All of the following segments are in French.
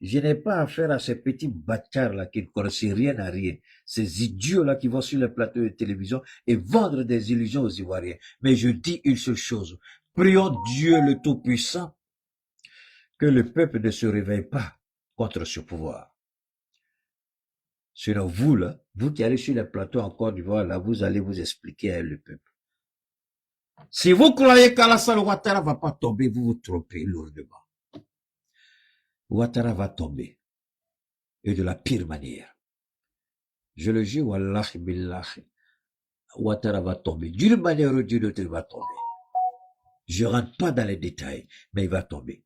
Je n'ai pas affaire à ces petits bâtards-là qui ne connaissent rien à rien. Ces idiots-là qui vont sur les plateaux de télévision et vendre des illusions aux Ivoiriens. Mais je dis une seule chose. Prions Dieu le Tout-Puissant que le peuple ne se réveille pas contre ce pouvoir. Sinon, vous, là, vous qui allez sur les plateaux en Côte d'Ivoire, là, vous allez vous expliquer à le peuple. Si vous croyez qu'Alassane Ouattara va pas tomber, vous vous trompez lourdement. Ouattara va tomber. Et de la pire manière. Je le jure, Wallah, Billah, Ouattara va tomber. D'une manière ou d'une autre, il va tomber. Je rentre pas dans les détails, mais il va tomber.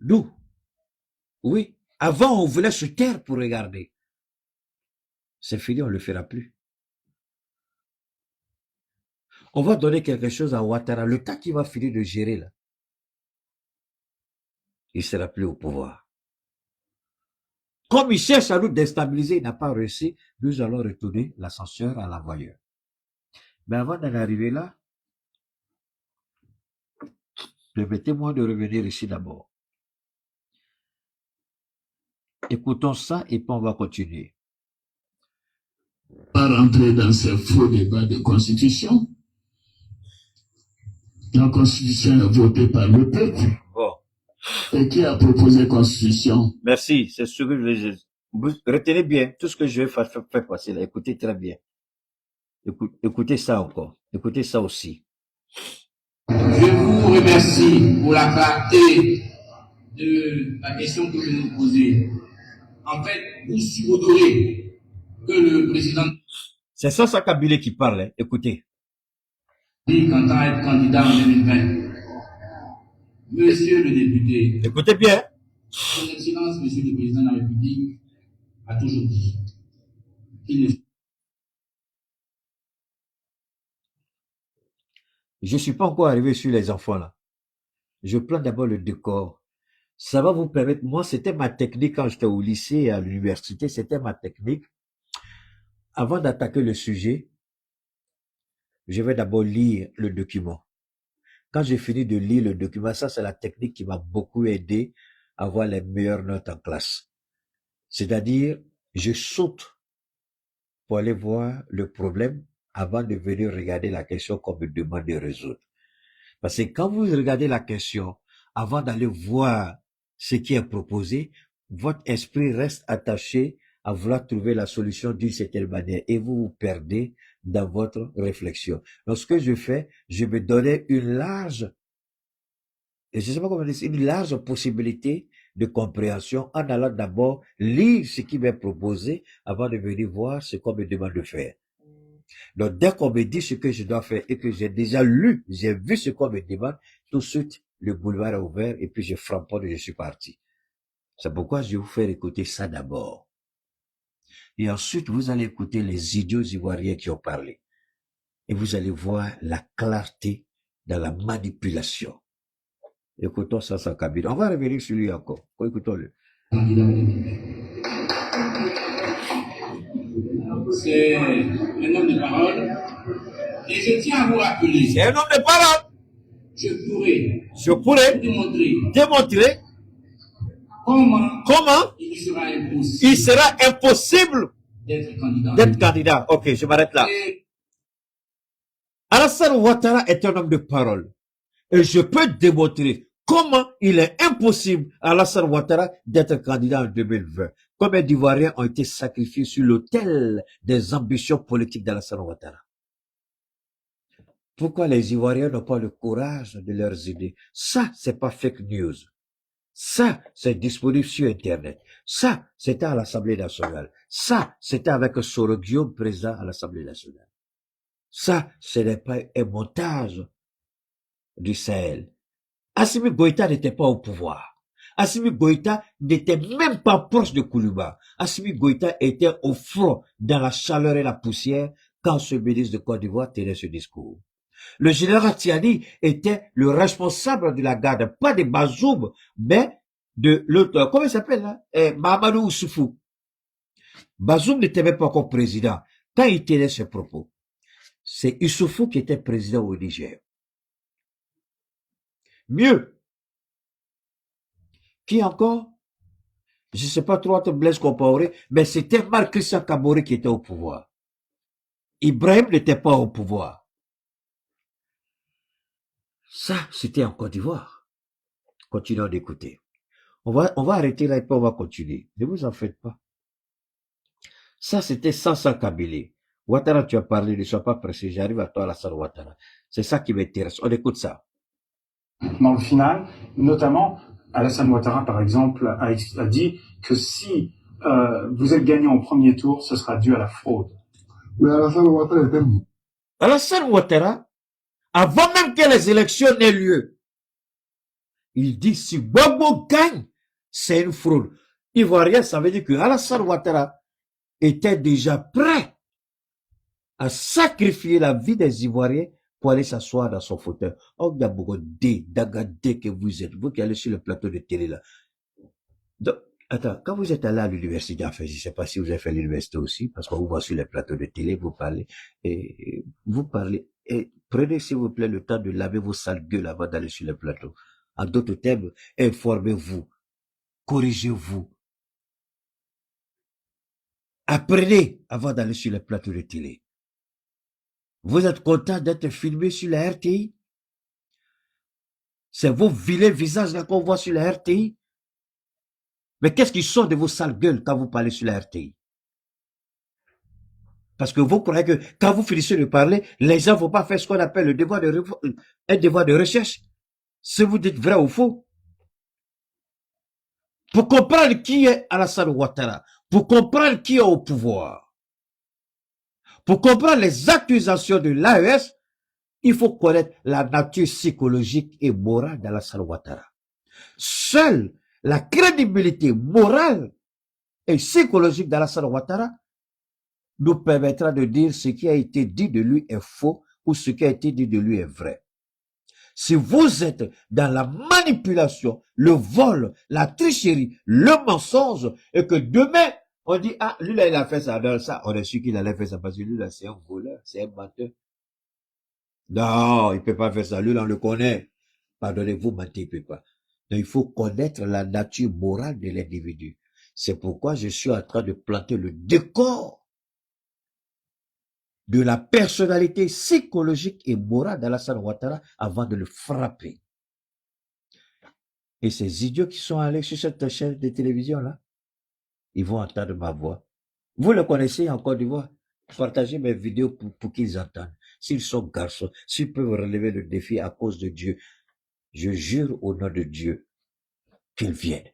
Nous, oui, avant on voulait se taire pour regarder. C'est fini, on ne le fera plus. On va donner quelque chose à Ouattara. Le temps qu'il va finir de gérer, là, il ne sera plus au pouvoir. Comme il cherche à nous déstabiliser, il n'a pas réussi, nous allons retourner l'ascenseur à l'envoyeur. Mais avant d'en arriver là, permettez-moi de revenir ici d'abord. Écoutons ça et puis on va continuer. Pas rentrer dans ces faux débats de constitution. La constitution est votée par le peuple. Bon. Et qui a proposé constitution? Merci, c'est ce que je veux dire. Vous retenez bien tout ce que je vais faire passer là. Écoutez très bien. Écoutez ça encore. Écoutez ça aussi. Je vous remercie pour la clarté de la question que vous nous posez. En fait, vous supposez que le président... C'est ça Kabylie qui parle. Hein. Écoutez. Quand à être candidat en 2020. Monsieur le député. Écoutez bien. Son Excellence, Monsieur le Président de la République, a toujours dit qu'il ne... Je ne suis pas encore arrivé sur les enfants là. Je plante d'abord le décor. Ça va vous permettre, moi c'était ma technique quand j'étais au lycée et à l'université, c'était ma technique. Avant d'attaquer le sujet, je vais d'abord lire le document. Quand j'ai fini de lire le document, ça c'est la technique qui m'a beaucoup aidé à avoir les meilleures notes en classe. C'est-à-dire, je saute pour aller voir le problème avant de venir regarder la question qu'on me demande de résoudre. Parce que quand vous regardez la question, avant d'aller voir ce qui est proposé, votre esprit reste attaché à vouloir trouver la solution d'une certaine manière et vous vous perdez dans votre réflexion. Donc, ce que je fais, je me donnais une large, et je sais pas comment dire, une large possibilité de compréhension en allant d'abord lire ce qui m'est proposé avant de venir voir ce qu'on me demande de faire. Donc, dès qu'on me dit ce que je dois faire et que j'ai déjà lu, j'ai vu ce qu'on me demande, tout de suite, le boulevard est ouvert et puis je framponne et je suis parti. C'est pourquoi je vais vous faire écouter ça d'abord. Et ensuite, vous allez écouter les idiots ivoiriens qui ont parlé. Et vous allez voir la clarté dans la manipulation. Écoutons ça sans cabine. On va revenir sur lui encore. Écoutons-le. C'est un homme de parole. Et je tiens à vous rappeler. C'est un homme de parole. Je pourrais démontrer comment il sera impossible d'être candidat. Ok, je m'arrête là. Alassane Ouattara est un homme de parole. Et je peux démontrer comment il est impossible à Alassane Ouattara d'être candidat en 2020. Combien d'Ivoiriens ont été sacrifiés sur l'autel des ambitions politiques d'Alassane Ouattara? Pourquoi les Ivoiriens n'ont pas le courage de leurs idées? Ça, c'est pas fake news. Ça, c'est disponible sur Internet. Ça, c'était à l'Assemblée nationale. Ça, c'était avec Soro Guillaume, président à l'Assemblée nationale. Ça, ce n'est pas un montage du Sahel. Assimi Goïta n'était pas au pouvoir. Assimi Goïta n'était même pas proche de Koulouba. Assimi Goïta était au front dans la chaleur et la poussière quand ce ministre de Côte d'Ivoire tenait ce discours. Le général Tiani était le responsable de la garde, pas de Bazoum, mais de l'autre, comment il s'appelle là? Mahamadou Oussoufou. Bazoum n'était même pas encore président quand il tenait ses propos. C'est Issoufou qui était président au Niger. Mieux. Qui encore? Je ne sais pas trop entre Blaise Compaoré, mais c'était Marc Christian Kaboré qui était au pouvoir. Ibrahim n'était pas au pouvoir. Ça, c'était en Côte d'Ivoire. Continuons d'écouter. On va arrêter là et puis on va continuer. Ne vous en faites pas. Ça, c'était Sansa Kabylie. Ouattara, tu as parlé, ne sois pas pressé. J'arrive à toi, Alassane Ouattara. C'est ça qui m'intéresse. On écoute ça. Dans le final, notamment, Alassane Ouattara, par exemple, a dit que si vous êtes gagné en premier tour, ce sera dû à la fraude. Mais Alassane Ouattara était... Alassane Ouattara, avant même que les élections n'aient lieu, il dit si Gbagbo gagne, c'est une fraude. Ivoirien, ça veut dire que Alassane Ouattara était déjà prêt à sacrifier la vie des Ivoiriens pour aller s'asseoir dans son fauteuil. Oh, Dagadé que vous êtes, vous qui allez sur le plateau de télé là. Donc, attends, quand vous êtes allé à l'université, enfin, je ne sais pas si vous avez fait l'université aussi, parce qu'on vous voit sur les plateaux de télé, vous parlez, et prenez s'il vous plaît le temps de laver vos sales gueules avant d'aller sur les plateaux. En d'autres termes, informez-vous, corrigez-vous, apprenez avant d'aller sur les plateaux de télé. Vous êtes content d'être filmé sur la RTI? C'est vos vilains visages là qu'on voit sur la RTI? Mais qu'est-ce qui sort de vos sales gueules quand vous parlez sur la RTI? Parce que vous croyez que quand vous finissez de parler, les gens ne vont pas faire ce qu'on appelle un devoir de recherche. Si vous dites vrai ou faux. Pour comprendre qui est Alassane Ouattara, pour comprendre qui est au pouvoir, pour comprendre les accusations de l'AES, il faut connaître la nature psychologique et morale d'Alassane Ouattara. Seule la crédibilité morale et psychologique d'Alassane Ouattara nous permettra de dire ce qui a été dit de lui est faux ou ce qui a été dit de lui est vrai. Si vous êtes dans la manipulation, le vol, la tricherie, le mensonge, et que demain, on dit, ah, lui là, il a fait ça, dans ça, on est sûr qu'il allait faire ça, parce que lui là, c'est un voleur, c'est un menteur. Non, il peut pas faire ça, lui là, on le connaît. Pardonnez-vous, mentez, il peut pas. Donc, il faut connaître la nature morale de l'individu. C'est pourquoi je suis en train de planter le décor de la personnalité psychologique et morale d'Alassane Ouattara avant de le frapper. Et ces idiots qui sont allés sur cette chaîne de télévision-là, ils vont entendre ma voix. Vous le connaissez en Côte d'Ivoire. Partagez mes vidéos pour qu'ils entendent. S'ils sont garçons, s'ils peuvent relever le défi à cause de Dieu, je jure au nom de Dieu qu'ils viennent.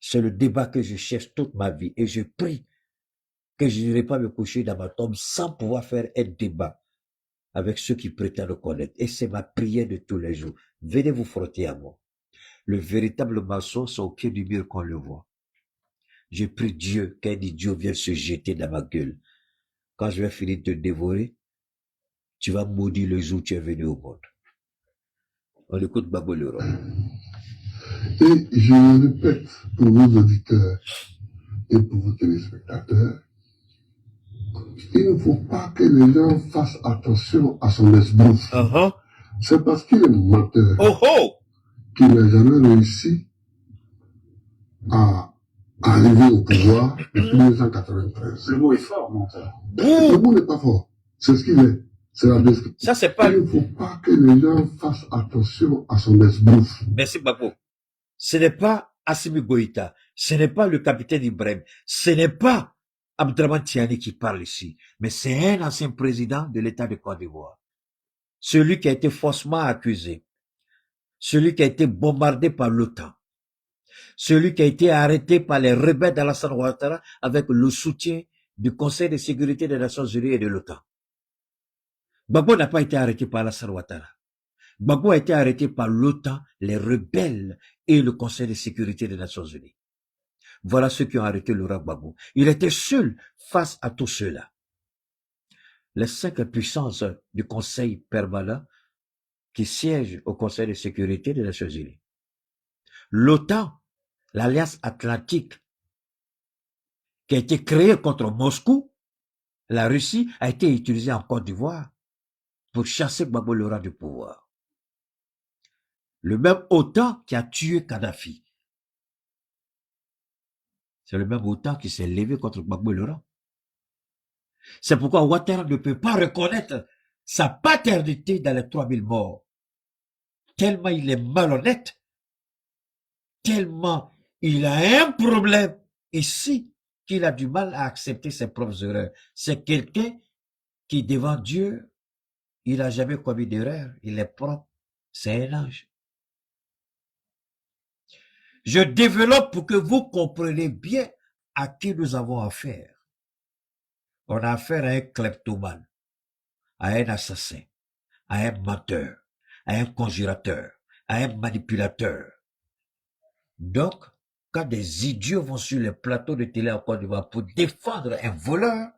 C'est le débat que je cherche toute ma vie et je prie que je n'irai pas me coucher dans ma tombe sans pouvoir faire un débat avec ceux qui prétendent connaître. Et c'est ma prière de tous les jours. Venez vous frotter à moi. Le véritable mensonge, c'est au pied du mur qu'on le voit. Je prie Dieu qu'un idiot vienne se jeter dans ma gueule. Quand je vais finir de te dévorer, tu vas maudire le jour où tu es venu au monde. On écoute Babo le roi. Et je le répète pour vos auditeurs et pour vos téléspectateurs, il ne faut pas que les gens fassent attention à son esbrouf. C'est parce qu'il est menteur qu'il n'a jamais réussi à arriver au pouvoir depuis 1993. Le mot est fort, menteur. Le mot n'est pas fort. C'est ce qu'il est. C'est la description. Ça, c'est pas... Il ne faut pas que les gens fassent attention à son esbrouf. Merci, Babo. Ce n'est pas Assimi Goïta. Ce n'est pas le capitaine Ibrahim. Ce n'est pas Abdraman Tiani qui parle ici. Mais c'est un ancien président de l'État de Côte d'Ivoire. Celui qui a été faussement accusé. Celui qui a été bombardé par l'OTAN. Celui qui a été arrêté par les rebelles d'Alassane Ouattara avec le soutien du Conseil de sécurité des Nations Unies et de l'OTAN. Gbagbo n'a pas été arrêté par Alassane Ouattara. Gbagbo a été arrêté par l'OTAN, les rebelles et le Conseil de sécurité des Nations Unies. Voilà ceux qui ont arrêté Laurent Gbagbo. Il était seul face à tous ceux-là. Les 5 puissances du Conseil permanent qui siègent au Conseil de sécurité des Nations Unies. L'OTAN, l'Alliance Atlantique, qui a été créée contre Moscou, la Russie a été utilisée en Côte d'Ivoire pour chasser Gbagbo Laurent du pouvoir. Le même OTAN qui a tué Kadhafi. C'est le même OTAN qui s'est levé contre Gbagbo Laurent. C'est pourquoi Ouattara ne peut pas reconnaître sa paternité dans les 3000 morts. Tellement il est malhonnête, tellement il a un problème ici qu'il a du mal à accepter ses propres erreurs. C'est quelqu'un qui, devant Dieu, il n'a jamais commis d'erreur. Il est propre. C'est un ange. Je développe pour que vous compreniez bien à qui nous avons affaire. On a affaire à un kleptomane, à un assassin, à un menteur, à un conjurateur, à un manipulateur. Donc, quand des idiots vont sur les plateaux de télé en Côte d'Ivoire pour défendre un voleur,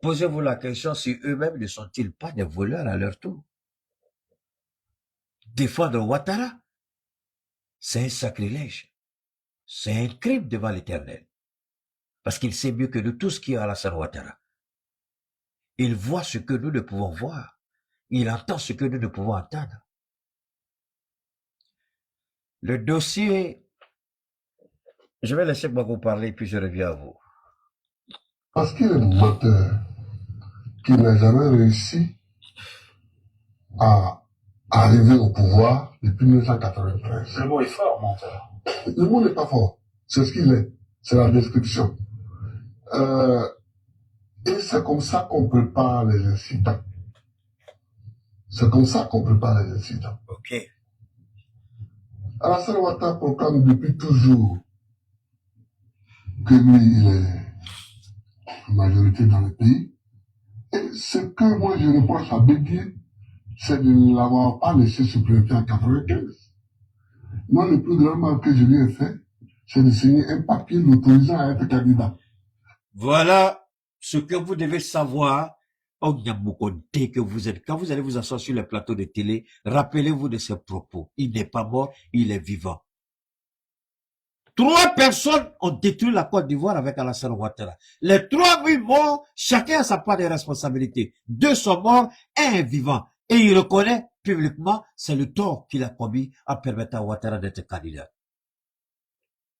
posez-vous la question si eux-mêmes ne sont-ils pas des voleurs à leur tour. Défendre Ouattara, c'est un sacrilège. C'est un crime devant l'Éternel. Parce qu'il sait mieux que nous tous qui est Alassane Ouattara. Il voit ce que nous ne pouvons voir. Il entend ce que nous ne pouvons entendre. Le dossier, je vais laisser Gbagbo parler puis je reviens à vous. Parce qu'il est menteur, qui n'a jamais réussi à arriver au pouvoir depuis 1993. Le mot est fort, menteur. Le mot n'est pas fort. C'est ce qu'il est. C'est la description. Et c'est comme ça qu'on prépare les incidents. C'est comme ça qu'on prépare les incidents. Ok. Alassane Ouattara proclame depuis toujours que lui, il est majorité dans le pays. Et ce que moi je reproche à Bédier, c'est de ne l'avoir pas laissé se présenter en 95. Moi, le plus grand mal que je lui ai fait, c'est de signer un papier l'autorisant à être candidat. Voilà ce que vous devez savoir. Que vous êtes. Quand vous allez vous asseoir sur le plateau de télé, rappelez-vous de ses propos. Il n'est pas mort, il est vivant. 3 personnes ont détruit la Côte d'Ivoire avec Alassane Ouattara. Les 3000 morts, chacun a sa part de responsabilité. 2 sont morts, 1 est vivant. Et il reconnaît publiquement, c'est le tort qu'il a commis en permettant à Ouattara d'être candidat.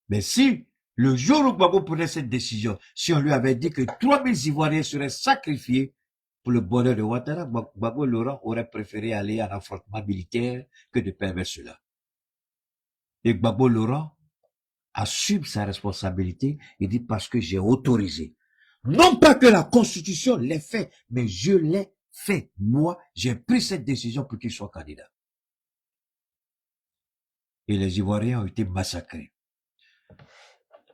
Mais si, le jour où Gbagbo prenait cette décision, si on lui avait dit que 3000 Ivoiriens seraient sacrifiés pour le bonheur de Ouattara, Gbagbo Laurent aurait préféré aller en affrontement militaire que de permettre cela. Et Gbagbo Laurent assume sa responsabilité et dit parce que j'ai autorisé. Non pas que la Constitution l'ait fait, mais je l'ai fait. Moi, j'ai pris cette décision pour qu'il soit candidat. Et les Ivoiriens ont été massacrés.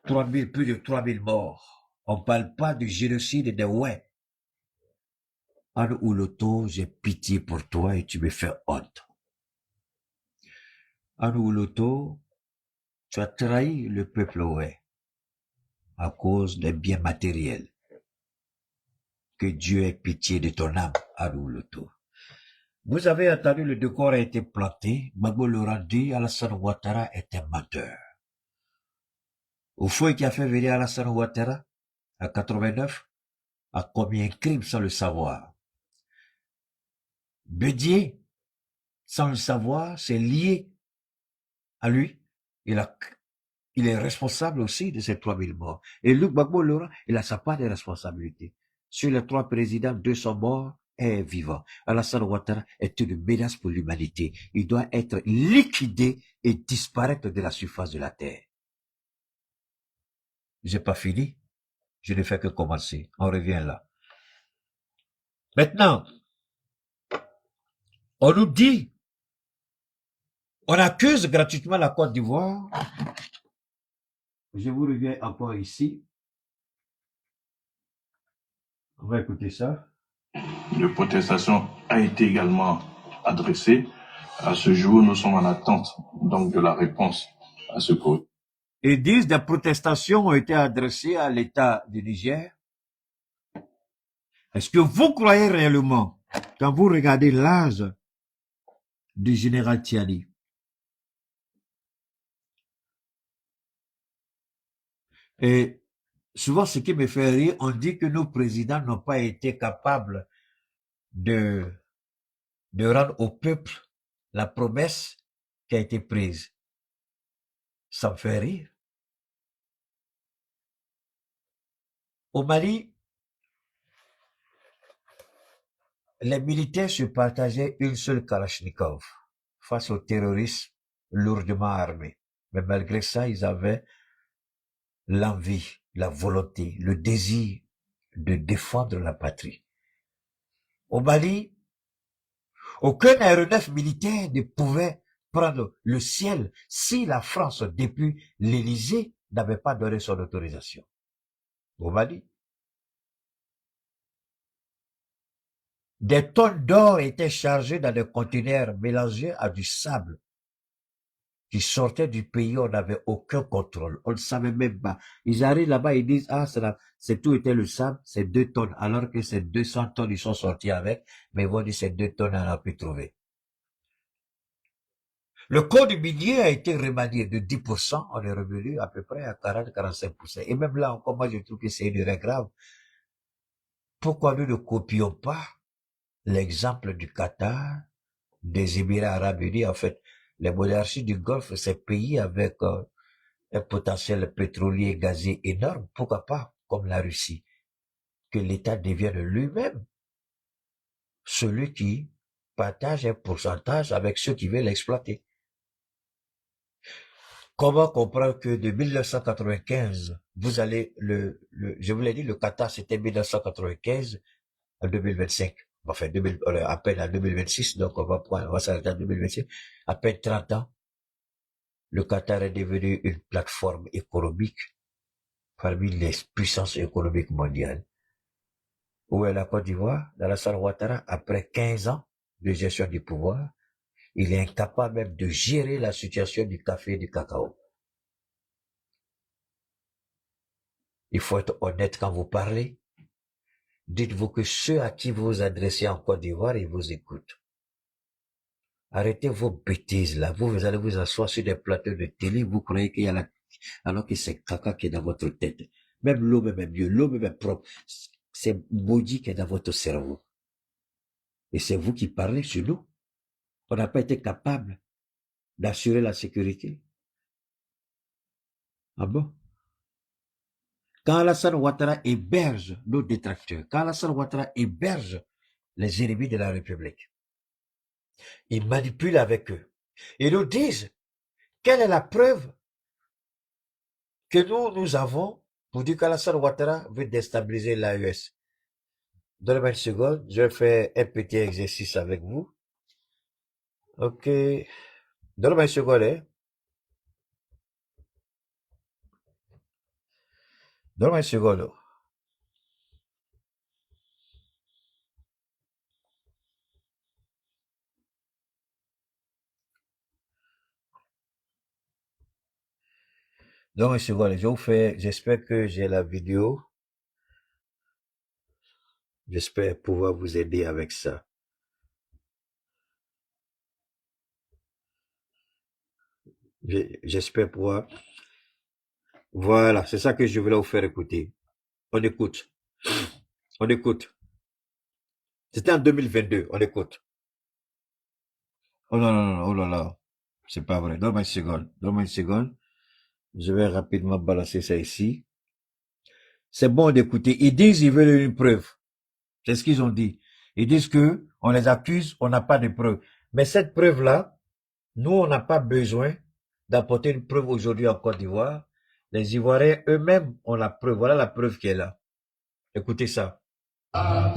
Plus de 3000 morts. On ne parle pas du génocide de ouais. Anne Ouloto, j'ai pitié pour toi et tu me fais honte. Anne Ouloto, tu as trahi le peuple ouais à cause des biens matériels. Que Dieu ait pitié de ton âme, Anne Ouloto. Vous avez entendu, le décor a été planté. Gbagbo Laurent dit Alassane Ouattara est un menteur. Au fond, qui a fait venir Alassane Ouattara en 89 a commis un crime sans le savoir. Bédier, sans le savoir, c'est lié à lui. Il est responsable aussi de ces 3000 morts. Et Luc Gbagbo Laurent, il a sa part de responsabilité. Sur les 3 présidents, 2 sont morts et vivants. Alassane Ouattara est une menace pour l'humanité. Il doit être liquidé et disparaître de la surface de la terre. J'ai pas fini. Je ne fais que commencer. On revient là. Maintenant, on nous dit, on accuse gratuitement la Côte d'Ivoire. Je vous reviens encore ici. On va écouter ça. De protestation a été également adressée. À ce jour, nous sommes en attente donc de la réponse à ce courrier. Ils disent des protestations ont été adressées à l'État du Niger. Est-ce que vous croyez réellement, quand vous regardez l'âge du général Tiani, et souvent ce qui me fait rire, on dit que nos présidents n'ont pas été capables de rendre au peuple la promesse qui a été prise. Ça me fait rire. Au Mali, les militaires se partageaient une seule Kalachnikov face aux terroristes lourdement armés. Mais malgré ça, ils avaient l'envie, la volonté, le désir de défendre la patrie. Au Mali, aucun aéronef militaire ne pouvait prendre le ciel si la France, depuis l'Élysée, n'avait pas donné son autorisation. Au Mali, des tonnes d'or étaient chargées dans des conteneurs mélangés à du sable qui sortait du pays, on n'avait aucun contrôle. On ne savait même pas. Ils arrivent là-bas, ils disent, ah, c'est tout était le sable, c'est 2 tonnes, alors que c'est 200 tonnes, ils sont sortis avec, mais ils vont dire, c'est 2 tonnes, on a pu trouver. Le code minier a été remanié de 10%, on est revenu à peu près à 40-45%. Et même là encore, moi, je trouve que c'est une erreur grave. Pourquoi nous ne copions pas l'exemple du Qatar, des Émirats Arabes Unis? En fait, les monarchies du Golfe, ces pays avec un potentiel pétrolier et gazier énorme, pourquoi pas, comme la Russie, que l'État devienne lui-même celui qui partage un pourcentage avec ceux qui veulent l'exploiter. Comment comprendre que de 1995, vous allez, je vous l'ai dit, le Qatar c'était 1995 à 2025. Enfin, à peine à 2026, donc on va s'arrêter à 2026. À peine 30 ans, le Qatar est devenu une plateforme économique parmi les puissances économiques mondiales. Où est la Côte d'Ivoire? Alassane Ouattara, après 15 ans de gestion du pouvoir, il est incapable même de gérer la situation du café et du cacao. Il faut être honnête quand vous parlez. Dites-vous que ceux à qui vous vous adressez en Côte d'Ivoire, ils vous écoutent. Arrêtez vos bêtises là. Vous allez vous asseoir sur des plateaux de télé, vous croyez qu'il y a alors que c'est caca qui est dans votre tête. Même l'eau même est mieux, l'eau même est propre. C'est maudit qui est dans votre cerveau. Et c'est vous qui parlez sur nous. On n'a pas été capable d'assurer la sécurité. Ah bon? Quand Alassane Ouattara héberge nos détracteurs, quand Alassane Ouattara héberge les ennemis de la République, ils manipulent avec eux. Ils nous disent quelle est la preuve que nous avons pour dire qu'Alassane Ouattara veut déstabiliser l'AES. Donnez-moi une seconde, je vais faire un petit exercice avec vous. Ok. Donnez-moi une seconde, hein. Donnez-moi une seconde. Donnez-moi une seconde, je vous fais, j'espère que j'ai la vidéo. J'espère pouvoir vous aider avec ça. J'espère pouvoir. Voilà, c'est ça que je voulais vous faire écouter. On écoute. On écoute. C'était en 2022, on écoute. Oh non, non, non, oh là là. C'est pas vrai. Donne-moi une seconde. Donne-moi une seconde. Je vais rapidement balancer ça ici. C'est bon d'écouter. Ils disent qu'ils veulent une preuve. C'est ce qu'ils ont dit. Ils disent que on les accuse, on n'a pas de preuve. Mais cette preuve-là, nous, on n'a pas besoin d'apporter une preuve aujourd'hui en Côte d'Ivoire. Les Ivoiriens eux-mêmes ont la preuve. Voilà la preuve qui est là. Écoutez ça. Ça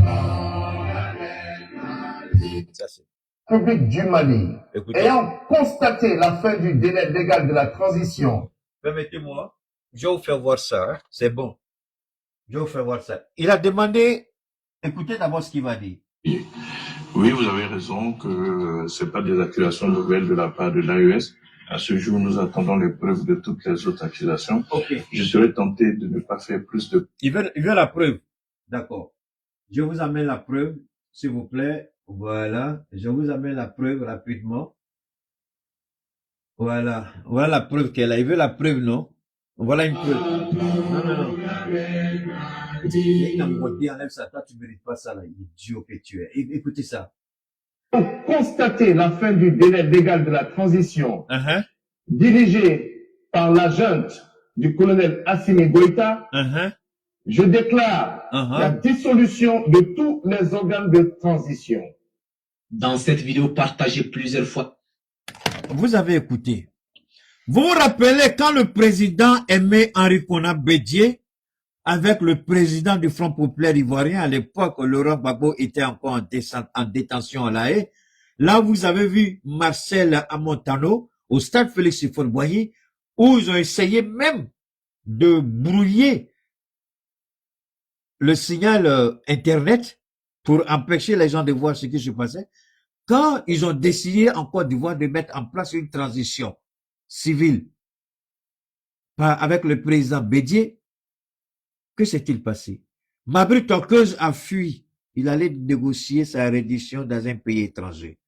c'est. République du Mali, Écoutez. ayant constaté la fin du délai légal de la transition. Permettez-moi, je vais vous faire voir ça. Hein. C'est bon. Je vais vous faire voir ça. Il a demandé. Écoutez d'abord ce qu'il va dire. Oui, vous avez raison que c'est pas des accusations nouvelles de la part de l'AES. À ce jour, nous attendons les preuves de toutes les autres accusations. Ok. Je serais tenté de ne pas faire plus de... Il veut la preuve. D'accord. Je vous amène la preuve, s'il vous plaît. Voilà. Je vous amène la preuve rapidement. Voilà. Voilà la preuve qu'elle a. Il veut la preuve, non? Voilà une preuve. Non, non, non. Enlève ça. Toi, tu ne mérites pas ça, là. Idiot que tu es. Écoutez ça. Ayant constaté la fin du délai légal de la transition, dirigé par la junte du colonel Assimi Goïta, Je déclare la dissolution de tous les organes de transition. Dans cette vidéo partagée plusieurs fois, Vous avez écouté. Vous vous rappelez quand le président Aimé Henri Konan Bédié, avec le président du Front populaire ivoirien, à l'époque, Laurent Gbagbo était encore en détention à La Haye. Là, vous avez vu Marcel Amontano au stade Félix Houphouët-Boigny, où ils ont essayé même de brouiller le signal Internet pour empêcher les gens de voir ce qui se passait. Quand ils ont décidé en Côte d'Ivoire de mettre en place une transition civile avec le président Bédié, que s'est-il passé? Mabri Tokeuse a fui. Il allait négocier sa reddition dans un pays étranger.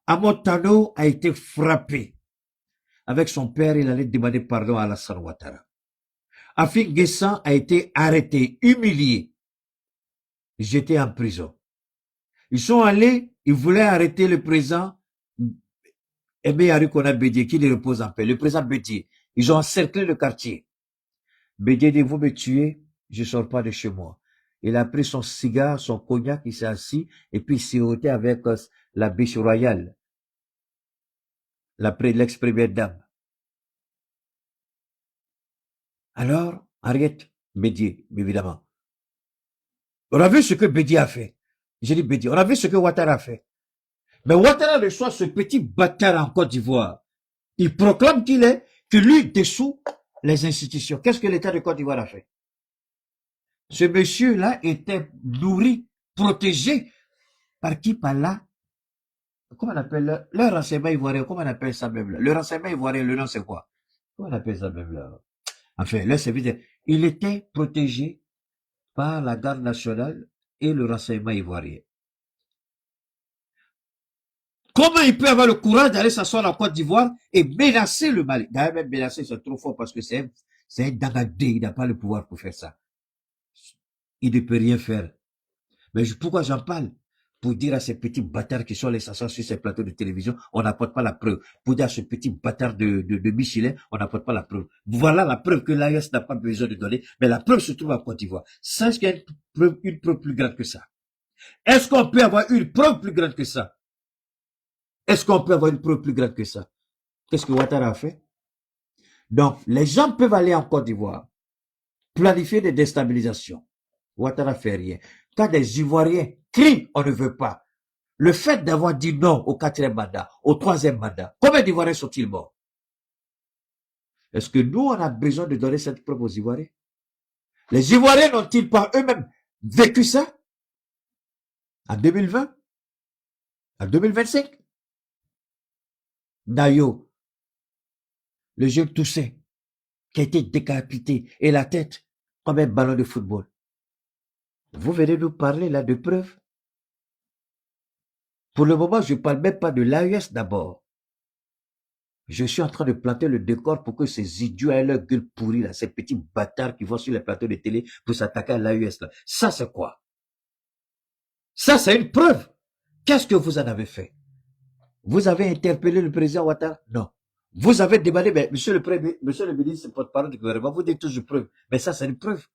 Amontano a été frappé. Avec son père, il allait demander pardon à Alassane Ouattara. Afik Guessan a été arrêté, humilié, jeté en prison. Ils sont allés, ils voulaient arrêter le président Aimé Henri Konan Bédié, qui les repose en paix. Le président Bédié, ils ont encerclé le quartier. Bédié dit, vous me tuez, je ne sors pas de chez moi. Il a pris son cigare, son cognac, il s'est assis, et puis il s'est ôté avec la biche royale, l'ex-première dame. Alors, Henriette Bédié, évidemment. On a vu ce que Bédié a fait. J'ai dit Bédié, on a vu ce que Ouattara a fait. Mais Ouattara reçoit ce petit bâtard en Côte d'Ivoire. Il proclame que lui dissout les institutions. Qu'est-ce que l'État de Côte d'Ivoire a fait? Ce monsieur-là était nourri, protégé par qui? Par là? Comment on appelle le renseignement ivoirien? Comment on appelle ça même là? Le renseignement ivoirien, le nom c'est quoi? Comment on appelle ça même là? Enfin, le service, il était protégé par la garde nationale et le renseignement ivoirien. Comment il peut avoir le courage d'aller s'asseoir en Côte d'Ivoire et menacer le Mali? D'ailleurs, même menacer, c'est trop fort parce que c'est un dagadé, il n'a pas le pouvoir pour faire ça. Il ne peut rien faire. Mais pourquoi j'en parle? Pour dire à ces petits bâtards qui sont les assassins sur ces plateaux de télévision, on n'apporte pas la preuve. Pour dire à ce petit bâtard de Michelin, on n'apporte pas la preuve. Voilà la preuve que l'AES n'a pas besoin de donner, mais la preuve se trouve en Côte d'Ivoire. Est-ce qu'il y a une preuve plus grande que ça? Est-ce qu'on peut avoir une preuve plus grande que ça? Est-ce qu'on peut avoir une preuve plus grande que ça? Qu'est-ce que Ouattara a fait? Donc, les gens peuvent aller en Côte d'Ivoire, planifier des déstabilisations. Ouattara fait rien. Quand des Ivoiriens crient, on ne veut pas. Le fait d'avoir dit non au 4e mandat, au 3e mandat, combien d'Ivoiriens sont-ils morts? Est-ce que nous, on a besoin de donner cette preuve aux Ivoiriens? Les Ivoiriens n'ont-ils pas eux-mêmes vécu ça? En 2020? En 2025? Dayo, le jeune Toussaint, qui a été décapité, et la tête comme un ballon de football. Vous venez nous parler là de preuves? Pour le moment, je ne parle même pas de l'AES d'abord. Je suis en train de planter le décor pour que ces idiots aient leur gueule pourrie là, ces petits bâtards qui vont sur les plateaux de télé pour s'attaquer à l'AES là. Ça, c'est quoi? Ça, c'est une preuve. Qu'est-ce que vous en avez fait? Vous avez interpellé le président Ouattara? Non. Vous avez demandé, mais monsieur le ministre, porte-parole du gouvernement, vous dites toujours preuve. Mais ça, c'est une preuve.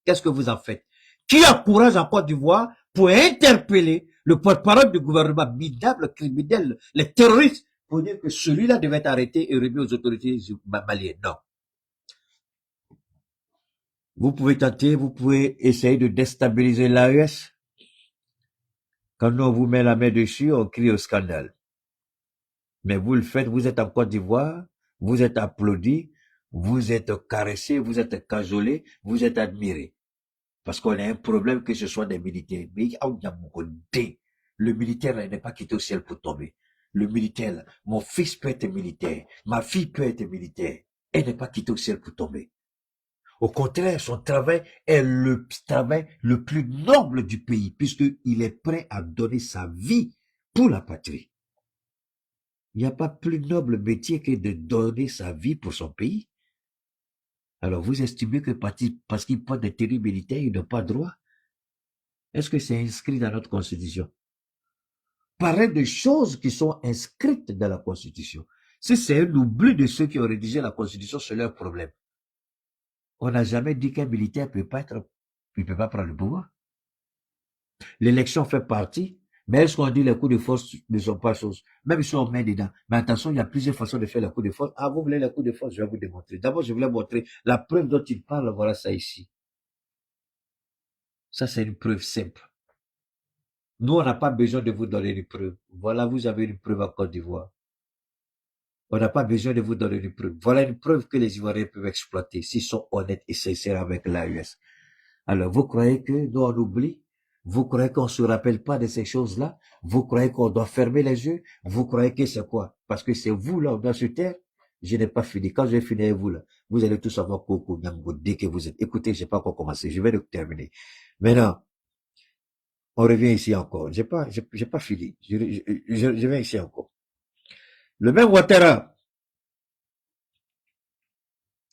Qu'est-ce que vous en faites? Qui a courage en Côte d'Ivoire pour interpeller le porte-parole du gouvernement minable, criminel, les terroristes, pour dire que celui-là devait être arrêté et remis aux autorités maliennes? Non. Vous pouvez tenter, vous pouvez essayer de déstabiliser l'AES. Quand on vous met la main dessus, on crie au scandale. Mais vous le faites, vous êtes en Côte d'Ivoire, vous êtes applaudi, vous êtes caressé, vous êtes cajolé, vous êtes admiré. Parce qu'on a un problème que ce soit des militaires. Mais le militaire n'est pas quitté au ciel pour tomber. Le militaire, mon fils peut être militaire, ma fille peut être militaire. Elle n'est pas quittée au ciel pour tomber. Au contraire, son travail est le travail le plus noble du pays, puisqu'il est prêt à donner sa vie pour la patrie. Il n'y a pas plus noble métier que de donner sa vie pour son pays. Alors vous estimez que parce qu'ils portent des tenues militaires, ils n'ont pas droit? Est-ce que c'est inscrit dans notre Constitution? Parlez de choses qui sont inscrites dans la Constitution. Si c'est un oubli de ceux qui ont rédigé la Constitution, c'est leur problème. On n'a jamais dit qu'un militaire ne peut pas prendre le pouvoir. L'élection fait partie, mais est-ce qu'on dit les coups de force ne sont pas chose? Même si on met dedans. Mais attention, il y a plusieurs façons de faire les coups de force. Ah, vous voulez les coups de force? Je vais vous démontrer. D'abord, je voulais montrer la preuve dont il parle. Voilà ça ici. Ça, c'est une preuve simple. Nous, on n'a pas besoin de vous donner une preuve. Voilà, vous avez une preuve en Côte d'Ivoire. On n'a pas besoin de vous donner une preuve. Voilà une preuve que les Ivoiriens peuvent exploiter s'ils sont honnêtes et sincères avec l'AES. Alors, vous croyez que nous, on oublie? Vous croyez qu'on se rappelle pas de ces choses-là? Vous croyez qu'on doit fermer les yeux? Vous croyez que c'est quoi? Parce que c'est vous, là, on doit se taire. Je n'ai pas fini. Quand je vais finir avec vous, là, vous allez tous avoir Coco, Nyambo, dès que vous êtes. Écoutez, j'ai pas encore commencé. Je vais le terminer. Maintenant, on revient ici encore. J'ai pas fini. Je viens ici encore. Le même Ouattara.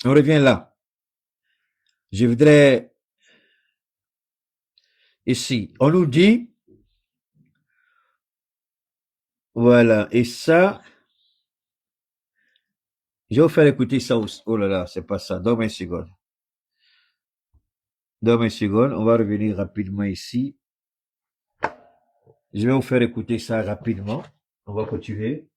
On revient là. Je voudrais, ici, on nous dit, voilà, et ça, je vais vous faire écouter ça aussi. Oh là là, c'est pas ça. Donne-moi une seconde. Donne-moi une seconde. On va revenir rapidement ici. Je vais vous faire écouter ça rapidement. On va continuer.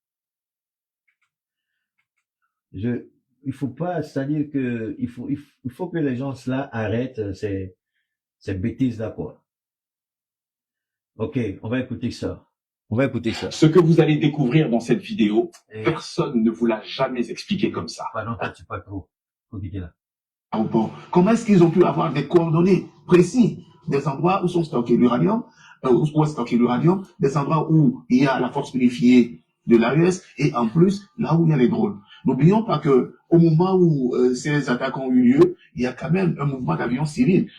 Il faut pas, c'est-à-dire que, il faut que les gens cela arrêtent ces bêtises d'accord. Ok, on va écouter ça. On va écouter ça. Ce que vous allez découvrir dans cette vidéo, personne ne vous l'a jamais expliqué comme ça. Pardon, tu pas trop. Faut quitter là. Comment est-ce qu'ils ont pu avoir des coordonnées précises des endroits où sont stockés l'uranium, où est stocké l'uranium, des endroits où il y a la force unifiée de l'AES et en plus là où il y a les drones. N'oublions pas que au moment où ces attaques ont eu lieu, il y a quand même un mouvement d'avions civils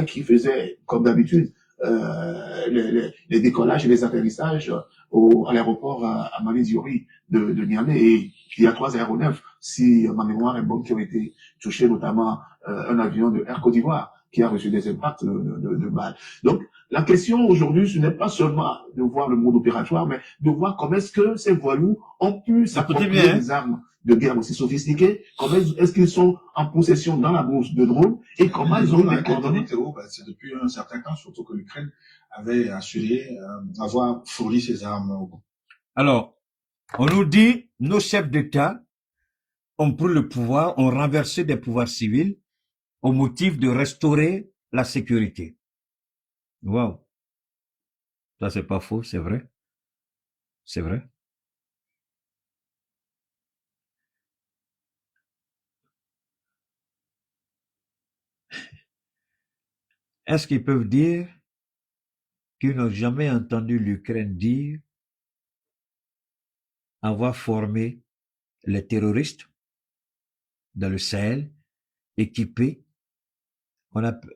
qui faisait comme d'habitude les décollages et les atterrissages à l'aéroport à Mali-Diori de Niamey. Et il y a 3 aéronefs, si ma mémoire est bonne, qui ont été touchés, notamment un avion de Air Côte d'Ivoire qui a reçu des impacts de balles. Donc, la question aujourd'hui, ce n'est pas seulement de voir le mode opératoire, mais de voir comment est-ce que ces voyous ont pu s'approprier des armes de guerre aussi sophistiquées, comment est-ce qu'ils sont en possession dans la bourse de drones et comment ils ont les coordonnées. C'est depuis un certain temps, surtout que l'Ukraine avait assuré avoir fourni ses armes. Alors, on nous dit, nos chefs d'État ont pris le pouvoir, ont renversé des pouvoirs civils au motif de restaurer la sécurité. Wow. Ça, c'est pas faux, c'est vrai. C'est vrai. Est-ce qu'ils peuvent dire qu'ils n'ont jamais entendu l'Ukraine dire avoir formé les terroristes dans le Sahel, équipés,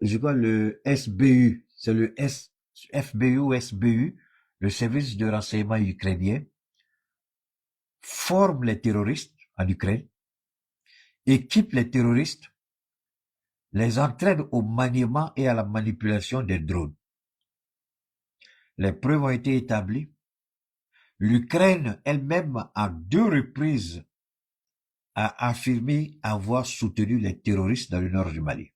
je crois le SBU, c'est le FBU ou SBU, le service de renseignement ukrainien, forme les terroristes en Ukraine, équipe les terroristes, les entraîne au maniement et à la manipulation des drones. Les preuves ont été établies. L'Ukraine elle-même, à 2 reprises, a affirmé avoir soutenu les terroristes dans le nord du Mali.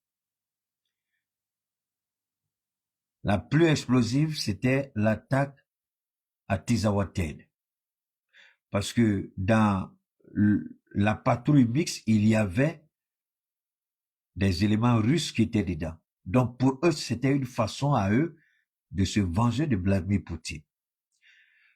La plus explosive, c'était l'attaque à Tizawaten. Parce que dans la patrouille mixte, il y avait des éléments russes qui étaient dedans. Donc pour eux, c'était une façon à eux de se venger de Vladimir Poutine.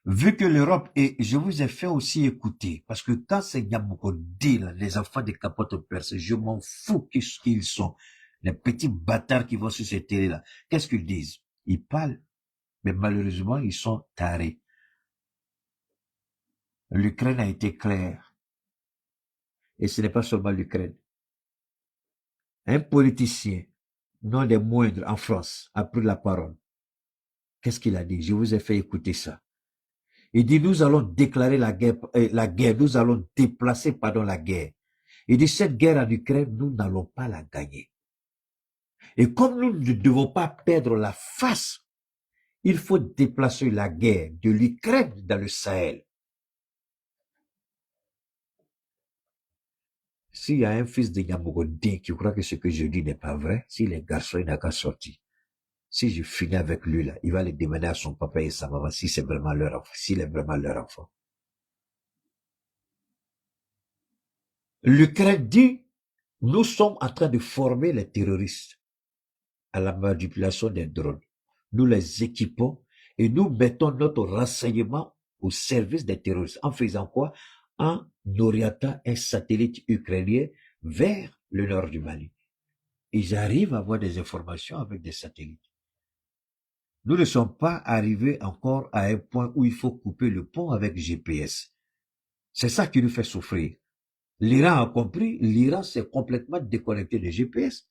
Vu que l'Europe, et je vous ai fait aussi écouter, parce que quand c'est Yamoukodi, les enfants des capotes percées, je m'en fous qui ils sont, les petits bâtards qui vont sur ces télés-là, qu'est-ce qu'ils disent? Ils parlent, mais malheureusement, ils sont tarés. L'Ukraine a été claire. Et ce n'est pas seulement l'Ukraine. Un politicien, non des moindres, en France, a pris la parole. Qu'est-ce qu'il a dit? Je vous ai fait écouter ça. Il dit, nous allons déclarer la guerre, nous allons déplacer, la guerre. Il dit, cette guerre en Ukraine, nous n'allons pas la gagner. Et comme nous ne devons pas perdre la face, il faut déplacer la guerre de l'Ukraine dans le Sahel. S'il y a un fils de Yamogodin qui croit que ce que je dis n'est pas vrai, s'il est garçon, il n'a qu'à sortir. Si je finis avec lui, là, il va le demander à son papa et sa maman si c'est vraiment leur enfant, s'il est vraiment leur enfant. L'Ukraine dit, nous sommes en train de former les terroristes à la manipulation des drones. Nous les équipons et nous mettons notre renseignement au service des terroristes. En faisant quoi? En orientant un satellite ukrainien vers le nord du Mali. Ils arrivent à avoir des informations avec des satellites. Nous ne sommes pas arrivés encore à un point où il faut couper le pont avec GPS. C'est ça qui nous fait souffrir. L'Iran a compris, l'Iran s'est complètement déconnecté de GPS.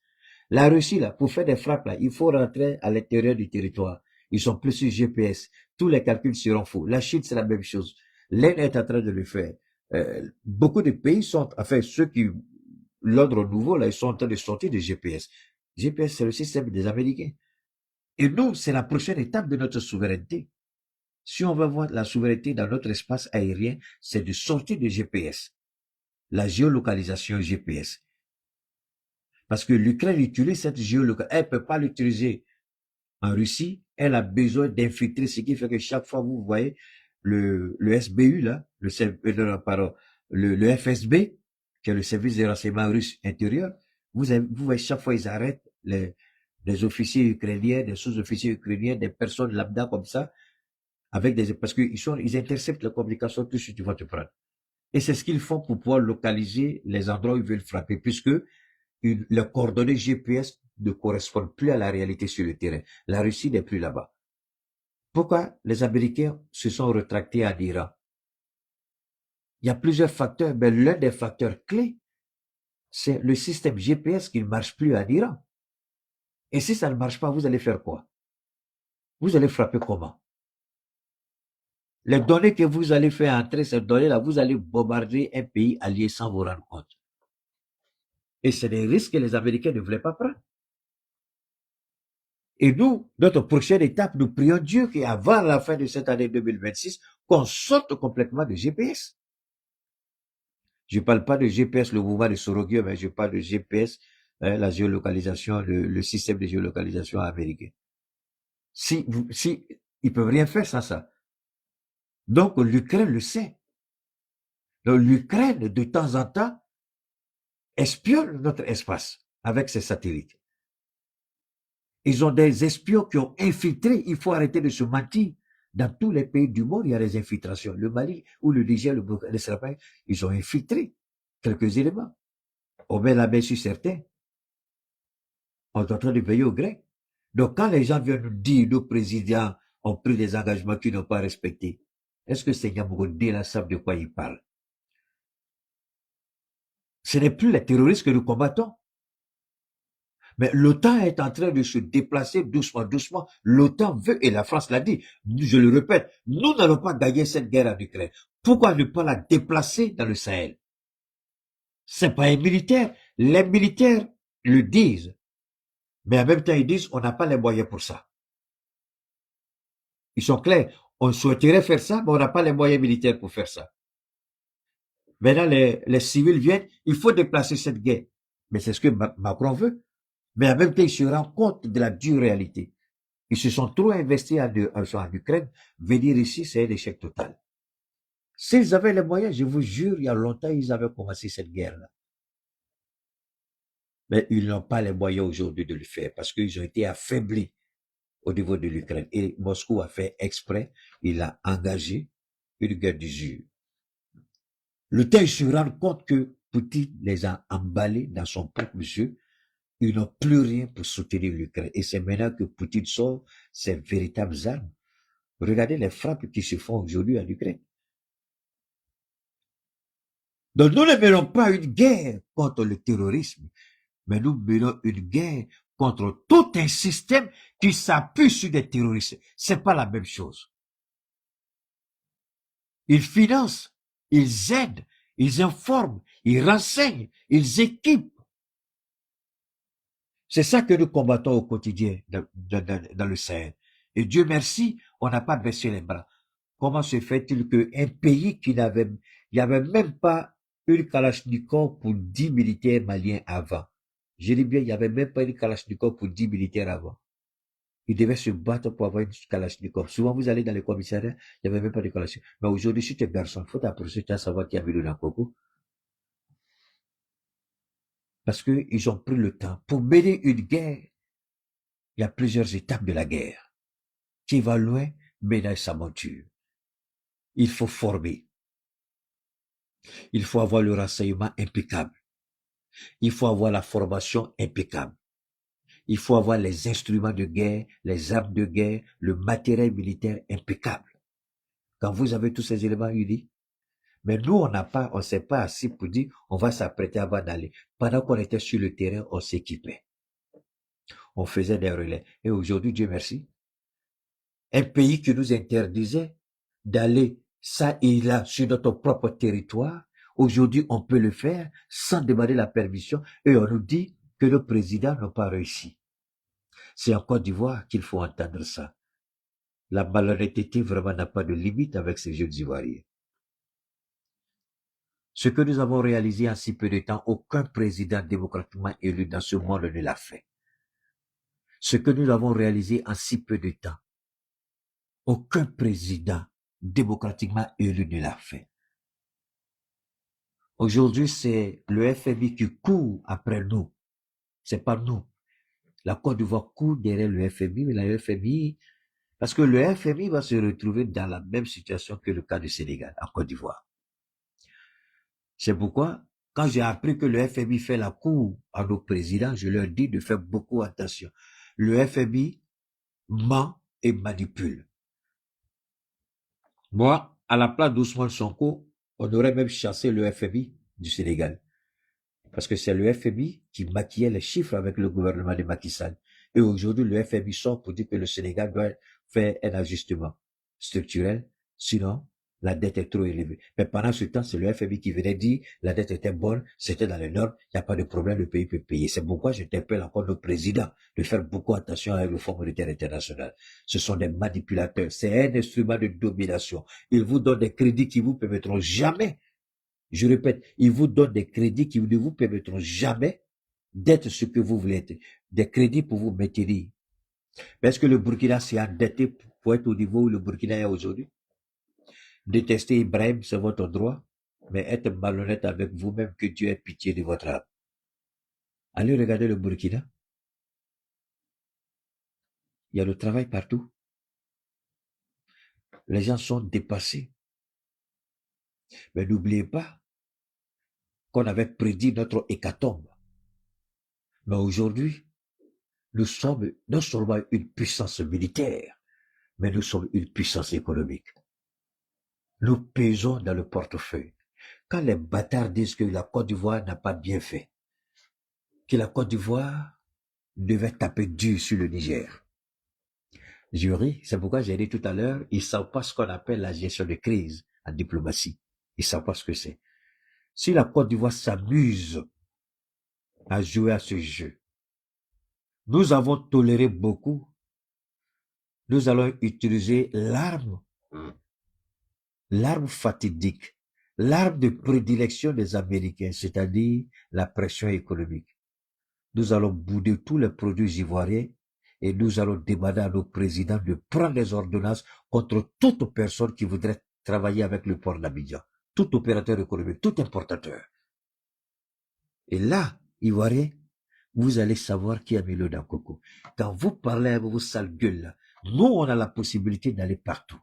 La Russie, là, pour faire des frappes, là, il faut rentrer à l'intérieur du territoire. Ils sont plus sur GPS. Tous les calculs seront faux. La Chine, c'est la même chose. L'Inde est en train de le faire. Beaucoup de pays sont, enfin, ceux qui, l'ordre nouveau, là, ils sont en train de sortir de GPS. GPS, c'est le système des Américains. Et nous, c'est la prochaine étape de notre souveraineté. Si on veut voir la souveraineté dans notre espace aérien, c'est de sortir de GPS. La géolocalisation GPS. Parce que l'Ukraine utilise cette géolocalisation. Elle ne peut pas l'utiliser en Russie. Elle a besoin d'infiltrer, ce qui fait que chaque fois vous voyez le SBU, là, le FSB, qui est le service de renseignement russe intérieur, vous voyez chaque fois ils arrêtent des officiers ukrainiens, des sous-officiers ukrainiens, des personnes lambda comme ça, parce qu'ils interceptent la communication, tout ce que tu vas te prendre. Et c'est ce qu'ils font pour pouvoir localiser les endroits où ils veulent frapper, puisque les coordonnées GPS ne correspondent plus à la réalité sur le terrain. La Russie n'est plus là-bas. Pourquoi les Américains se sont rétractés en Iran? Il y a plusieurs facteurs, mais l'un des facteurs clés, c'est le système GPS qui ne marche plus en Iran. Et si ça ne marche pas, vous allez faire quoi? Vous allez frapper comment? Les données que vous allez faire entrer, ces données-là, vous allez bombarder un pays allié sans vous rendre compte. Et c'est des risques que les Américains ne voulaient pas prendre. Et nous, notre prochaine étape, nous prions Dieu qu'avant la fin de cette année 2026, qu'on sorte complètement de GPS. Je ne parle pas de GPS, le mouvement de Sorogio, mais je parle de GPS, la géolocalisation, le système de géolocalisation américain. Si ils peuvent rien faire sans ça. Donc, l'Ukraine le sait. Donc, l'Ukraine, de temps en temps, espionne notre espace avec ses satellites. Ils ont des espions qui ont infiltré. Il faut arrêter de se mentir. Dans tous les pays du monde, il y a des infiltrations. Le Mali ou le Niger, le Burkina Faso, ils ont infiltré quelques éléments. On met la main sur certains. On est en train de veiller au grec. Donc, quand les gens viennent nous dire, nos présidents ont pris des engagements qu'ils n'ont pas respectés, est-ce que ces Yamourdis là savent de quoi ils parlent? Ce n'est plus les terroristes que nous combattons. Mais l'OTAN est en train de se déplacer doucement, doucement. L'OTAN veut, et la France l'a dit, je le répète, nous n'allons pas gagner cette guerre en Ukraine. Pourquoi ne pas la déplacer dans le Sahel? C'est pas un militaire. Les militaires le disent. Mais en même temps, ils disent, on n'a pas les moyens pour ça. Ils sont clairs. On souhaiterait faire ça, mais on n'a pas les moyens militaires pour faire ça. Maintenant, les civils viennent, il faut déplacer cette guerre. Mais c'est ce que Macron veut. Mais en même temps, ils se rendent compte de la dure réalité. Ils se sont trop investis en Ukraine. Venir ici, c'est un échec total. S'ils avaient les moyens, je vous jure, il y a longtemps, ils avaient commencé cette guerre-là. Mais ils n'ont pas les moyens aujourd'hui de le faire parce qu'ils ont été affaiblis au niveau de l'Ukraine. Et Moscou a fait exprès, il a engagé une guerre d'usure. Le temps, ils se rendent compte que Poutine les a emballés dans son propre jeu. Ils n'ont plus rien pour soutenir l'Ukraine. Et c'est maintenant que Poutine sort ses véritables armes. Regardez les frappes qui se font aujourd'hui en Ukraine. Donc nous ne menons pas une guerre contre le terrorisme, mais nous menons une guerre contre tout un système qui s'appuie sur des terroristes. C'est pas la même chose. Ils financent, ils aident, ils informent, ils renseignent, ils équipent. C'est ça que nous combattons au quotidien dans le Sahel. Et Dieu merci, on n'a pas baissé les bras. Comment se fait-il qu'un pays qui il n'y avait même pas une Kalachnikov pour 10 militaires maliens avant. Je dis bien, il n'y avait même pas une Kalachnikov pour 10 militaires avant. Ils devaient se battre pour avoir une Kalachnikov. Souvent, vous allez dans les commissariats, il n'y avait même pas de Kalachnikov. Mais aujourd'hui, si tu es garçon, il faut t'approcher, tu vas savoir qui a mis le Nankoko. Parce qu'ils ont pris le temps. Pour mener une guerre, il y a plusieurs étapes de la guerre. Qui va loin, ménage sa monture. Il faut former. Il faut avoir le renseignement impeccable. Il faut avoir la formation impeccable. Il faut avoir les instruments de guerre, les armes de guerre, le matériel militaire impeccable. Quand vous avez tous ces éléments unis, mais nous, on s'est pas assis pour dire, on va s'apprêter avant d'aller. Pendant qu'on était sur le terrain, on s'équipait. On faisait des relais. Et aujourd'hui, Dieu merci, un pays qui nous interdisait d'aller ça et là sur notre propre territoire, aujourd'hui, on peut le faire sans demander la permission et on nous dit que le président n'a pas réussi. C'est en Côte d'Ivoire qu'il faut entendre ça. La malhonnêteté vraiment n'a pas de limite avec ces jeunes Ivoiriens. Ce que nous avons réalisé en si peu de temps, aucun président démocratiquement élu dans ce monde ne l'a fait. Ce que nous avons réalisé en si peu de temps, aucun président démocratiquement élu ne l'a fait. Aujourd'hui, c'est le FMI qui court après nous. C'est pas nous. La Côte d'Ivoire court derrière le FMI, mais le FMI, parce que le FMI va se retrouver dans la même situation que le cas du Sénégal, en Côte d'Ivoire. C'est pourquoi, quand j'ai appris que le FMI fait la cour à nos présidents, je leur dis de faire beaucoup attention. Le FMI ment et manipule. Moi, à la place d'Ousmane Sonko, on aurait même chassé le FMI du Sénégal. Parce que c'est le FMI qui maquillait les chiffres avec le gouvernement de Macky Sall. Et aujourd'hui, le FMI sort pour dire que le Sénégal doit faire un ajustement structurel. Sinon, la dette est trop élevée. Mais pendant ce temps, c'est le FMI qui venait dire la dette était bonne, c'était dans les normes, il n'y a pas de problème, le pays peut payer. C'est pourquoi j'interpelle encore le président de faire beaucoup attention avec le Fonds monétaire international. Ce sont des manipulateurs. C'est un instrument de domination. Ils vous donnent des crédits qui vous permettront jamais, je répète, ils vous donnent des crédits qui ne vous permettront jamais d'être ce que vous voulez être. Des crédits pour vous maintenir. Parce que le Burkina s'est endetté pour être au niveau où le Burkina est aujourd'hui. Détester Ibrahim, c'est votre droit, mais être malhonnête avec vous-même, que Dieu ait pitié de votre âme. Allez regarder le Burkina. Il y a le travail partout. Les gens sont dépassés. Mais n'oubliez pas qu'on avait prédit notre hécatombe. Mais aujourd'hui, nous sommes non seulement une puissance militaire, mais nous sommes une puissance économique. Nous pesons dans le portefeuille. Quand les bâtards disent que la Côte d'Ivoire n'a pas bien fait, que la Côte d'Ivoire devait taper dur sur le Niger, je ris, c'est pourquoi j'ai dit tout à l'heure, ils ne savent pas ce qu'on appelle la gestion de crise en diplomatie. Ils ne savent pas ce que c'est. Si la Côte d'Ivoire s'amuse à jouer à ce jeu, nous avons toléré beaucoup. Nous allons utiliser l'arme fatidique, l'arme de prédilection des Américains, c'est-à-dire la pression économique. Nous allons bouder tous les produits ivoiriens et nous allons demander à nos présidents de prendre des ordonnances contre toute personne qui voudrait travailler avec le port d'Abidjan, tout opérateur économique, tout importateur. Et là, Ivoiriens, vous allez savoir qui a mis le Nankoko. Quand vous parlez avec vos sales gueules là, nous, on a la possibilité d'aller partout.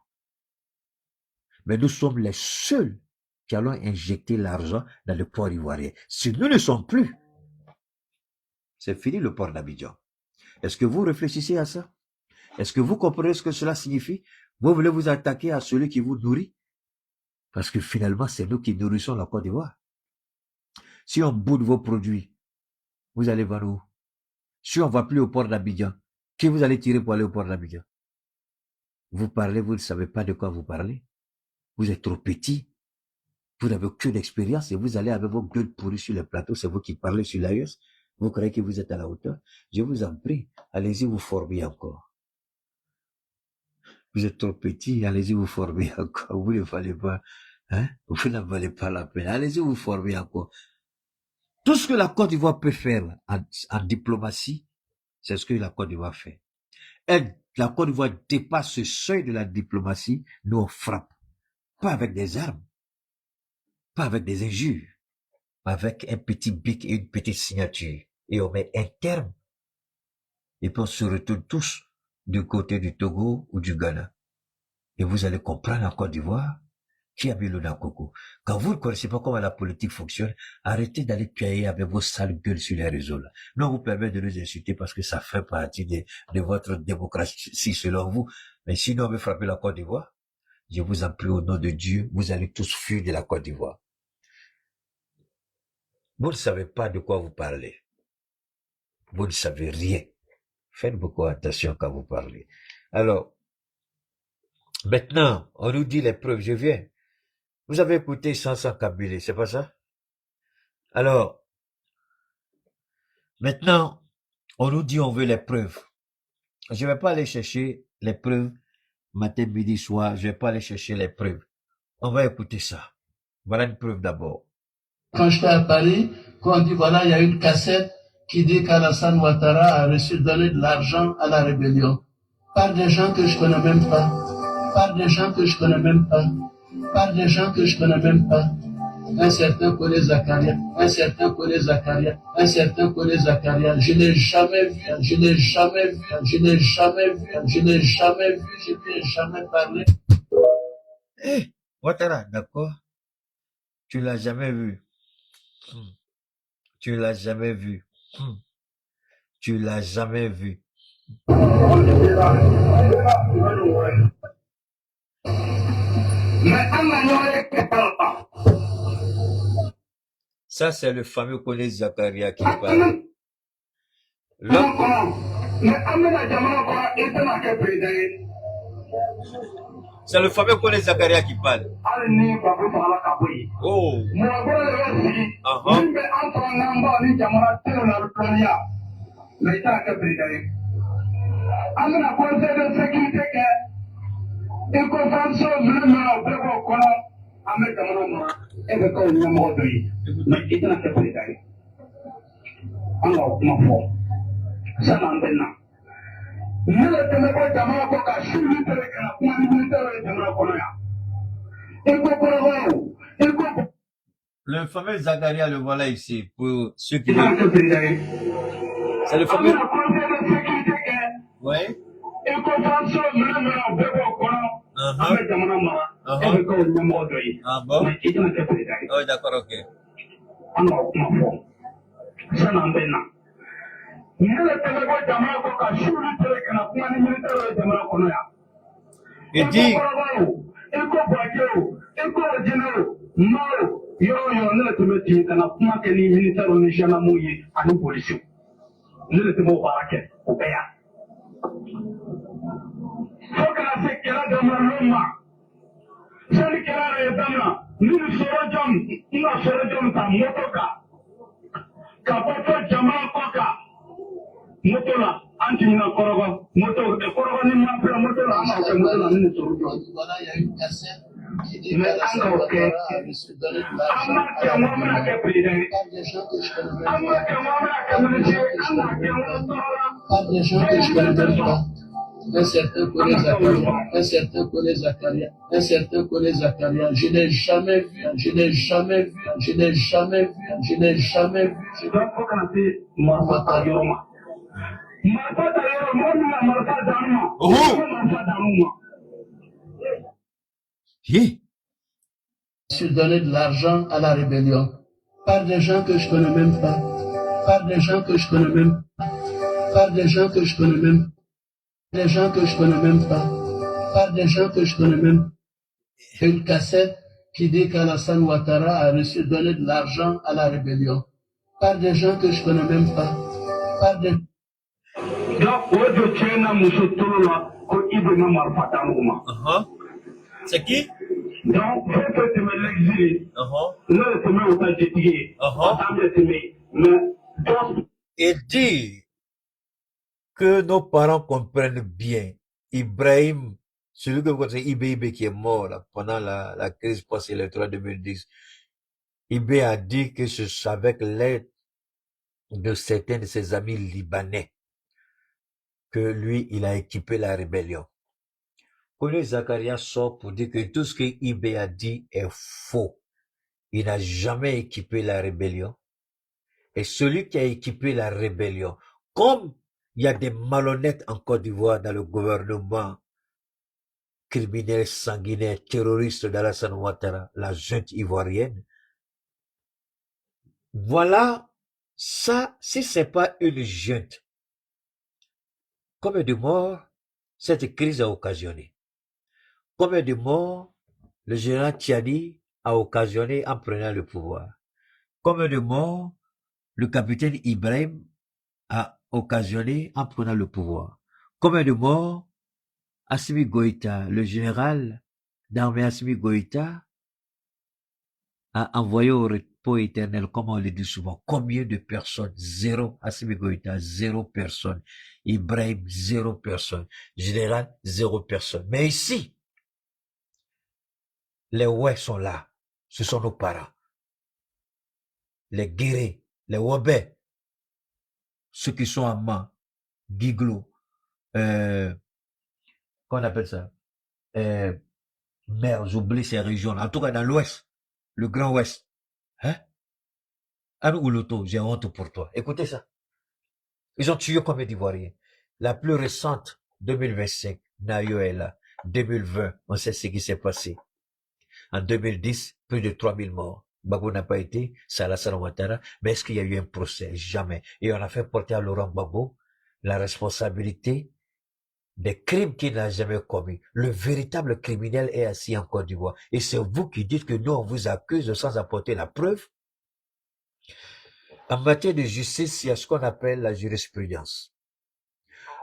Mais nous sommes les seuls qui allons injecter l'argent dans le port ivoirien. Si nous ne sommes plus, c'est fini le port d'Abidjan. Est-ce que vous réfléchissez à ça? Est-ce que vous comprenez ce que cela signifie? Vous voulez vous attaquer à celui qui vous nourrit? Parce que finalement, c'est nous qui nourrissons la Côte d'Ivoire. Si on boude vos produits, vous allez voir où? Si on ne va plus au port d'Abidjan, qui vous allez tirer pour aller au port d'Abidjan? Vous parlez, vous ne savez pas de quoi vous parlez. Vous êtes trop petit. Vous n'avez aucune expérience et vous allez avec vos gueules pourries sur le plateau. C'est vous qui parlez sur l'AES. Vous croyez que vous êtes à la hauteur? Je vous en prie, allez-y vous former encore. Vous êtes trop petit, allez-y vous former encore. Vous ne fallait pas Hein? Vous n'en valez pas la peine. Allez-y vous former encore. Tout ce que la Côte d'Ivoire peut faire en diplomatie, c'est ce que la Côte d'Ivoire fait. La Côte d'Ivoire dépasse ce seuil de la diplomatie, nous on frappe. Pas avec des armes, pas avec des injures, mais avec un petit bic et une petite signature. Et on met un terme. Et puis on se retourne tous du côté du Togo ou du Ghana. Et vous allez comprendre en Côte d'Ivoire qui a mis l'eau dans le coco. Quand vous ne connaissez pas comment la politique fonctionne, arrêtez d'aller crier avec vos sales gueules sur les réseaux là. Non, vous permettez de nous insulter parce que ça fait partie de votre démocratie selon vous. Mais sinon, on veut frapper la Côte d'Ivoire. Je vous en prie au nom de Dieu, vous allez tous fuir de la Côte d'Ivoire. Vous ne savez pas de quoi vous parlez. Vous ne savez rien. Faites beaucoup attention quand vous parlez. Alors, maintenant, on nous dit les preuves. Je viens. Vous avez écouté Sansan Kabila, c'est pas ça? Alors, maintenant, on nous dit on veut les preuves. Je vais pas aller chercher les preuves matin, midi, soir. Je vais pas aller chercher les preuves. On va écouter ça. Voilà une preuve d'abord. Quand j'étais à Paris, quand on dit voilà, il y a une cassette qui dit qu'Alassane Ouattara a reçu donner de l'argent à la rébellion. Par des gens que je connais même pas. Par des gens que je connais même pas. Par des gens que je connais même pas. Un certain Kone Zakaria, un certain Kone Zakaria, un certain Kone Zakaria. Je n'ai jamais vu, je n'ai jamais vu, je n'ai jamais vu, je n'ai jamais vu, je lui ai jamais parlé. Eh, Ouattara, d'accord? Tu l'as jamais vu. Tu l'as jamais vu. Tu l'as jamais vu. Ça, c'est le fameux Kone Zakaria qui parle. C'est le fameux Kone Zakaria qui parle. Oh. Le fameux Zakaria, le voilà ici, pour ceux qui... C'est le fameux... Oui. Ah bon? Oh, d'accord, ok. Il dit... Voilà, il y a une cassette qui dit qu'Alassane Ouattara a reçu donner de l'argent à la rébellion. Par des gens que je connais même pas. Par des gens que je connais même pas. Un certain Kone Zakaria, un certain Kone Zakaria, un certain Kone Zakaria. Je n'ai jamais vu, je n'ai jamais vu, je n'ai jamais vu, je n'ai jamais vu. Je dois pas canter Marfata Yoroma. Marfata Yoroma, Marfata Daruma. Marfata Daruma. Je suis donné de l'argent à la rébellion. Par des gens que je connais même pas. Par des gens que je connais même pas. Par des gens que je connais même pas. Des gens que je connais même pas. Par des gens que je connais même pas. Une cassette qui dit qu'Alassane Ouattara a reçu donner de l'argent à la rébellion. Par des gens que je connais même pas. Par des... C'est qui? Donc, faut que tu me l'exiles. Il dit que nos parents comprennent bien. Ibrahim celui que vous connaissez, IB qui est mort là, pendant la crise post-électorale 2010. IB a dit que c'est avec l'aide de certains de ses amis libanais que lui, il a équipé la rébellion. Kone Zakaria sort pour dire que tout ce que IB a dit est faux. Il n'a jamais équipé la rébellion. Et celui qui a équipé la rébellion, comme il y a des malhonnêtes en Côte d'Ivoire dans le gouvernement, criminels, sanguinaires, terroristes d'Alassane Ouattara, la junte ivoirienne, voilà, ça, si c'est pas une junte, combien de morts cette crise a occasionné? Combien de morts le général Tchani a occasionné en prenant le pouvoir? Combien de morts le capitaine Ibrahim a occasionné en prenant le pouvoir? Combien de morts Assimi Goïta, le général d'armée Assimi Goïta, a envoyé au repos éternel, comme on le dit souvent? Combien de personnes? Zéro. Assimi Goïta, 0 personne. Ibrahim, 0 personne. Général, 0 personne. Mais ici, les ouais sont là. Ce sont nos parents. Les guéris, les wabais, ceux qui sont en main, Guiglou, qu'on appelle ça? Merde, j'oublie ces régions. En tout cas, dans l'Ouest, le Grand Ouest. Hein? Anou Ouloto, j'ai honte pour toi. Écoutez ça. Ils ont tué combien d'Ivoiriens? La plus récente, 2025, Nayo est là. 2020, on sait ce qui s'est passé. En 2010, plus de 3000 morts. Gbagbo n'a pas été, c'est Alassane Ouattara, mais est-ce qu'il y a eu un procès? Jamais. Et on a fait porter à Laurent Gbagbo la responsabilité des crimes qu'il n'a jamais commis. Le véritable criminel est assis en Côte d'Ivoire. Et c'est vous qui dites que nous, on vous accuse sans apporter la preuve. En matière de justice, il y a ce qu'on appelle la jurisprudence.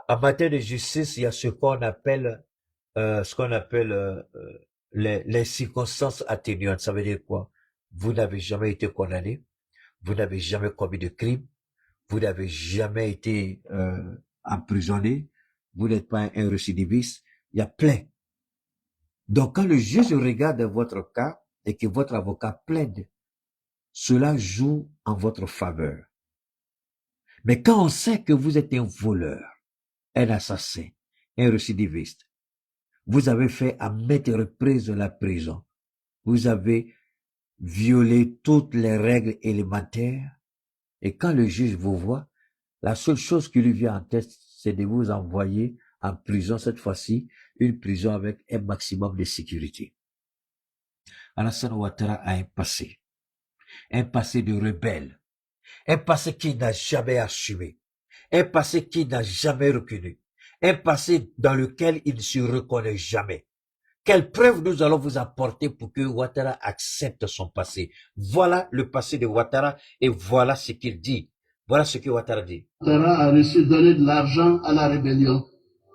En matière de justice, il y a ce qu'on appelle, les circonstances atténuantes. Ça veut dire quoi? Vous n'avez jamais été condamné, vous n'avez jamais commis de crime, vous n'avez jamais été emprisonné, vous n'êtes pas un récidiviste. Il y a plein. Donc, quand le juge regarde votre cas et que votre avocat plaide, cela joue en votre faveur. Mais quand on sait que vous êtes un voleur, un assassin, un récidiviste, vous avez fait à maintes reprises la prison, vous avez violé toutes les règles élémentaires, et quand le juge vous voit, la seule chose qui lui vient en tête, c'est de vous envoyer en prison, cette fois-ci, une prison avec un maximum de sécurité. Alassane Ouattara a un passé de rebelle, un passé qu'il n'a jamais assumé, un passé qu'il n'a jamais reconnu, un passé dans lequel il ne se reconnaît jamais. Quelle preuve nous allons vous apporter pour que Ouattara accepte son passé? Voilà le passé de Ouattara et voilà ce qu'il dit. Voilà ce que Ouattara dit. Ouattara a reçu donner de l'argent à la rébellion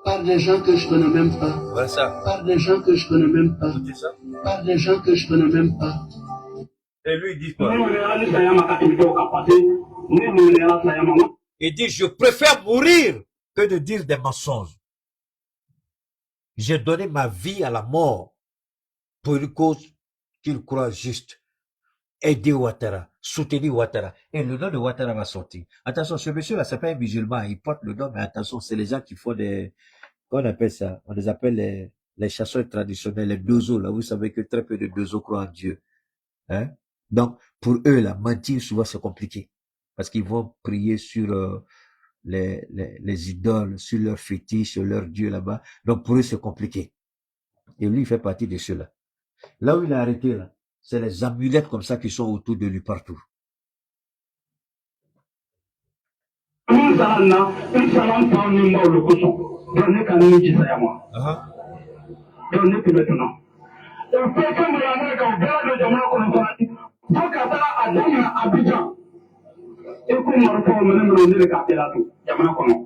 par des gens que je connais même pas. Voilà ça. Par des gens que je connais même pas. Ça. Par des gens que je connais même pas. Et lui, il dit quoi? Il dit, je préfère mourir que de dire des mensonges. J'ai donné ma vie à la mort pour une cause qu'il croit juste. Aider Ouattara, soutenir Ouattara. Et le nom de Ouattara va sortir. Attention, ce monsieur-là, c'est pas un musulman, il porte le nom, mais attention, c'est les gens qui font qu'on appelle ça, on les appelle les chasseurs traditionnels, les dozos, là, vous savez que très peu de dozos croient en Dieu. Hein? Donc, pour eux, là, mentir, souvent, c'est compliqué. Parce qu'ils vont prier sur les idoles, sur leurs fétiches, sur leurs dieux là-bas. Donc, pour eux, c'est compliqué. Et lui, il fait partie de ceux-là. Là où il a arrêté, là, c'est les amulettes comme ça qui sont autour de lui partout.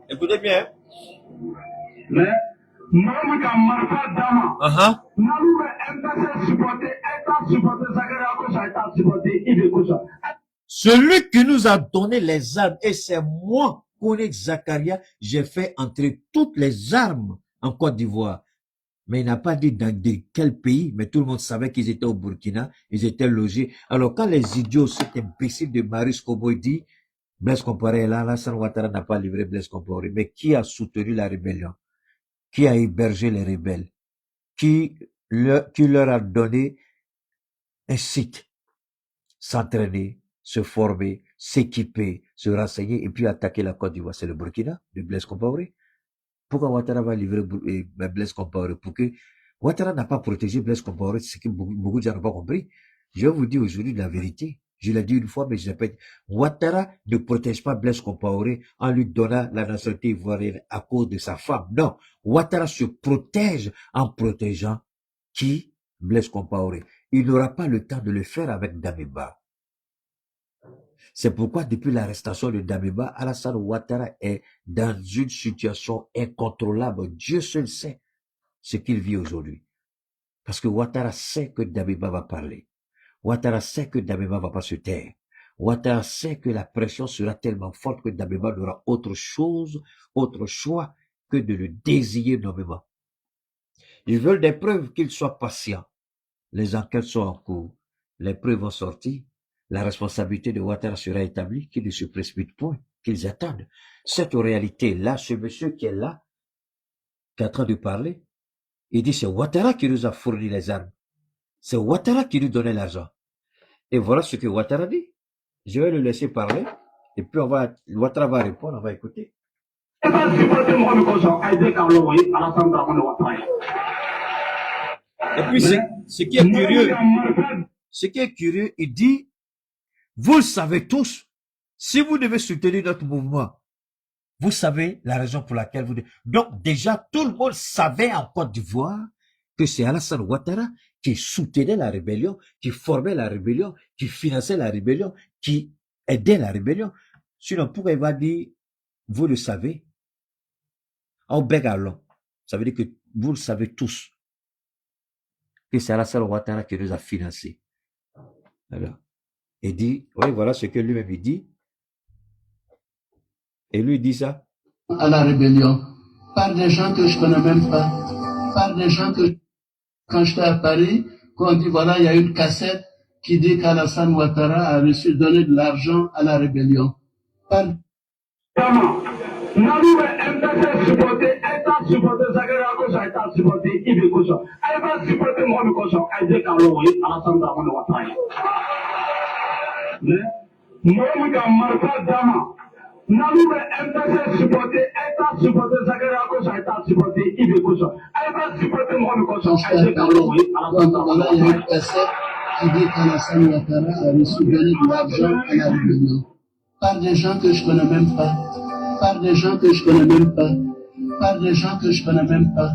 Écoutez bien. Mais celui qui nous a donné les armes, et c'est moi, Koné Zakaria, j'ai fait entrer toutes les armes en Côte d'Ivoire. Mais il n'a pas dit dans quel pays, mais tout le monde savait qu'ils étaient au Burkina, ils étaient logés. Alors quand les idiots, cet imbécile de Marius Kobo dit, Blaise Compaoré est là, Alassane Ouattara n'a pas livré Blaise Compaoré. Mais qui a soutenu la rébellion? Qui a hébergé les rebelles? Qui leur a donné un site? S'entraîner, se former, s'équiper, se renseigner et puis attaquer la Côte d'Ivoire. C'est le Burkina de Blaise Compaoré. Pourquoi Ouattara va livrer Blaise Compaoré? Pour que Ouattara n'a pas protégé Blaise Compaoré, c'est ce que beaucoup de gens n'ont pas compris. Je vous dis aujourd'hui la vérité. Je l'ai dit une fois, mais je répète. Ouattara ne protège pas Blaise Compaoré en lui donnant la nationalité ivoirienne à cause de sa femme. Non. Ouattara se protège en protégeant qui? Blaise Compaoré. Il n'aura pas le temps de le faire avec Damiba. C'est pourquoi depuis l'arrestation de Damiba, Alassane Ouattara est dans une situation incontrôlable. Dieu seul sait ce qu'il vit aujourd'hui. Parce que Ouattara sait que Damiba va parler. Ouattara sait que Damiba va pas se taire. Ouattara sait que la pression sera tellement forte que Damiba n'aura autre chose, autre choix que de le désigner nommément. Ils veulent des preuves qu'il soit patient. Les enquêtes sont en cours. Les preuves vont sortir. La responsabilité de Ouattara sera établie, qu'il ne se précipite point, qu'ils attendent. Cette réalité-là, ce monsieur qui est là, qui est en train de parler, il dit c'est Ouattara qui nous a fourni les armes. C'est Ouattara qui nous donnait l'argent. Et voilà ce que Ouattara dit. Je vais le laisser parler, et puis Ouattara va répondre, on va écouter. Et puis, ce qui est curieux, il dit, vous le savez tous, si vous devez soutenir notre mouvement, vous savez la raison pour laquelle vous devez. Donc, déjà, tout le monde savait en Côte d'Ivoire que c'est Alassane Ouattara qui soutenait la rébellion, qui formait la rébellion, qui finançait la rébellion, qui aidait la rébellion. Sinon, pourquoi il va dire, vous le savez, en bégalon, ça veut dire que vous le savez tous, que c'est Alassane Ouattara qui nous a financés. Alors, il dit, oui, voilà ce que lui-même il dit. Et lui dit ça. À la rébellion, par des gens que je connais même pas, par des gens que, quand j'étais à Paris, qu'on dit, voilà, il y a une cassette qui dit qu'Alassane Ouattara a reçu donner de l'argent à la rébellion. Par... Par des gens que je connais même pas, par des gens que je connais même pas, par des gens que je connais même pas.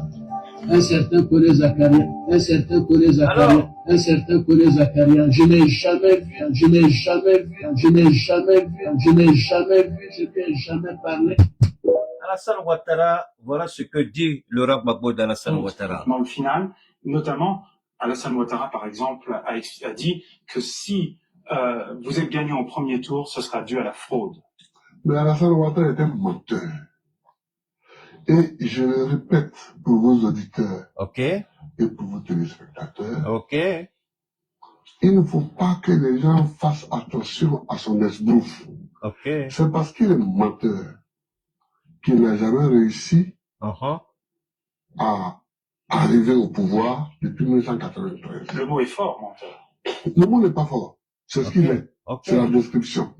Un certain Kone Zakaria, un certain Kone Zakaria, un certain Kone Zakaria. Je n'ai jamais vu, je n'ai jamais vu, je n'ai jamais vu, je n'ai jamais vu, je n'ai jamais parlé. Alassane Ouattara, voilà ce que dit Laurent Gbagbo d'Alassane Ouattara. Dans le final, notamment, Alassane Ouattara, par exemple, a dit que si vous êtes gagnant au premier tour, ce sera dû à la fraude. Mais Alassane Ouattara est un menteur. Et je le répète pour vos auditeurs et pour vos téléspectateurs, il ne faut pas que les gens fassent attention à son esbrouf. C'est parce qu'il est menteur qu'il n'a jamais réussi à arriver au pouvoir depuis 1993. Le mot est fort, menteur. Le mot n'est pas fort. C'est ce qu'il est. C'est la description.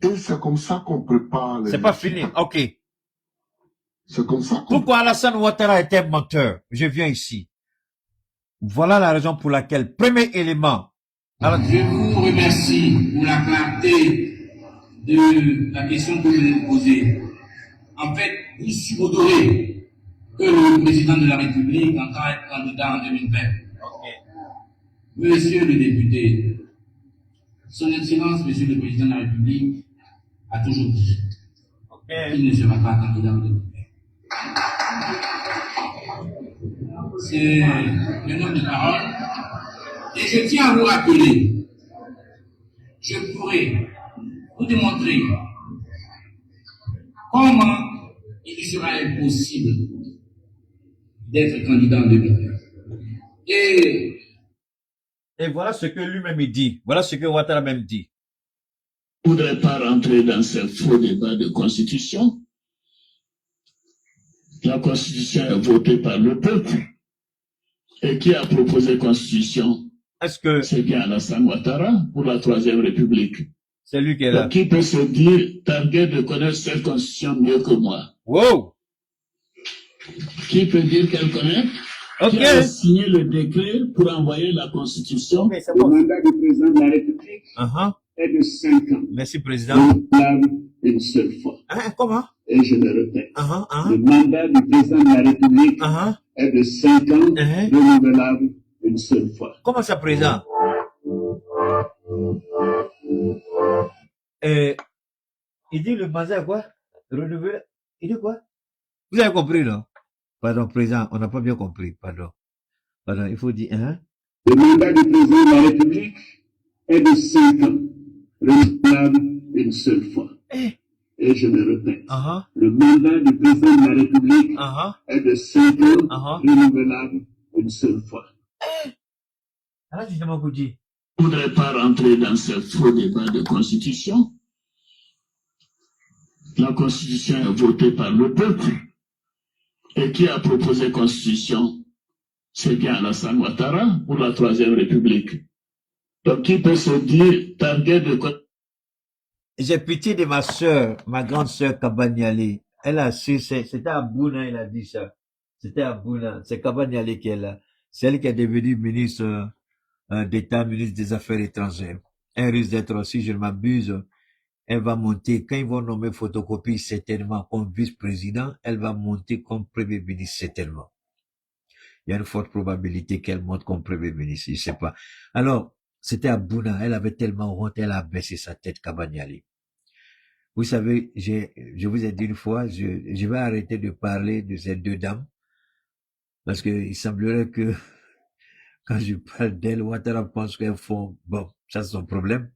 Et c'est comme ça qu'on prépare les... C'est pas fini, ok. C'est comme ça. Pourquoi Alassane Ouattara était un menteur? Je viens ici. Voilà la raison pour laquelle, premier élément. Alors, je vous remercie pour la clarté de la question que vous avez posée. En fait, vous subodorez que le président de la République entend être candidat en 2020. Monsieur le député, Son Excellence, Monsieur le Président de la République, a toujours dit qu'il ne sera pas candidat en 2020. C'est le nom de parole. Et je tiens à vous rappeler, je pourrais vous démontrer comment il sera impossible d'être candidat en 2015. Et voilà ce que lui-même dit. Voilà ce que Ouattara même dit. Je ne voudrais pas rentrer dans ce faux débat de constitution. La constitution est votée par le peuple. Et qui a proposé constitution? Est-ce que c'est bien Alassane Ouattara pour la Troisième République? C'est lui qui est là. Donc, qui peut se dire, targué de connaître cette constitution mieux que moi? Wow! Qui peut dire qu'elle connaît? Ok. Qui a signé le décret pour envoyer la constitution? Okay, le mandat du président de la République est de 5 ans. Merci, président. Renouvelable une seule fois. Comment? Et je le répète. Le mandat du président de la République est de 5 ans, renouvelable une seule fois. Comment ça, président? Il dit le mandat quoi? Renouvelable. Il dit quoi? Vous avez compris, non? Pardon, président, on n'a pas bien compris. Pardon, il faut dire, Le mandat du président de la République est de 5 ans, renouvelable une seule fois. Et je me répète, le mandat du président de la République est de 5 ans, renouvelable une seule fois. Alors, justement, vous dites. Je ne voudrais pas rentrer dans ce faux débat de constitution. La constitution est votée par le peuple. Et qui a proposé constitution? C'est bien Alassane Ouattara pour la Troisième République. Donc, qui peut se dire targué de... J'ai pitié de ma soeur, ma grande soeur Kabanyali. Elle a su, c'était à Bouna, il a dit ça. C'était à Bouna. C'est Kabanyali qui est là. C'est elle qui est devenue ministre d'État, ministre des Affaires étrangères. Elle risque d'être, si je ne m'abuse, elle va monter, quand ils vont nommer Photocopie certainement comme vice-président, elle va monter comme premier ministre certainement. Il y a une forte probabilité qu'elle monte comme premier ministre, je sais pas. Alors, c'était à Bouna, elle avait tellement honte, elle a baissé sa tête, Kabanyali. Vous savez, je vous ai dit une fois, je vais arrêter de parler de ces deux dames, parce que il semblerait que quand je parle d'elles, Ouattara pense qu'elles font, bon, ça c'est son problème.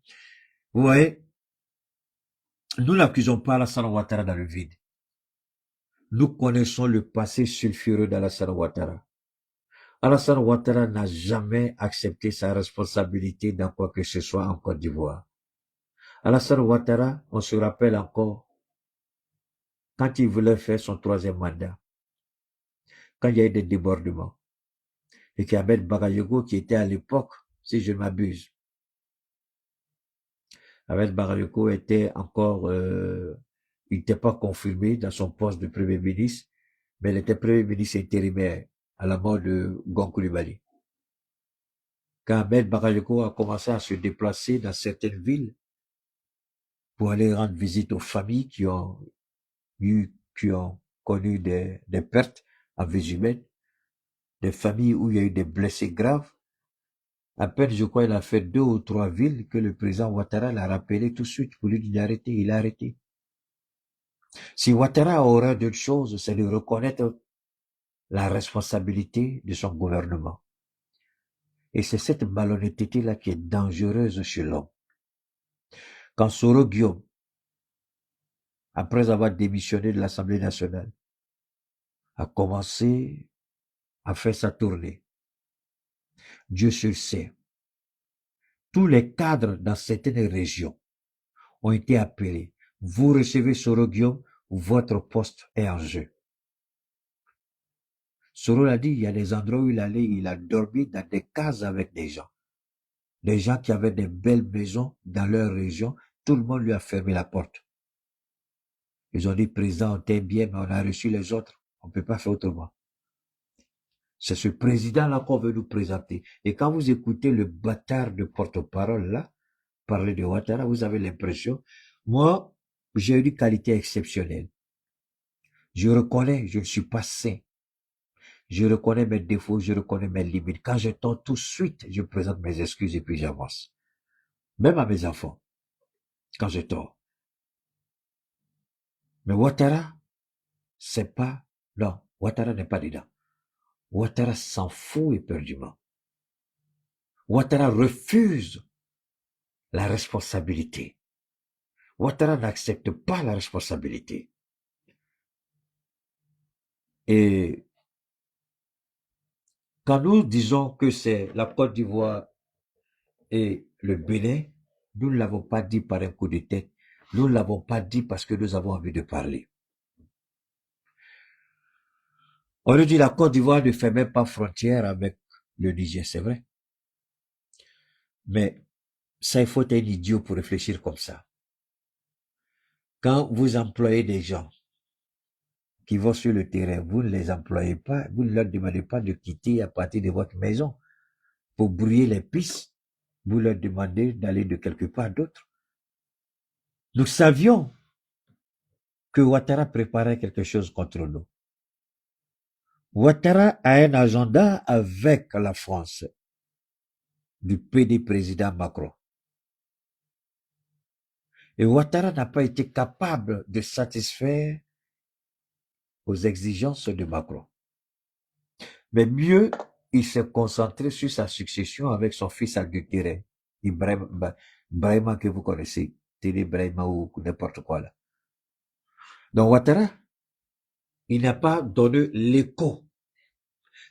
Vous voyez, nous n'accusons pas Alassane Ouattara dans le vide. Nous connaissons le passé sulfureux d'Alassane Ouattara. Alassane Ouattara n'a jamais accepté sa responsabilité dans quoi que ce soit en Côte d'Ivoire. Alassane Ouattara, on se rappelle encore, quand il voulait faire son 3e mandat, quand il y a eu des débordements, et qu'Ahmed Bagayoko, qui était à l'époque, si je ne m'abuse, Ahmed Bagayoko était encore, il n'était pas confirmé dans son poste de Premier ministre, mais il était Premier ministre intérimaire à la mort de Gon Coulibaly. Quand Ahmed Bagayoko a commencé à se déplacer dans certaines villes pour aller rendre visite aux familles qui ont connu des pertes en vie humaine, des familles où il y a eu des blessés graves, à peine, je crois, il a fait 2 ou 3 villes que le président Ouattara l'a rappelé tout de suite pour lui dire d'arrêter. Il a arrêté. Si Ouattara a horreur d'une chose, c'est de reconnaître la responsabilité de son gouvernement. Et c'est cette malhonnêteté-là qui est dangereuse chez l'homme. Quand Soro Guillaume, après avoir démissionné de l'Assemblée nationale, a commencé à faire sa tournée, Dieu seul sait, tous les cadres dans certaines régions ont été appelés. Vous recevez Soro Guillaume, votre poste est en jeu. Soro l'a dit, il y a des endroits où il allait, il a dormi dans des cases avec des gens. Des gens qui avaient des belles maisons dans leur région, tout le monde lui a fermé la porte. Ils ont dit, président, on t'aime bien, mais on a reçu les autres. On ne peut pas faire autrement. C'est ce président-là qu'on veut nous présenter. Et quand vous écoutez le bâtard de porte-parole là, parler de Ouattara, vous avez l'impression, moi, j'ai une qualité exceptionnelle. Je reconnais, je ne suis pas saint. Je reconnais mes défauts, je reconnais mes limites. Quand je tombe tout de suite, je présente mes excuses et puis j'avance. Même à mes enfants, quand je tords. Mais Ouattara, c'est pas, non, Ouattara n'est pas dedans. Ouattara s'en fout éperdument. Ouattara refuse la responsabilité. Ouattara n'accepte pas la responsabilité. Et Quand nous disons que c'est la Côte d'Ivoire et le Bénin, nous ne l'avons pas dit par un coup de tête. Nous ne l'avons pas dit parce que nous avons envie de parler. On nous dit la Côte d'Ivoire ne fait même pas frontière avec le Niger, c'est vrai. Mais ça, il faut être un idiot pour réfléchir comme ça. Quand vous employez des gens qui vont sur le terrain, vous ne les employez pas, vous ne leur demandez pas de quitter à partir de votre maison pour brouiller les pistes. Vous leur demandez d'aller de quelque part d'autre. Nous savions que Ouattara préparait quelque chose contre nous. Ouattara a un agenda avec la France du PD président Macron. Et Ouattara n'a pas été capable de satisfaire aux exigences de Macron. Mais mieux, il s'est concentré sur sa succession avec son fils adultéré, Brahima que vous connaissez, Télé Brahima ou n'importe quoi là. Donc Ouattara, il n'a pas donné l'écho.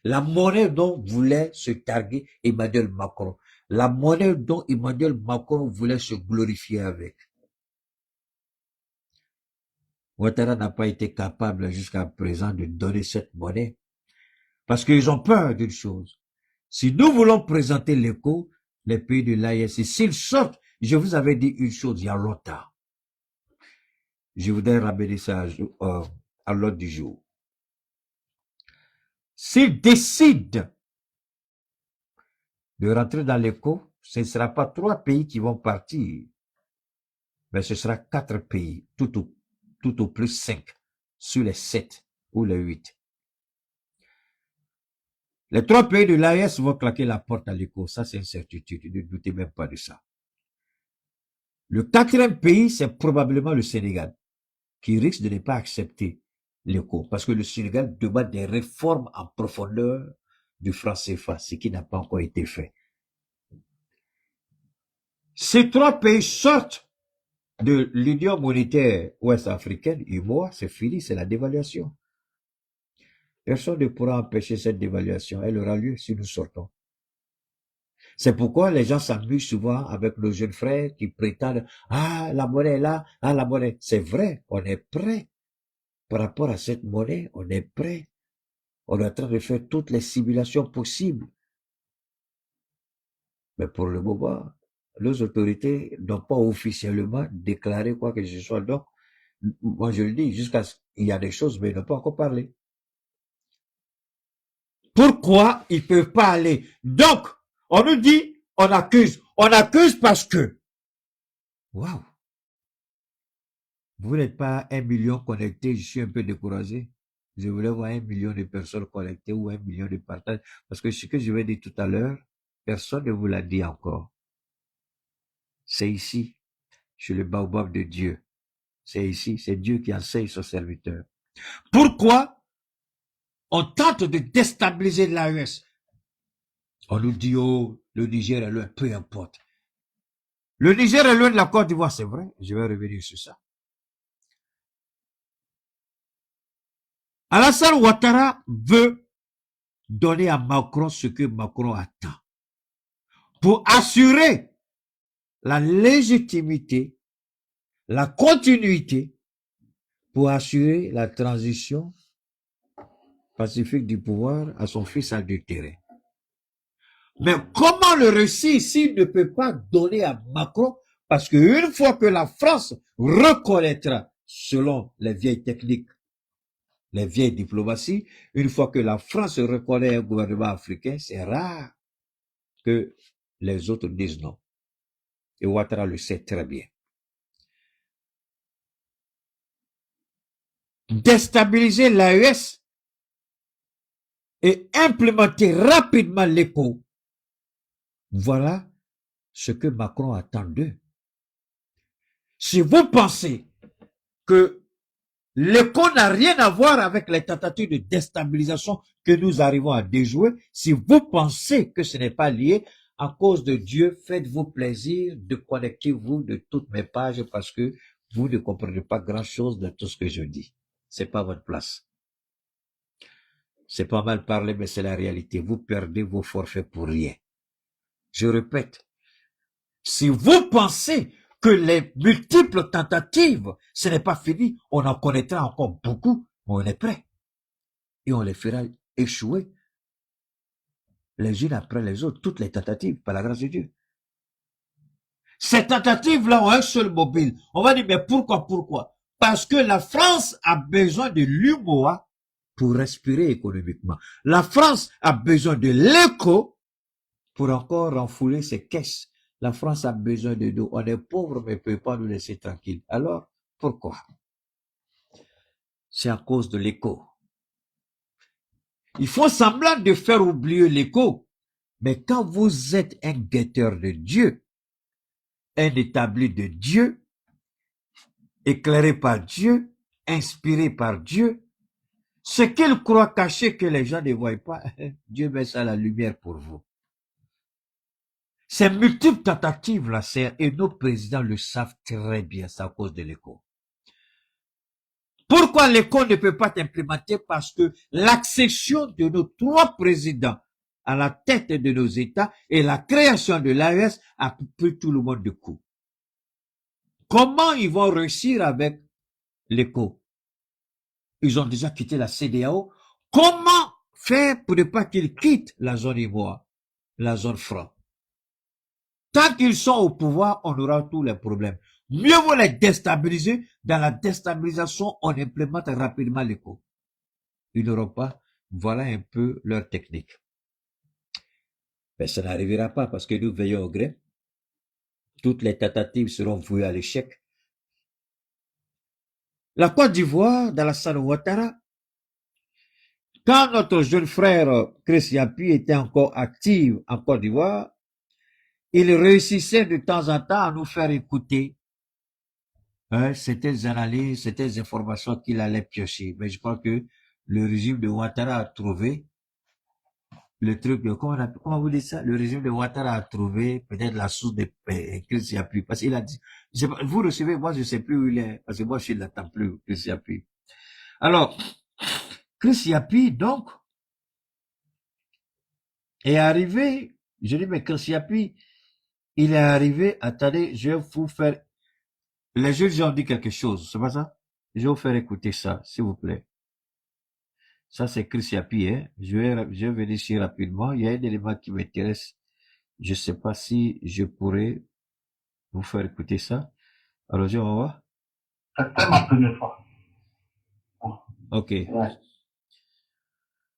La monnaie dont voulait se targuer Emmanuel Macron. La monnaie dont Emmanuel Macron voulait se glorifier avec. Ouattara n'a pas été capable jusqu'à présent de donner cette monnaie. Parce qu'ils ont peur d'une chose. Si nous voulons présenter l'écho, les pays de l'AES, s'ils sortent, je vous avais dit une chose il y a longtemps. Je voudrais ramener ça à l'ordre du jour. S'ils décident de rentrer dans l'écho, ce ne sera pas 3 pays qui vont partir, mais ce sera 4 pays, tout au plus 5, sur les 7 ou les 8. Les 3 pays de l'AES vont claquer la porte à l'écho, ça c'est une certitude, ne doutez même pas de ça. Le 4e pays, c'est probablement le Sénégal, qui risque de ne pas accepter l'écho, parce que le Sénégal demande des réformes en profondeur du franc CFA, ce qui n'a pas encore été fait. Ces 3 pays sortent de l'Union monétaire ouest-africaine, UMOA, c'est fini, c'est la dévaluation. Personne ne pourra empêcher cette dévaluation, elle aura lieu si nous sortons. C'est pourquoi les gens s'amusent souvent avec nos jeunes frères qui prétendent « Ah, la monnaie est là, ah, la monnaie ». C'est vrai, on est prêt. Par rapport à cette monnaie, on est prêt. On est en train de faire toutes les simulations possibles. Mais pour le moment, nos autorités n'ont pas officiellement déclaré quoi que ce soit. Donc, moi je le dis, jusqu'à ce qu'il y a des choses, mais ils n'ont pas encore parlé. Pourquoi ils ne peuvent pas aller? Donc, on nous dit, on accuse. On accuse parce que, waouh, vous n'êtes pas 1 million connectés, je suis un peu découragé. Je voulais voir 1 million de personnes connectées ou 1 million de partages. Parce que ce que je vais dire tout à l'heure, personne ne vous l'a dit encore. C'est ici, chez le baobab de Dieu. C'est ici, c'est Dieu qui enseigne son serviteur. Pourquoi on tente de déstabiliser l'AES? On nous dit, oh, le Niger est loin, peu importe. Le Niger est loin de la Côte d'Ivoire, c'est vrai. Je vais revenir sur ça. Alassane Ouattara veut donner à Macron ce que Macron attend. Pour assurer la légitimité, la continuité, pour assurer la transition pacifique du pouvoir à son fils adultéré. Mais comment le réussir s'il ne peut pas donner à Macron? Parce qu'une fois que la France reconnaîtra, selon les vieilles techniques, les vieilles diplomaties, une fois que la France reconnaît un gouvernement africain, c'est rare que les autres disent non. Et Ouattara le sait très bien. Déstabiliser l'AES et implémenter rapidement l'écho. Voilà ce que Macron attend d'eux. Si vous pensez que l'écho n'a rien à voir avec les tentatives de déstabilisation que nous arrivons à déjouer, si vous pensez que ce n'est pas lié, à cause de Dieu, faites-vous plaisir de connecter-vous de toutes mes pages parce que vous ne comprenez pas grand-chose de tout ce que je dis. C'est pas votre place. C'est pas mal parlé, mais c'est la réalité. Vous perdez vos forfaits pour rien. Je répète, si vous pensez que les multiples tentatives, ce n'est pas fini, on en connaîtra encore beaucoup, mais on est prêt. Et on les fera échouer les unes après les autres, toutes les tentatives, par la grâce de Dieu. Ces tentatives-là ont un seul mobile. On va dire, mais pourquoi? Parce que la France a besoin de l'UMOA pour respirer économiquement. La France a besoin de l'écho pour encore renfouler ses caisses. La France a besoin de nous. On est pauvres, mais ne peut pas nous laisser tranquilles. Alors, pourquoi? C'est à cause de l'écho. Il faut semblant de faire oublier l'écho. Mais quand vous êtes un guetteur de Dieu, un établi de Dieu, éclairé par Dieu, inspiré par Dieu, ce qu'il croit caché que les gens ne voient pas, Dieu met ça à la lumière pour vous. Ces multiples tentatives, là, et nos présidents le savent très bien, c'est à cause de l'écho. Pourquoi l'écho ne peut pas être implémenté? Parce que l'accession de nos 3 présidents à la tête de nos États et la création de l'AES a pris tout le monde de coup. Comment ils vont réussir avec l'écho? Ils ont déjà quitté la CEDEAO. Comment faire pour ne pas qu'ils quittent la zone ivoire, la zone franc? Tant qu'ils sont au pouvoir, on aura tous les problèmes. Mieux vaut les déstabiliser. Dans la déstabilisation, on implémente rapidement l'écho. Ils n'auront pas. Voilà un peu leur technique. Mais ça n'arrivera pas parce que nous veillons au gré. Toutes les tentatives seront vouées à l'échec. La Côte d'Ivoire, d'Alassane Ouattara, quand notre jeune frère Chris Yapi était encore actif en Côte d'Ivoire, il réussissait de temps en temps à nous faire écouter certaines analyses, certaines informations qu'il allait piocher. Mais je crois que le régime de Ouattara a trouvé le truc de, comment vous dites ça? Le régime de Ouattara a trouvé peut-être la source de Chris Yapi. Parce qu'il a dit, vous recevez, moi je sais plus où il est, parce que moi je ne l'attends plus, Chris Yapi. Alors, Chris Yapi, donc, est arrivé, je dis, mais Chris Yapi, il est arrivé, attendez, je vais vous faire, les juges ont dit quelque chose, c'est pas ça? Je vais vous faire écouter ça, s'il vous plaît. Ça, c'est Chris Yapi, hein. Je vais venir ici rapidement. Il y a un élément qui m'intéresse. Je sais pas si je pourrais vous faire écouter ça. Alors, on va voir. C'était ma première fois. Ok. Ouais.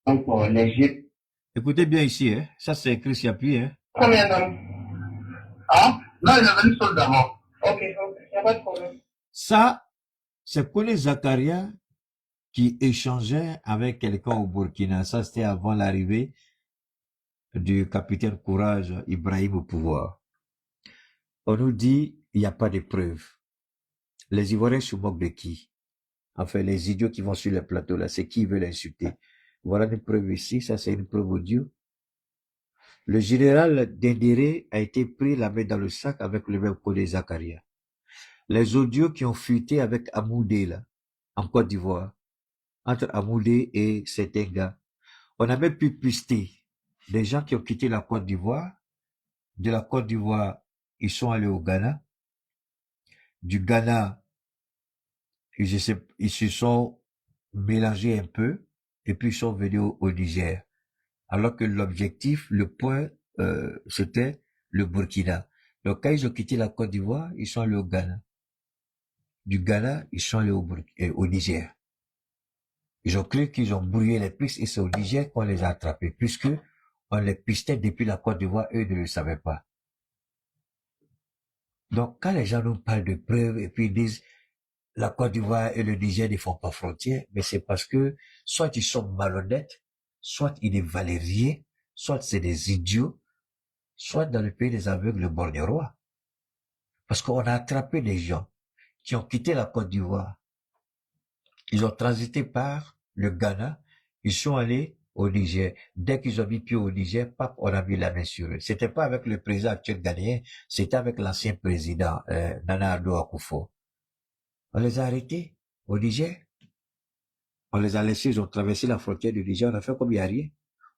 Donc, l'Égypte. Écoutez bien ici, hein. Ça, c'est Chris Yapi, hein. Combien d'hommes? Ah? Non, il y avait une seule d'abord. Ok, il n'y a pas de problème. Ça, c'est Kone Zakaria qui échangeait avec quelqu'un au Burkina. Ça, c'était avant l'arrivée du capitaine Courage Ibrahim au pouvoir. On nous dit, il n'y a pas de preuves. Les Ivoiriens se moquent de qui? Enfin, les idiots qui vont sur les plateaux, là, c'est qui veulent insulter. Voilà des preuves ici, ça c'est une preuve audio. Le général Dendéré a été pris la main dans le sac avec le même Kone Zakaria. Les audios qui ont fuité avec Amoudé, là, en Côte d'Ivoire, entre Amoudé et certains gars. On a même pu pister des gens qui ont quitté la Côte d'Ivoire. De la Côte d'Ivoire, ils sont allés au Ghana. Du Ghana, ils se sont mélangés un peu et puis ils sont venus au Niger. Alors que l'objectif, le point, c'était le Burkina. Donc quand ils ont quitté la Côte d'Ivoire, ils sont allés au Ghana. Du Ghana, ils sont allés au Niger. Ils ont cru qu'ils ont brouillé les pistes et c'est au Niger qu'on les a attrapés, puisque on les pistait depuis la Côte d'Ivoire, eux ne le savaient pas. Donc, quand les gens nous parlent de preuves et puis ils disent la Côte d'Ivoire et le Niger ne font pas frontière, mais c'est parce que soit ils sont malhonnêtes, soit ils ne valent rien, soit c'est des idiots, soit dans le pays des aveugles, le bord des rois. Parce qu'on a attrapé des gens qui ont quitté la Côte d'Ivoire. Ils ont transité par le Ghana, ils sont allés au Niger. Dès qu'ils ont mis pied au Niger, pap, on a mis la main sur eux. C'était pas avec le président actuel ghanéen, c'était avec l'ancien président, Nana Addo Akufo. On les a arrêtés au Niger. On les a laissés, ils ont traversé la frontière du Niger, on a fait comme il n'y a rien.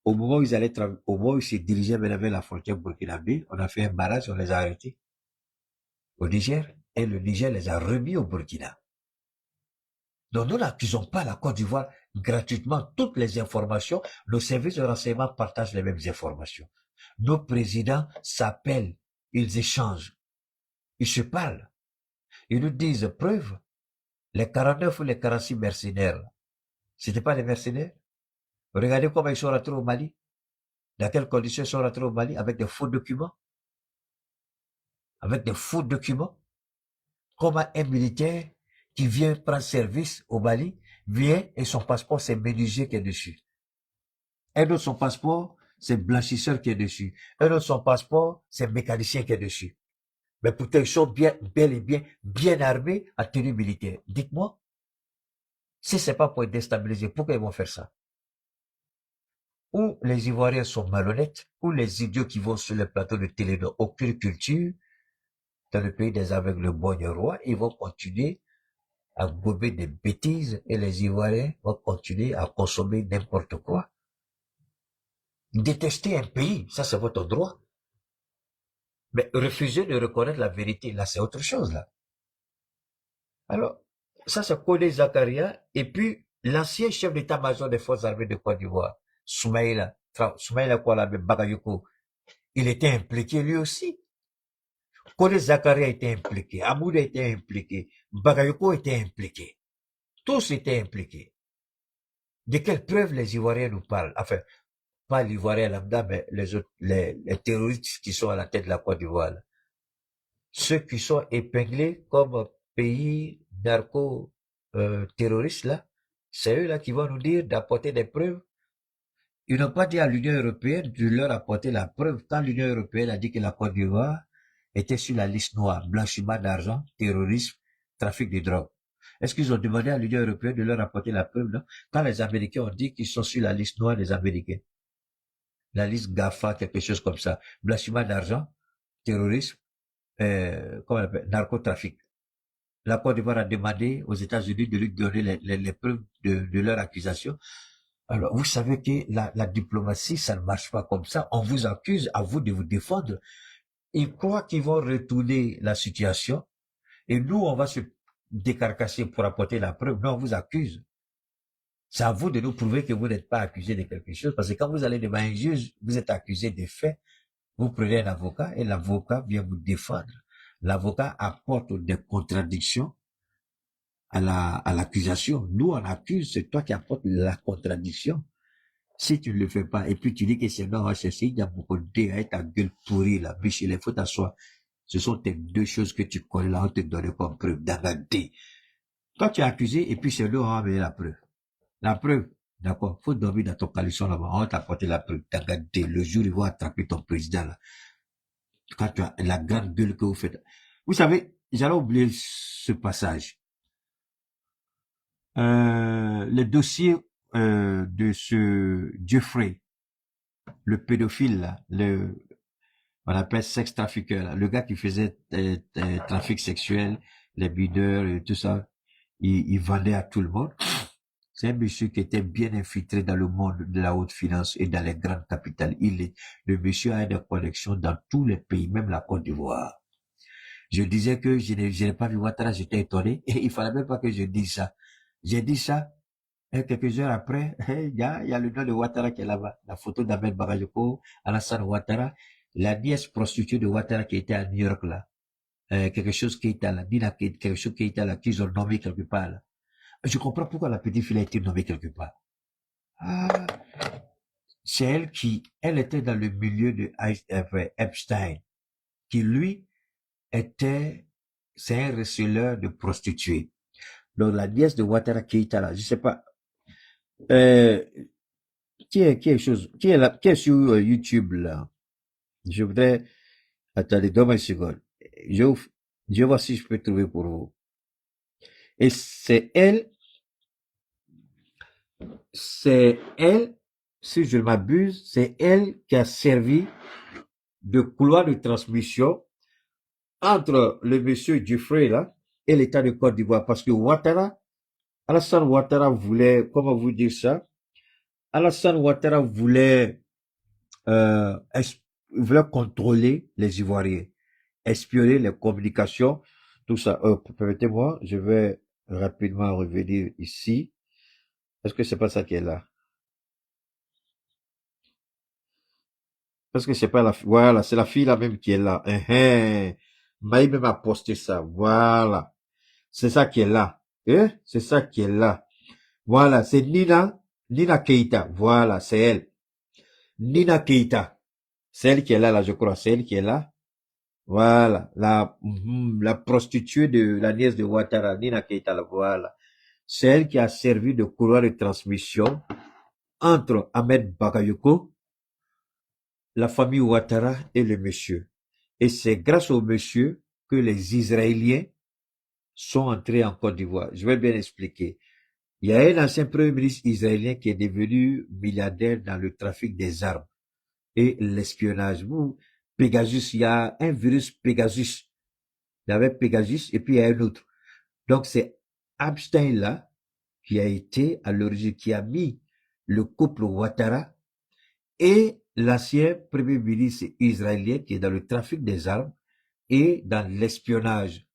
Au moment où au moment où ils se dirigeaient vers la frontière burkinabé, on a fait un barrage, on les a arrêtés au Niger, et le Niger les a remis au Burkina. Donc nous n'accusons pas la Côte d'Ivoire gratuitement. Toutes les informations, nos services de renseignement partagent les mêmes informations. Nos présidents s'appellent, ils échangent, ils se parlent. Ils nous disent, preuve, les 49 ou les 46 mercenaires, c'était pas des mercenaires. Regardez comment ils sont rentrés au Mali. Dans quelles conditions ils sont rentrés au Mali? Avec des faux documents. Avec des faux documents. Comment un militaire qui vient prendre service au Mali vient et son passeport, c'est menuisier qui est dessus. Un autre, son passeport, c'est blanchisseur qui est dessus. Un autre, son passeport, c'est mécanicien qui est dessus. Mais pourtant, ils sont bel et bien armés en tenue militaire. Dites-moi, si c'est pas pour être déstabilisé, pourquoi ils vont faire ça? Ou les Ivoiriens sont malhonnêtes, ou les idiots qui vont sur le plateau de télé n'ont aucune culture, dans le pays des aveugles roi, ils vont continuer à gober des bêtises et les Ivoiriens vont continuer à consommer n'importe quoi. Détester un pays, ça c'est votre droit. Mais refuser de reconnaître la vérité, là c'est autre chose là. Alors, ça c'est Kodé Zakaria et puis l'ancien chef d'état-major des forces armées de Côte d'Ivoire, Soumaïla Kouala Bagayoko, il était impliqué lui aussi. Kodé Zakaria était impliqué, Amoud était impliqué, Bagayoko était impliqué. Tous étaient impliqués. De quelles preuves les Ivoiriens nous parlent? Enfin, pas l'Ivoirien lambda, mais les terroristes qui sont à la tête de la Côte d'Ivoire. Ceux qui sont épinglés comme pays narco-terroristes, là, c'est eux là qui vont nous dire d'apporter des preuves. Ils n'ont pas dit à l'Union européenne de leur apporter la preuve quand l'Union européenne a dit que la Côte d'Ivoire était sur la liste noire, blanchiment d'argent, terrorisme, trafic de drogue. Est-ce qu'ils ont demandé à l'Union européenne de leur apporter la preuve, non? Quand les Américains ont dit qu'ils sont sur la liste noire des Américains, la liste GAFA, quelque chose comme ça, blanchiment d'argent, terrorisme, comment on appelle, narcotrafic. La Côte d'Ivoire a demandé aux États-Unis de lui donner les preuves de leur accusation. Alors, vous savez que la diplomatie, ça ne marche pas comme ça. On vous accuse, à vous de vous défendre. Ils croient qu'ils vont retourner la situation. Et nous, on va se décarcasser pour apporter la preuve. Non, on vous accuse. C'est à vous de nous prouver que vous n'êtes pas accusé de quelque chose. Parce que quand vous allez devant un juge, vous êtes accusé des faits. Vous prenez un avocat et l'avocat vient vous défendre. L'avocat apporte des contradictions à l'accusation. Nous, on accuse, c'est toi qui apportes la contradiction. Si tu ne le fais pas, et puis tu dis que c'est non, c'est il y a beaucoup de ta gueule pourrie, là, biche, il faut t'asseoir. Ce sont tes deux choses que tu connais là, on te donne comme preuve, d'agader. Toi, tu es accusé, et puis c'est nous, on va amener la preuve. La preuve, d'accord, faut dormir dans ton caleçon là-bas, on va t'apporter la preuve, d'agader. Le jour, ils vont attraper ton président, là. Quand tu as la grande gueule que vous faites. Vous savez, j'allais oublier ce passage. Le dossier de ce Jeffrey, le pédophile, là, on appelle sex trafficker, là, le gars qui faisait trafic sexuel, les bideurs et tout ça, il vendait à tout le monde. C'est un monsieur qui était bien infiltré dans le monde de la haute finance et dans les grandes capitales. Le monsieur a des connexions dans tous les pays, même la Côte d'Ivoire. Je disais que je n'ai pas vu Ouattara, j'étais étonné, et il fallait même pas que je dise ça. J'ai dit ça, et quelques heures après, il y a le nom de Ouattara qui est là-bas, la photo d'Ahmed Bagayoko, Alassane Ouattara, la nièce prostituée de Ouattara qui était à New York là, quelque chose qui était là, quelque chose qui était là, qu'ils ont nommé quelque part là. Je comprends pourquoi la petite fille a été nommée quelque part. Ah, c'est elle était dans le milieu de Epstein, qui lui c'est un receleur de prostituées. Donc la nièce de Ouattara Keïta là, je sais pas, qui est sur YouTube là. Je voudrais, attendez, donne-moi une seconde. Je vais voir si je peux trouver pour vous. Et c'est elle, si je ne m'abuse, c'est elle qui a servi de couloir de transmission entre le monsieur Jeffrey là et l'État de Côte d'Ivoire, parce que Ouattara Alassane Ouattara voulait, comment vous dire ça? Alassane Ouattara voulait, voulait contrôler les Ivoiriens, espionner les communications, tout ça. Permettez-moi, je vais rapidement revenir ici. Est-ce que c'est pas ça qui est là? Parce que c'est pas la fille. Voilà, c'est la fille là même qui est là. Maï même a posté ça. Voilà. C'est ça qui est là. C'est ça qui est là. Voilà, c'est Nina Keita. Voilà, c'est elle. Nina Keita. C'est elle qui est là, je crois. C'est elle qui est là. Voilà. La prostituée de la nièce de Ouattara, Nina Keita, là, voilà. C'est elle qui a servi de couloir de transmission entre Ahmed Bakayoko, la famille Ouattara et le monsieur. Et c'est grâce au monsieur que les Israéliens sont entrés en Côte d'Ivoire. Je vais bien expliquer. Il y a un ancien premier ministre israélien qui est devenu milliardaire dans le trafic des armes et l'espionnage. Pegasus, il y a un virus Pegasus. Il y avait Pegasus et puis il y a un autre. Donc c'est Epstein là qui a été à l'origine, qui a mis le couple Ouattara et l'ancien premier ministre israélien qui est dans le trafic des armes et dans l'espionnage.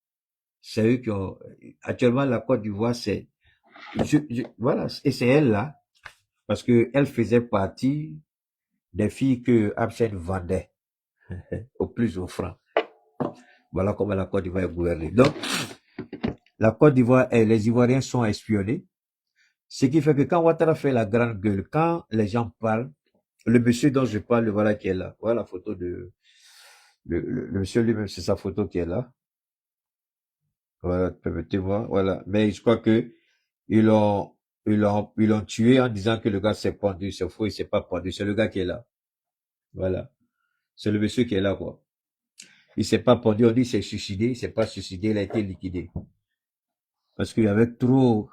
C'est eux qui ont, actuellement la Côte d'Ivoire, c'est, voilà, et c'est elle là, parce que elle faisait partie des filles que Absen vendait au plus offrant. Voilà comment la Côte d'Ivoire est gouvernée. Donc, la Côte d'Ivoire et les Ivoiriens sont espionnés. Ce qui fait que quand Ouattara fait la grande gueule, quand les gens parlent, le monsieur dont je parle, voilà qui est là. Voilà la photo de, le monsieur lui-même, c'est sa photo qui est là. Voilà, permettez-moi, voilà. Mais je crois que ils l'ont tué en disant que le gars s'est pendu. C'est faux, il s'est pas pendu. C'est le gars qui est là. Voilà. C'est le monsieur qui est là, quoi. Il s'est pas pendu, on dit s'est suicidé, il s'est pas suicidé, il a été liquidé. Parce qu'il y avait trop,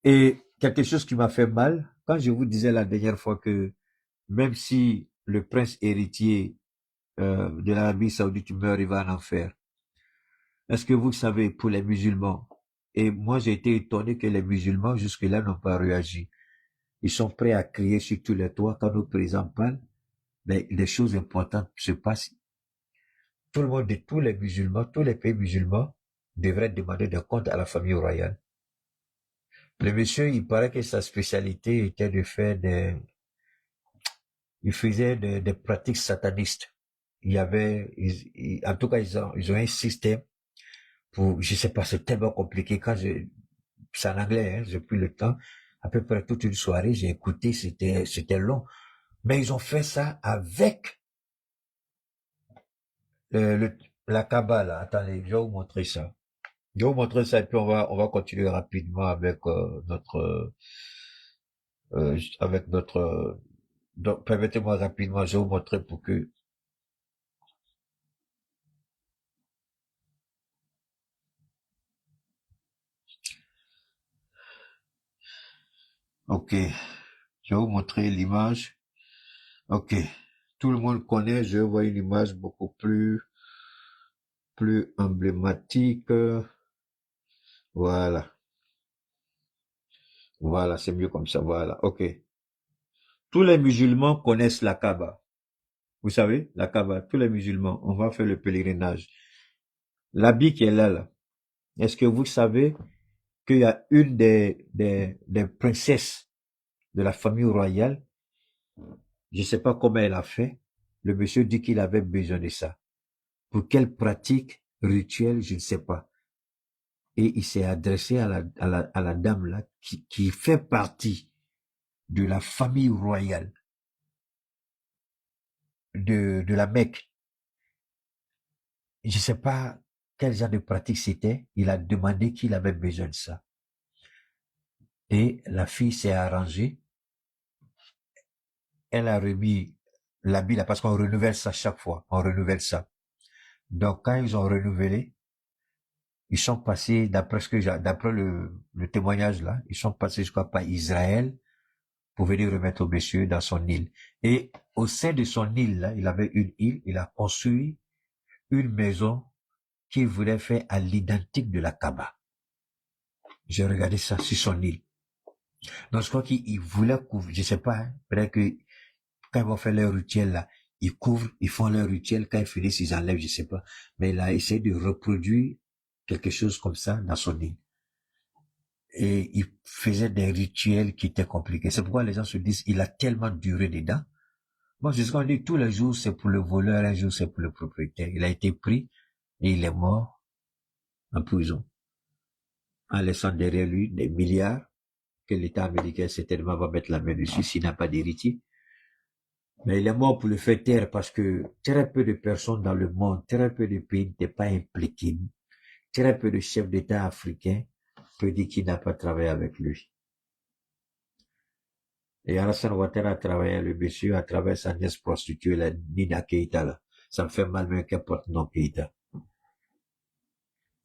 et quelque chose qui m'a fait mal, quand je vous disais la dernière fois que même si le prince héritier de l'Arabie Saoudite meurt, il va en enfer. Est-ce que vous savez, pour les musulmans, et moi j'ai été étonné que les musulmans jusque-là n'ont pas réagi. Ils sont prêts à crier sur tous les toits quand nos présidents parlent, mais les choses importantes se passent. Tout le monde, tous les musulmans, tous les pays musulmans devraient demander des comptes à la famille royale. Le monsieur, il paraît que sa spécialité était de faire il faisait des pratiques satanistes. Il y avait, en tout cas, ils ont un système pour, je sais pas, c'est tellement compliqué. C'est en anglais, hein, j'ai pris le temps. À peu près toute une soirée, j'ai écouté, c'était long. Mais ils ont fait ça avec la Kabbale. Attendez, je vais vous montrer ça. Je vais vous montrer ça et puis on va continuer rapidement avec notre. Donc, permettez-moi rapidement, je vais vous montrer pour que. Ok, je vais vous montrer l'image. Ok, tout le monde connaît. Je vois une image beaucoup plus emblématique. Voilà. Voilà, c'est mieux comme ça. Voilà. Ok. Tous les musulmans connaissent la Kaaba. Vous savez, la Kaaba, tous les musulmans, on va faire le pèlerinage. L'habit qui est là, est-ce que vous savez qu'il y a une des princesses de la famille royale, je ne sais pas comment elle a fait, le monsieur dit qu'il avait besoin de ça. Pour quelle pratique rituelle, je ne sais pas. Et il s'est adressé à la dame là, qui fait partie de la famille royale de la Mecque. Je ne sais pas quel genre de pratique c'était. Il a demandé qu'il avait besoin de ça. Et la fille s'est arrangée. Elle a remis l'habit là parce qu'on renouvelle ça chaque fois. On renouvelle ça. Donc quand ils ont renouvelé, ils sont passés, d'après le témoignage là, ils sont passés, je crois, par Israël pour venir remettre au monsieur dans son île. Et au sein de son île là, il avait une île, il a construit une maison qu'il voulait faire à l'identique de la Kaaba. J'ai regardé ça sur son île. Donc, je crois qu'il voulait couvrir, je sais pas, hein, peut-être que quand ils vont faire leur rituel là, ils couvrent, ils font leur rituel, quand ils finissent, ils enlèvent, je sais pas. Mais il a essayé de reproduire quelque chose comme ça dans son île. Et il faisait des rituels qui étaient compliqués. C'est pourquoi les gens se disent, il a tellement duré dedans. Moi, c'est ce qu'on dit, tous les jours, c'est pour le voleur, un jour, c'est pour le propriétaire. Il a été pris et il est mort en prison, en laissant derrière lui des milliards que l'État américain certainement va mettre la main dessus s'il n'a pas d'héritier. Mais il est mort pour le faire taire parce que très peu de personnes dans le monde, très peu de pays n'étaient pas impliqués. Très peu de chefs d'État africains peuvent dire qu'il n'a pas travaillé avec lui. Et Alassane Ouattara a travaillé, le monsieur, à travers sa nièce prostituée, la Nina Keïta, là. Ça me fait mal, mais qu'importe, non, Keïta.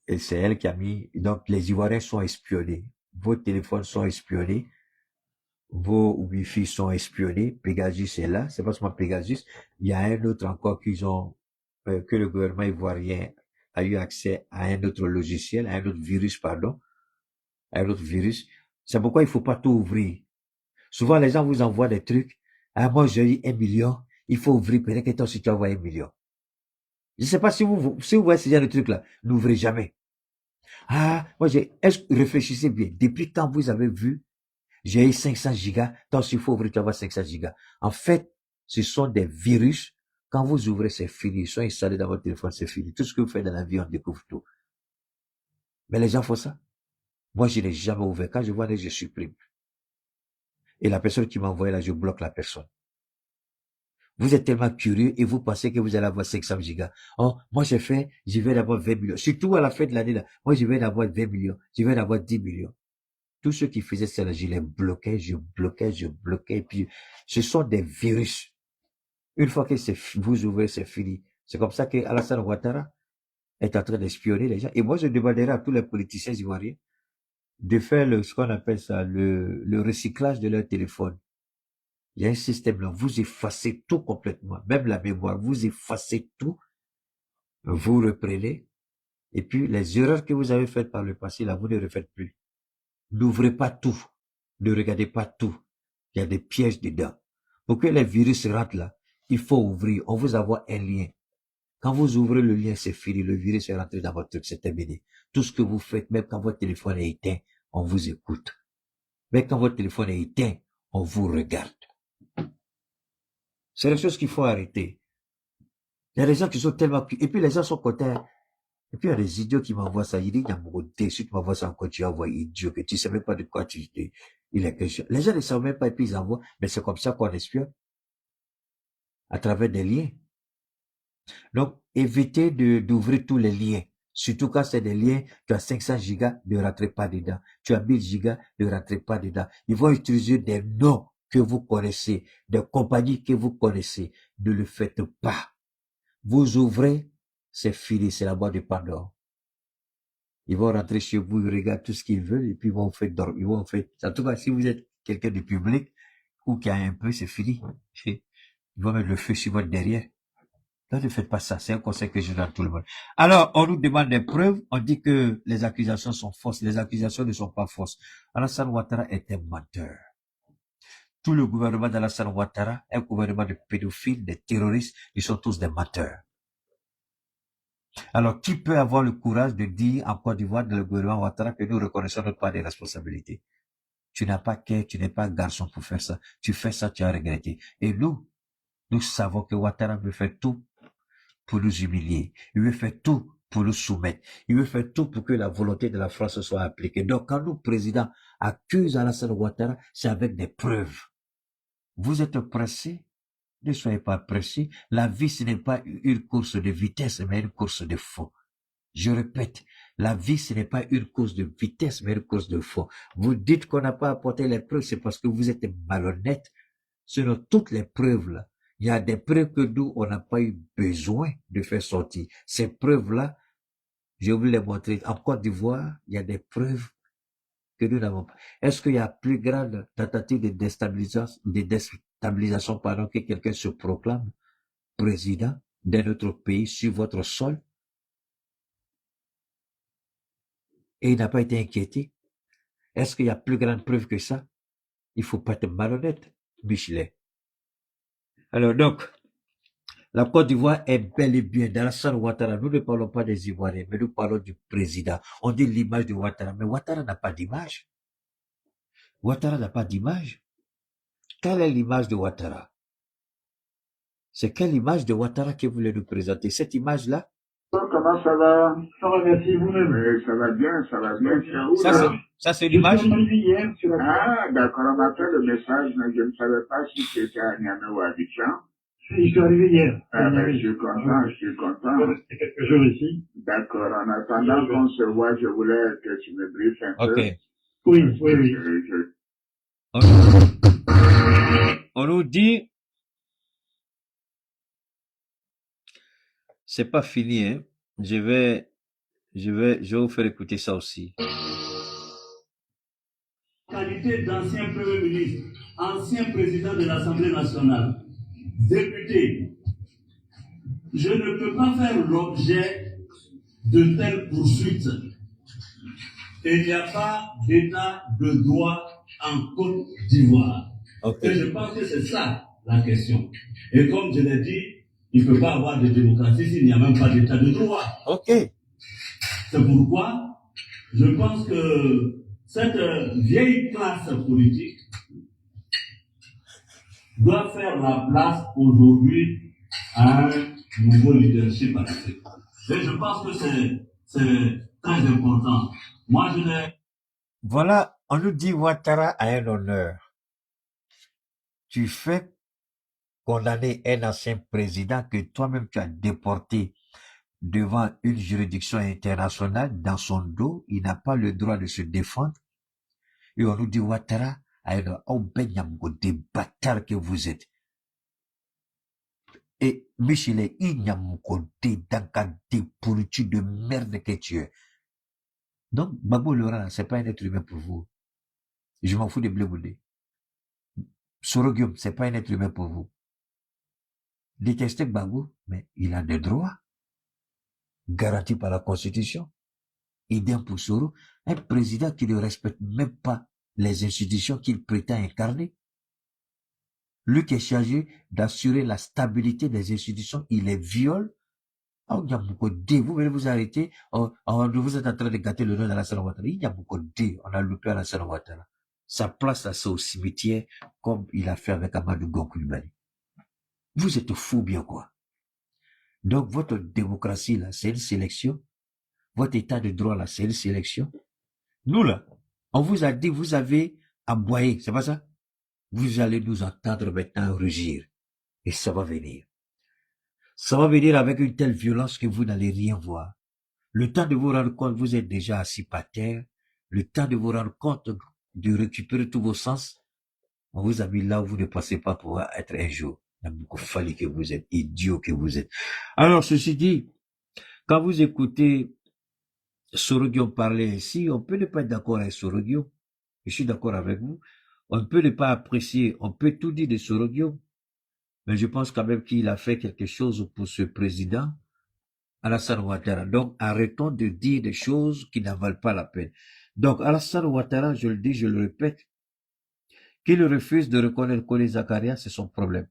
Et c'est elle qui a mis, donc les Ivoiriens sont espionnés. Vos téléphones sont espionnés. Vos Wi-Fi sont espionnés. Pegasus est là. C'est pas seulement Pegasus. Il y a un autre encore qu'ils ont, que le gouvernement ivoirien a eu accès à un autre logiciel, à un autre virus, pardon. À un autre virus. C'est pourquoi il faut pas tout ouvrir. Souvent, les gens vous envoient des trucs. Ah, moi, j'ai eu 1 million. Il faut ouvrir. Peut-être que toi aussi, tu envoies 1 million. Je sais pas si vous voyez ce genre de trucs-là. N'ouvrez jamais. Ah, moi, réfléchissez bien. Depuis quand vous avez vu, j'ai eu 500 gigas. Toi aussi, il faut ouvrir, tu envoies 500 gigas. En fait, ce sont des virus. Quand vous ouvrez, c'est fini. Ils sont installés dans votre téléphone, c'est fini. Tout ce que vous faites dans la vie, on découvre tout. Mais les gens font ça. Moi, je n'ai jamais ouvert. Quand je vois, je supprime. Et la personne qui m'a envoyé là, je bloque la personne. Vous êtes tellement curieux et vous pensez que vous allez avoir 500 gigas. Oh, moi je vais d'avoir 20 millions. Surtout à la fin de l'année là. Moi je vais d'avoir 20 millions. Je vais d'avoir 10 millions. Tous ceux qui faisaient ça là, je les bloquais, je bloquais. Et puis, ce sont des virus. Une fois que vous ouvrez, c'est fini. C'est comme ça que Alassane Ouattara est en train d'espionner les gens. Et moi je demanderai à tous les politiciens ivoiriens de faire ce qu'on appelle ça, le recyclage de leur téléphone. Il y a un système là, vous effacez tout complètement, même la mémoire, vous effacez tout, vous reprenez, et puis les erreurs que vous avez faites par le passé là, vous ne les refaites plus. N'ouvrez pas tout, ne regardez pas tout, il y a des pièges dedans. Pour que les virus rentrent là, il faut ouvrir, on vous envoie un lien. Quand vous ouvrez le lien, c'est fini, le virus est rentré dans votre truc, c'est terminé. Tout ce que vous faites, même quand votre téléphone est éteint, on vous écoute. Même quand votre téléphone est éteint, on vous regarde. C'est les choses qu'il faut arrêter. Il y a des gens qui sont tellement... Et puis les gens sont contents. Et puis il y a des idiots qui m'envoient ça. Il dit, il y a mon côté. Si tu m'envoies ça encore, tu envoies idiot, que tu ne sais même pas de quoi il est question. Les gens ne savent même pas et puis ils envoient. Mais c'est comme ça qu'on espionne. À travers des liens. Donc, évitez d'ouvrir tous les liens. Surtout quand c'est des liens, tu as 500 gigas, ne rentrez pas dedans. Tu as 1000 gigas, ne rentrez pas dedans. Ils vont utiliser des noms que vous connaissez, des compagnies que vous connaissez. Ne le faites pas. Vous ouvrez, c'est fini, c'est la boîte de Pandore. Ils vont rentrer chez vous, ils regardent tout ce qu'ils veulent et puis ils vont faire dormir. En tout cas, si vous êtes quelqu'un du public ou qui a un peu, c'est fini. Ils vont mettre le feu sur votre derrière. Donc, ne faites pas ça. C'est un conseil que je donne à tout le monde. Alors, on nous demande des preuves. On dit que les accusations sont fausses. Les accusations ne sont pas fausses. Alassane Ouattara est un menteur. Tout le gouvernement d'Alassane Ouattara, un gouvernement de pédophiles, de terroristes, ils sont tous des menteurs. Alors, qui peut avoir le courage de dire en Côte d'Ivoire, dans le gouvernement Ouattara, que nous reconnaissons notre part des responsabilités? Tu n'as pas qu'un, tu n'es pas un garçon pour faire ça. Tu fais ça, tu as regretté. Et nous savons que Ouattara veut faire tout pour nous humilier. Il veut faire tout pour nous soumettre. Il veut faire tout pour que la volonté de la France soit appliquée. Donc, quand nous, présidents, accusons Alassane Ouattara, c'est avec des preuves. Vous êtes pressés? Ne soyez pas pressés. La vie, ce n'est pas une course de vitesse, mais une course de fond. Je répète, la vie, ce n'est pas une course de vitesse, mais une course de fond. Vous dites qu'on n'a pas apporté les preuves, c'est parce que vous êtes malhonnête. Selon toutes les preuves là, il y a des preuves que nous, on n'a pas eu besoin de faire sortir. Ces preuves-là, je vais vous les montrer. En Côte d'Ivoire, il y a des preuves que nous n'avons pas. Est-ce qu'il y a plus grande tentative de déstabilisation, pendant que quelqu'un se proclame président d'un autre pays sur votre sol et il n'a pas été inquiété? Est-ce qu'il y a plus grande preuve que ça? Il faut pas être malhonnête, Michelet. Alors donc, la Côte d'Ivoire est bel et bien d'Alassane Ouattara. Nous ne parlons pas des Ivoiriens, mais nous parlons du président. On dit l'image de Ouattara, mais Ouattara n'a pas d'image. Ouattara n'a pas d'image. Quelle est l'image de Ouattara? C'est quelle image de Ouattara que vous voulez nous présenter? Cette image-là? Comment ça va? Ça va, merci vous-même. Ça va bien, ça va bien. Ça, c'est l'image? Ah, d'accord, on m'a fait le message, mais je ne savais pas si c'était à Niamey ou à Abidjan. Je suis arrivé hier. Ah, ben, je suis content. C'est quelques jours ici. D'accord, en attendant qu'on se voit, je voulais que tu me briefes un peu. Ok. Oui. On nous dit, c'est pas fini, hein. Je vais vous faire écouter ça aussi. Qualité d'ancien Premier ministre, ancien président de l'Assemblée nationale, député, je ne peux pas faire l'objet de telles poursuites. Et il n'y a pas d'état de droit en Côte d'Ivoire. Okay. Et je pense que c'est ça la question. Et comme je l'ai dit, il ne peut pas avoir de démocratie s'il n'y a même pas d'état de droit. Ok. C'est pourquoi je pense que cette vieille classe politique doit faire la place aujourd'hui à un nouveau leadership en Afrique. Et je pense que c'est très important. Moi, je l'ai... Voilà, on nous dit Ouattara a un honneur. Tu fais condamner un ancien président que toi-même tu as déporté devant une juridiction internationale dans son dos. Il n'a pas le droit de se défendre. Et on nous dit Ouattara a un honneur. Oh, des bâtards que vous êtes. Et Michelet, il n'y a des dans des pourritures de merde que tu es. Donc, Babou Laurent, c'est pas un être humain pour vous. Je m'en fous de Blé-Boudé. Sorogium, c'est pas un être humain pour vous. Détestez Babou, mais il a des droits garantis par la Constitution. Idem pour Soro, un président qui ne respecte même pas les institutions qu'il prétend incarner. Lui qui est chargé d'assurer la stabilité des institutions, il les viole. Oh, il y a beaucoup de vous venez vous arrêter. Oh, vous êtes en train de gâter le nom d'Alassane Ouattara. Il y a beaucoup de on a loupé Alassane Ouattara. Sa place à ça au cimetière, comme il a fait avec Amadou Gon-Coulibaly. Vous êtes fous bien quoi. Donc votre démocratie là, c'est une sélection. Votre état de droit là, c'est une sélection. Nous là, on vous a dit, vous avez aboyé, c'est pas ça? Vous allez nous entendre maintenant rugir. Et ça va venir. Ça va venir avec une telle violence que vous n'allez rien voir. Le temps de vous rendre compte, vous êtes déjà assis par terre. Le temps de vous rendre compte, de récupérer tous vos sens, on vous a mis là où vous ne pensez pas pouvoir être un jour. Il y a beaucoup fallu que vous êtes, idiot que vous êtes. Alors, ceci dit, quand vous écoutez Sorogium parler ainsi, on peut ne pas être d'accord avec Sorogium. Je suis d'accord avec vous. On ne peut ne pas apprécier, on peut tout dire de Sorogium. Mais je pense quand même qu'il a fait quelque chose pour ce président, Alassane Ouattara. Donc, arrêtons de dire des choses qui n'en valent pas la peine. Donc, Alassane Ouattara, je le dis, je le répète, qu'il refuse de reconnaître Kone Zakaria, c'est son problème.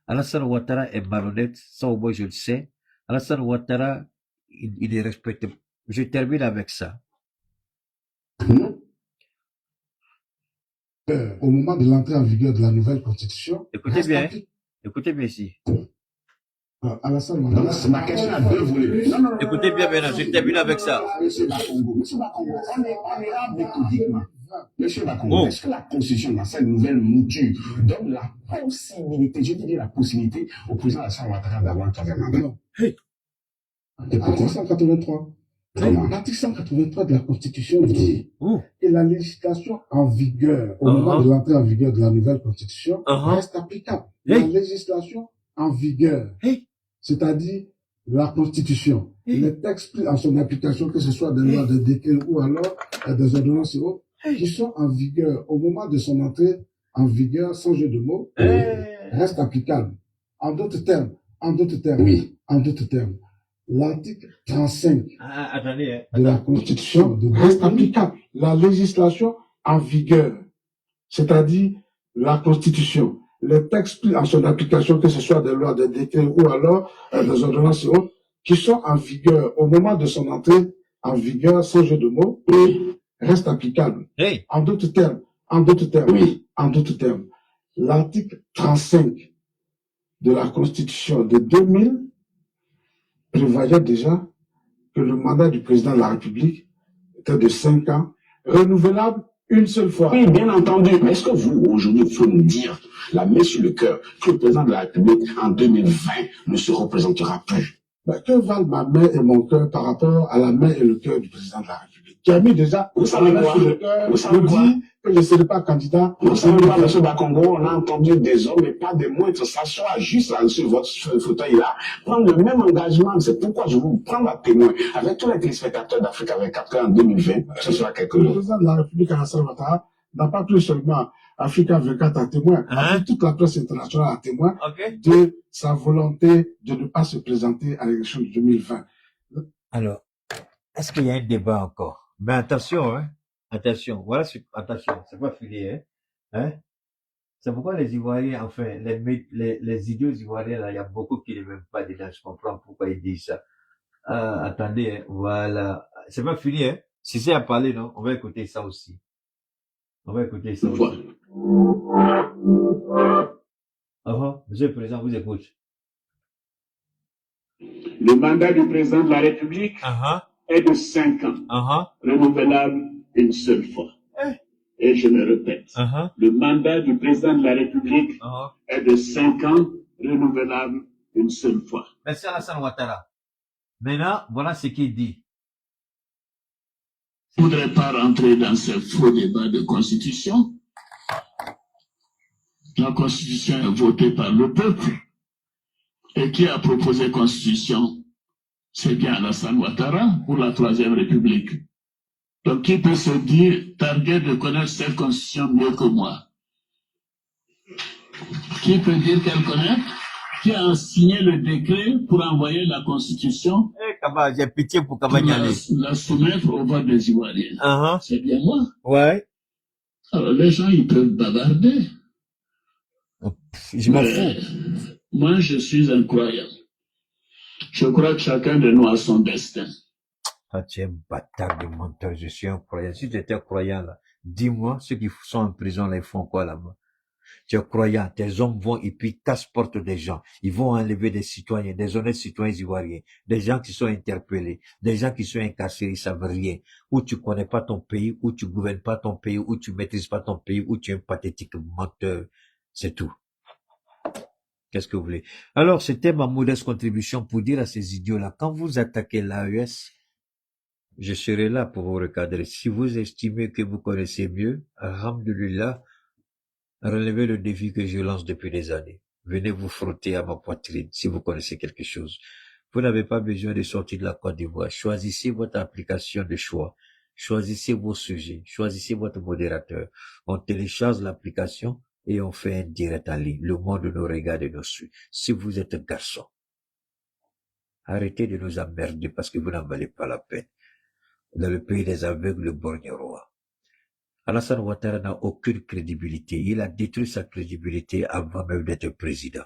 Alassane Ouattara est malhonnête, ça au moins je le sais. Alassane Ouattara, il est respecté. Je termine avec ça. Au moment de l'entrée en vigueur de la nouvelle constitution, écoutez bien ici. Alassane Ouattara, c'est ma question à deux volets. Écoutez bien maintenant, je termine avec ça. Monsieur Bakongo, on est méthodiquement. Monsieur Bakongo, est-ce que la constitution dans cette nouvelle mouture donne la possibilité, je dis la possibilité au président Alassane Ouattara d'avoir un troisième mandat? Non. Article 183. L'article 183 de la Constitution dit que la législation en vigueur, au moment de l'entrée en vigueur de la nouvelle Constitution, reste applicable. La législation en vigueur, c'est-à-dire la Constitution, les textes pris en son application, que ce soit des lois, des décrets ou alors des ordonnances et autres, qui sont en vigueur au moment de son entrée en vigueur, sans jeu de mots, reste applicable. En d'autres termes, l'article 35 Attendez, de la Constitution reste applicable. La législation en vigueur, c'est-à-dire la Constitution, les textes pris en son application, que ce soit des lois, des décrets ou alors des ordonnances et autres, qui sont en vigueur au moment de son entrée en vigueur, sans jeu de mots, reste applicable. Hey. En d'autres termes, l'article 35 de la Constitution de 2000 prévoyait déjà que le mandat du président de la République était de 5 ans, renouvelable une seule fois. Oui, bien entendu. Mais est-ce que vous, aujourd'hui, vous pouvez nous dire, la main sur le cœur, que le président de la République, en 2020, ne se représentera plus? Ben, que valent ma main et mon cœur par rapport à la main et le cœur du président de la République, qui a mis déjà sur le cœur, me dit que je ne serai pas candidat. Vous savez pas, M. Bakongo, on a entendu des hommes et pas des moindres s'asseoir juste là, sur votre fauteuil-là, prendre le même engagement. C'est pourquoi je vous prends à témoin avec tous les téléspectateurs d'Afrique avec 4 ans en 2020. Ce sera quelque chose. Le président de la République, Alassane Ouattara, n'a pas pris seulement Africa 24 à témoin, a pris toute la presse internationale à témoin de sa volonté de ne pas se présenter à l'élection de 2020. Alors, est-ce qu'il y a un débat encore? Mais attention, hein. Attention, voilà, attention, c'est pas fini, hein. C'est pourquoi les Ivoiriens, enfin, les idiots ivoiriens, là, il y a beaucoup qui ne m'aiment pas dedans, je comprends pourquoi ils disent ça. Attendez, hein, voilà. C'est pas fini, hein. Si c'est à parler, non, on va écouter ça aussi. Monsieur le Président, vous écoute. Le mandat du président de la République est de 5 ans, renouvelable une seule fois. Et je me répète, le mandat du président de la République est de 5 ans, renouvelable une seule fois. Merci Alassane Ouattara. Maintenant, voilà ce qu'il dit. Je ne voudrais pas rentrer dans ce faux débat de constitution. La constitution est votée par le peuple. Et qui a proposé constitution? C'est bien Alassane Ouattara pour la Troisième République. Donc qui peut se dire targué de connaître cette constitution mieux que moi? Qui peut dire qu'elle connaît? Qui a signé le décret pour envoyer la constitution? J'ai pitié pour Kabanyale. La soumettre au vote des Ivoiriens. C'est bien moi. Ouais. Alors les gens, ils peuvent bavarder. Je m'en fous. Moi, je suis un croyant. Je crois que chacun de nous a son destin. Ah, tu es un bâtard de menteur, je suis un croyant. Si tu étais croyant, là, dis-moi, ceux qui sont en prison, là, ils font quoi là-bas? Tu es croyant, tes hommes vont et puis casse-porte des gens. Ils vont enlever des citoyens, des honnêtes citoyens ivoiriens, des gens qui sont interpellés, des gens qui sont incarcérés, ils savent rien. Ou tu connais pas ton pays, ou tu gouvernes pas ton pays, ou tu maîtrises pas ton pays, ou tu es un pathétique menteur. C'est tout. Qu'est-ce que vous voulez? Alors, c'était ma modeste contribution pour dire à ces idiots-là, quand vous attaquez l'AES, je serai là pour vous recadrer. Si vous estimez que vous connaissez mieux, alhamdulillah, relevez le défi que je lance depuis des années. Venez vous frotter à ma poitrine si vous connaissez quelque chose. Vous n'avez pas besoin de sortir de la Côte d'Ivoire. Choisissez votre application de choix. Choisissez vos sujets. Choisissez votre modérateur. On télécharge l'application et on fait un direct en ligne. Le monde nous regarde et nous suit. Si vous êtes un garçon, arrêtez de nous emmerder parce que vous n'en valez pas la peine. Dans le pays des aveugles, le borgne roi. Alassane Ouattara n'a aucune crédibilité. Il a détruit sa crédibilité avant même d'être président.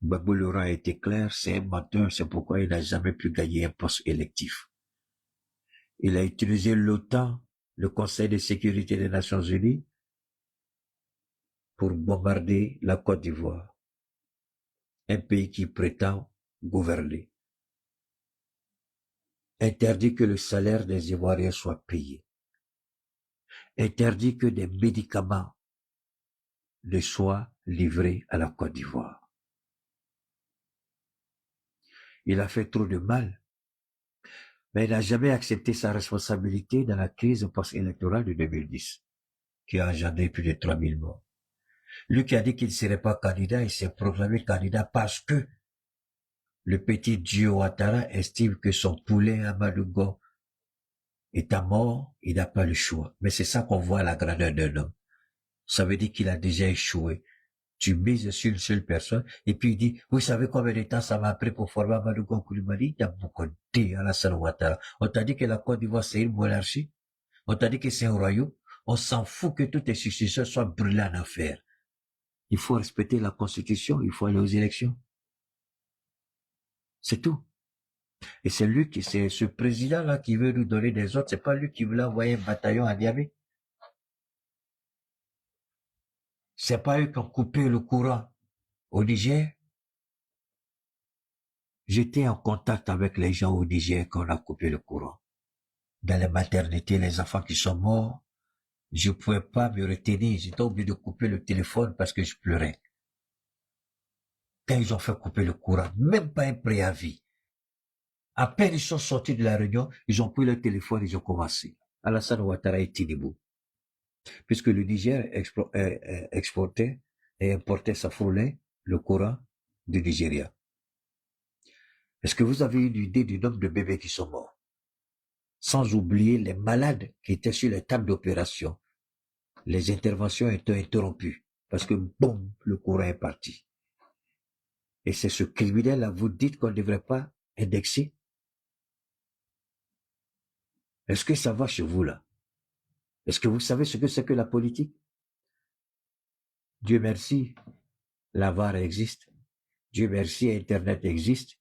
Gbagbo Laurent a été clair, c'est un menteur, c'est pourquoi il n'a jamais pu gagner un poste électif. Il a utilisé l'OTAN, le Conseil de sécurité des Nations Unies, pour bombarder la Côte d'Ivoire, un pays qui prétend gouverner. Interdit que le salaire des Ivoiriens soit payé. Interdit que des médicaments ne soient livrés à la Côte d'Ivoire. Il a fait trop de mal, mais il n'a jamais accepté sa responsabilité dans la crise post-électorale de 2010, qui a engendré plus de 3000 morts. Lui qui a dit qu'il ne serait pas candidat, il s'est proclamé candidat parce que le petit Dieu Ouattara estime que son poulet Amadou Go est à mort, il n'a pas le choix. Mais c'est ça qu'on voit à la grandeur d'un homme. Ça veut dire qu'il a déjà échoué. tu mises sur une seule personne, et puis il dit, vous savez combien de temps ça m'a pris pour former Amadou Koulibaly? Il y a beaucoup de Alassane Ouattara. On t'a dit que la Côte d'Ivoire, c'est une monarchie. On t'a dit que c'est un royaume. On s'en fout que tous tes successeurs soient brûlés en enfer. Il faut respecter la Constitution, il faut aller aux élections. C'est tout. Et c'est lui qui, c'est ce président-là qui veut nous donner des ordres, c'est pas lui qui voulait envoyer un bataillon à Niamey. C'est pas eux qui ont coupé le courant au Niger. J'étais en contact avec les gens au Niger quand on a coupé le courant. Dans les maternités, les enfants qui sont morts, je pouvais pas me retenir. J'étais obligé de couper le téléphone parce que je pleurais. Quand ils ont fait couper le courant, même pas un préavis. À peine ils sont sortis de la réunion, ils ont pris le téléphone, ils ont commencé. Alassane Ouattara et Tinibou. Puisque le Niger exportait et importait sa fourrée, le courant du Nigeria. Est-ce que vous avez une idée du nombre de bébés qui sont morts? Sans oublier les malades qui étaient sur les tables d'opération. Les interventions étaient interrompues parce que, boum, le courant est parti. Et c'est ce criminel-là, vous dites qu'on ne devrait pas indexer? Est-ce que ça va chez vous, là? Est-ce que vous savez ce que c'est que la politique? Dieu merci, la VAR existe. Dieu merci, Internet existe.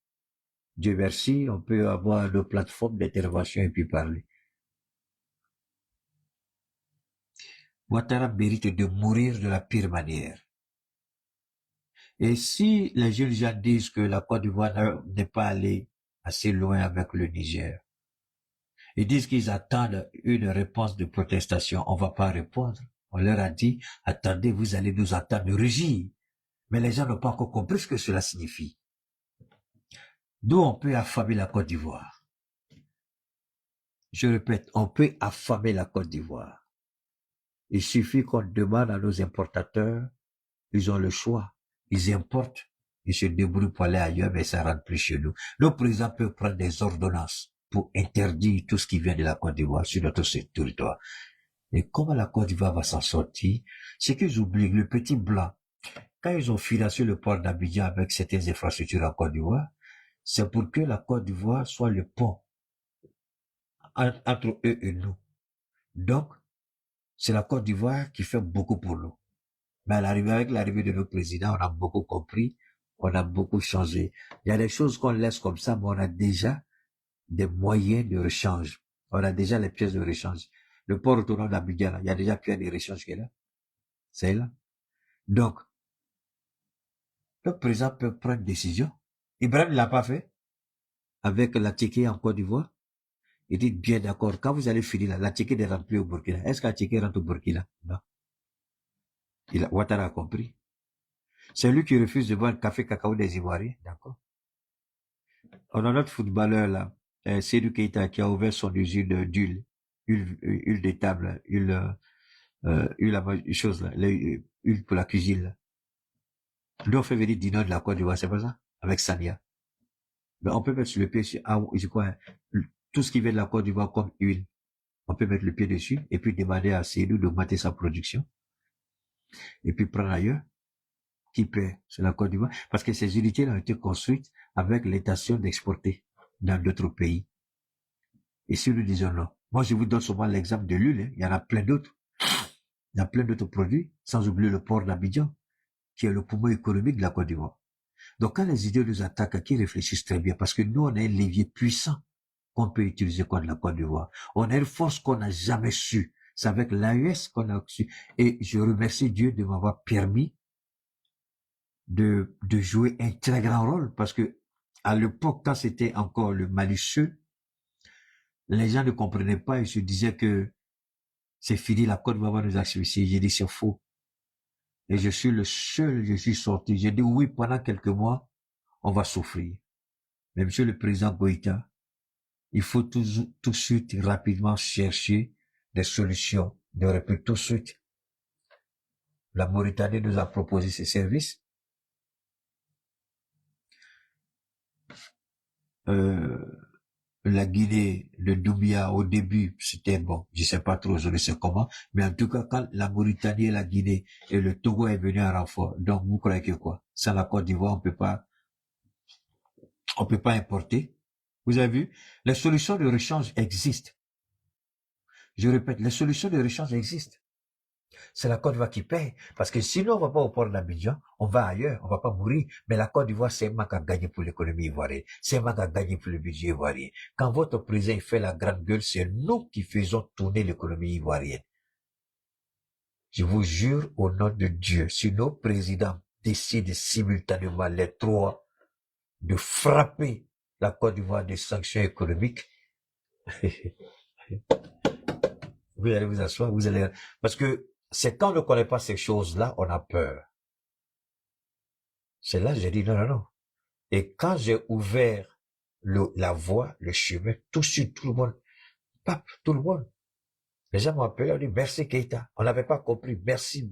Dieu merci, on peut avoir nos plateformes d'intervention et puis parler. Ouattara mérite de mourir de la pire manière. Et si les jeunes gens disent que la Côte d'Ivoire n'est pas allée assez loin avec le Niger, ils disent qu'ils attendent une réponse de protestation, on va pas répondre. On leur a dit, attendez, vous allez nous entendre rugir. Mais les gens n'ont pas encore compris ce que cela signifie. D'où on peut affamer la Côte d'Ivoire. Je répète, on peut affamer la Côte d'Ivoire. Il suffit qu'on demande à nos importateurs, ils ont le choix. Ils importent, ils se débrouillent pour aller ailleurs, mais ça rentre plus chez nous. Le président peut prendre des ordonnances pour interdire tout ce qui vient de la Côte d'Ivoire sur notre territoire. Et comment la Côte d'Ivoire va s'en sortir? C'est qu'ils oublient le petit blanc. Quand ils ont financé le port d'Abidjan avec certaines infrastructures en Côte d'Ivoire, c'est pour que la Côte d'Ivoire soit le pont entre eux et nous. Donc, c'est la Côte d'Ivoire qui fait beaucoup pour nous. Mais avec l'arrivée de nos présidents, on a beaucoup compris, on a beaucoup changé. Il y a des choses qu'on laisse comme ça, mais on a déjà des moyens de rechange. On a déjà les pièces de rechange. Le port autonome d'Abidjan, il y a déjà pièces de rechange qui est là. C'est là. Donc, le président peut prendre une décision. Ibrahim ne l'a pas fait. Avec la ticket en Côte d'Ivoire. Il dit bien d'accord. Quand vous allez finir là, la ticket ne rentre plus au Burkina. Est-ce que la ticket rentre au Burkina? Non. Ouattara a compris. C'est lui qui refuse de boire le café cacao des Ivoiriens. D'accord. On a notre footballeur là, Seydou Keita, qui a ouvert son usine d'huile. Huile de table, huile chose là, huile pour la cuisine là. Nous on fait venir Dino de la Côte d'Ivoire, c'est pas ça? Avec Sania. Mais on peut mettre sur le pied, tout ce qui vient de la Côte d'Ivoire comme huile. On peut mettre le pied dessus et puis demander à Seydou d'augmenter sa production. Et puis prendre ailleurs. Qui paie sur la Côte d'Ivoire? Parce que ces unités ont été construites avec l'intention d'exporter dans d'autres pays. Et si nous disons non, moi je vous donne souvent l'exemple de l'huile, il y en a plein d'autres. Il y a plein d'autres produits, sans oublier le port d'Abidjan, qui est le poumon économique de la Côte d'Ivoire. Donc quand les idées nous attaquent, qu'ils réfléchissent très bien, parce que nous on a un levier puissant qu'on peut utiliser contre la Côte d'Ivoire. On a une force qu'on n'a jamais su. C'est avec l'AES qu'on a su. Et je remercie Dieu de m'avoir permis de jouer un très grand rôle, parce que à l'époque, quand c'était encore le malicieux, les gens ne comprenaient pas, ils se disaient que c'est fini, la Côte d'Ivoire va nous asphyxier. J'ai dit c'est faux. Et je suis le seul, je suis sorti. J'ai dit oui, pendant quelques mois, on va souffrir. Mais monsieur le président Goïta, il faut tout de suite, rapidement chercher des solutions. Il aurait pu tout de suite. La Mauritanie nous a proposé ses services. la Guinée, le Doumbia, au début, c'était bon, je sais pas trop aujourd'hui c'est comment, mais en tout cas, quand la Mauritanie et la Guinée et le Togo est venu en renfort, donc vous croyez que quoi? Sans la Côte d'Ivoire, on peut pas importer. Vous avez vu? Les solutions de rechange existent. Je répète, les solutions de rechange existent. C'est la Côte d'Ivoire qui paye. Parce que sinon, on va pas au port d'Abidjan, on va ailleurs, on va pas mourir. Mais la Côte d'Ivoire, c'est un manque à gagner pour l'économie ivoirienne. C'est un manque à gagner pour le budget ivoirien. Quand votre président fait la grande gueule, c'est nous qui faisons tourner l'économie ivoirienne. Je vous jure au nom de Dieu, si nos présidents décident simultanément les trois de frapper la Côte d'Ivoire des sanctions économiques, vous allez vous asseoir, vous allez... Parce que c'est quand on ne connaît pas ces choses-là, on a peur. C'est là que j'ai dit non. Et quand j'ai ouvert la voie, le chemin, tout le monde, tout le monde. Les gens m'ont appelé, on dit merci Keïta. On n'avait pas compris, merci.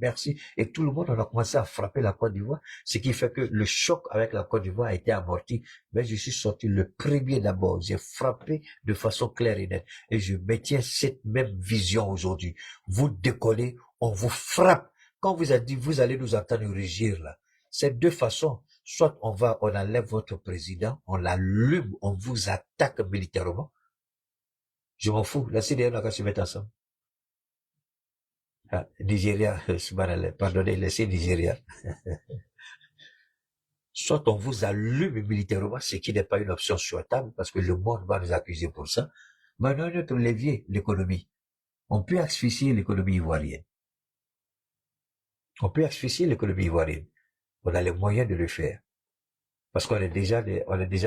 Et tout le monde, on a commencé à frapper la Côte d'Ivoire, ce qui fait que le choc avec la Côte d'Ivoire a été amorti. Mais je suis sorti le premier d'abord. J'ai frappé de façon claire et nette. Et je maintiens cette même vision aujourd'hui. Vous décollez, on vous frappe. Quand vous avez dit, vous allez nous entendre régir là. C'est deux façons. Soit on enlève votre président, on l'allume, on vous attaque militairement. Je m'en fous. La CDR n'a qu'à se mettre ensemble. Ah, Nigeria, pardonnez, laissez Nigeria. Soit on vous allume militairement, ce qui n'est pas une option souhaitable, parce que le monde va nous accuser pour ça. Maintenant, notre levier, l'économie. On peut asphyxier l'économie ivoirienne. On peut asphyxier l'économie ivoirienne. On a les moyens de le faire. Parce qu'on est déjà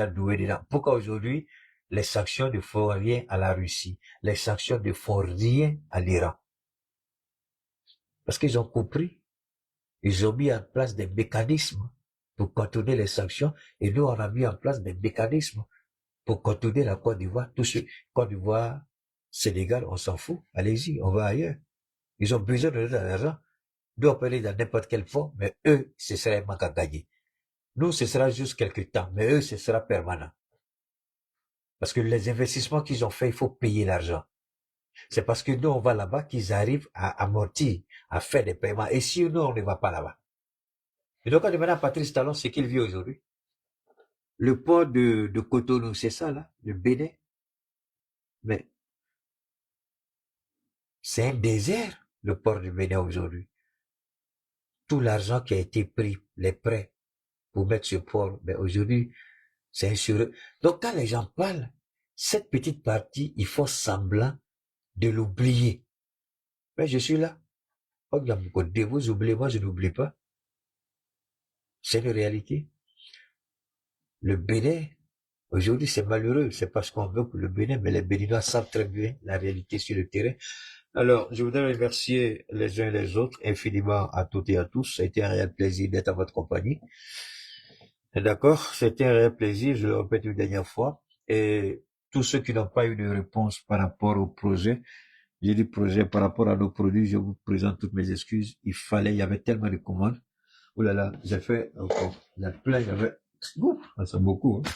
doué dedans. Pourquoi aujourd'hui, les sanctions ne font rien à la Russie? Les sanctions ne font rien à l'Iran? Parce qu'ils ont compris. Ils ont mis en place des mécanismes pour contourner les sanctions. Et nous, on a mis en place des mécanismes pour contourner la Côte d'Ivoire. Tout ce Côte d'Ivoire, Sénégal, on s'en fout. Allez-y, on va ailleurs. Ils ont besoin de notre argent. Nous, on peut aller dans n'importe quelle forme, mais eux, ce serait un manque à gagner. Nous, ce sera juste quelque temps, mais eux, ce sera permanent. Parce que les investissements qu'ils ont faits, il faut payer l'argent. C'est parce que nous, on va là-bas qu'ils arrivent à amortir, à faire des paiements. Et si nous, on ne va pas là-bas. Et donc, quand on demande à Patrice Talon ce qu'il vit aujourd'hui, le port de Cotonou, c'est ça, là, le Bénin. Mais c'est un désert, le port du Bénin aujourd'hui. Tout l'argent qui a été pris, les prêts, pour mettre ce port, mais aujourd'hui, c'est insuré. Donc, quand les gens parlent, cette petite partie, il faut semblant de l'oublier. Mais je suis là. Vous oubliez, moi je n'oublie pas. C'est une réalité. Le Bénin, aujourd'hui c'est malheureux, c'est parce qu'on veut pour le Bénin, mais les Béninois savent très bien la réalité sur le terrain. Alors, je voudrais remercier les uns et les autres infiniment à toutes et à tous. Ça a été un réel plaisir d'être à votre compagnie. D'accord, c'était un réel plaisir, je le répète une dernière fois. Et tous ceux qui n'ont pas eu de réponse par rapport au projet, j'ai dit projet par rapport à nos produits, je vous présente toutes mes excuses. Il y avait tellement de commandes. Oh là là, j'ai fait encore, il y a plein, il y avait, c'est beaucoup, hein.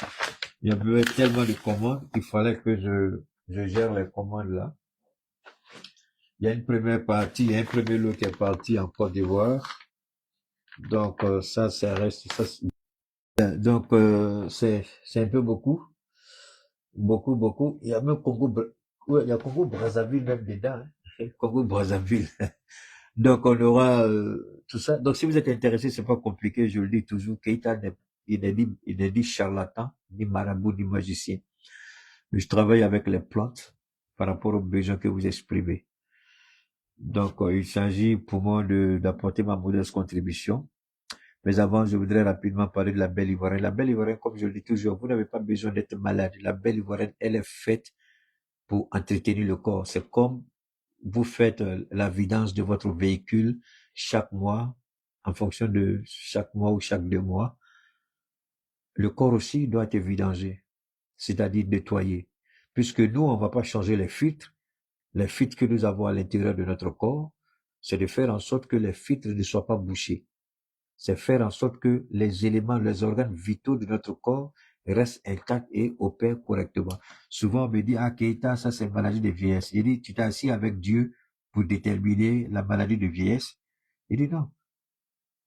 Il y avait tellement de commandes qu'il fallait que je gère les commandes là. Il y a une première partie, il y a un premier lot qui est parti en Côte d'Ivoire. Donc, ça reste, ça, donc, c'est un peu beaucoup. Beaucoup. Il y a même il y a Congo Brazzaville même dedans, hein. Congo Brazzaville. Donc, on aura, tout ça. Donc, si vous êtes intéressé, c'est pas compliqué, je le dis toujours. Keïta, il n'est ni charlatan, ni marabout, ni magicien. Mais je travaille avec les plantes par rapport aux besoins que vous exprimez. Donc, il s'agit pour moi d'apporter ma modeste contribution. Mais avant, je voudrais rapidement parler de la belle ivoirienne. La belle ivoirienne, comme je le dis toujours, vous n'avez pas besoin d'être malade. La belle ivoirienne, elle est faite pour entretenir le corps. C'est comme vous faites la vidange de votre véhicule chaque mois, en fonction de chaque mois ou chaque 2 mois. Le corps aussi doit être vidangé, c'est-à-dire nettoyé. Puisque nous, on ne va pas changer les filtres. Les filtres que nous avons à l'intérieur de notre corps, c'est de faire en sorte que les filtres ne soient pas bouchés. C'est faire en sorte que les éléments, les organes vitaux de notre corps reste intact et opère correctement. Souvent, on me dit, ah, Keita, ça c'est une maladie de vieillesse. Il dit, tu t'es assis avec Dieu pour déterminer la maladie de vieillesse. Il dit, non.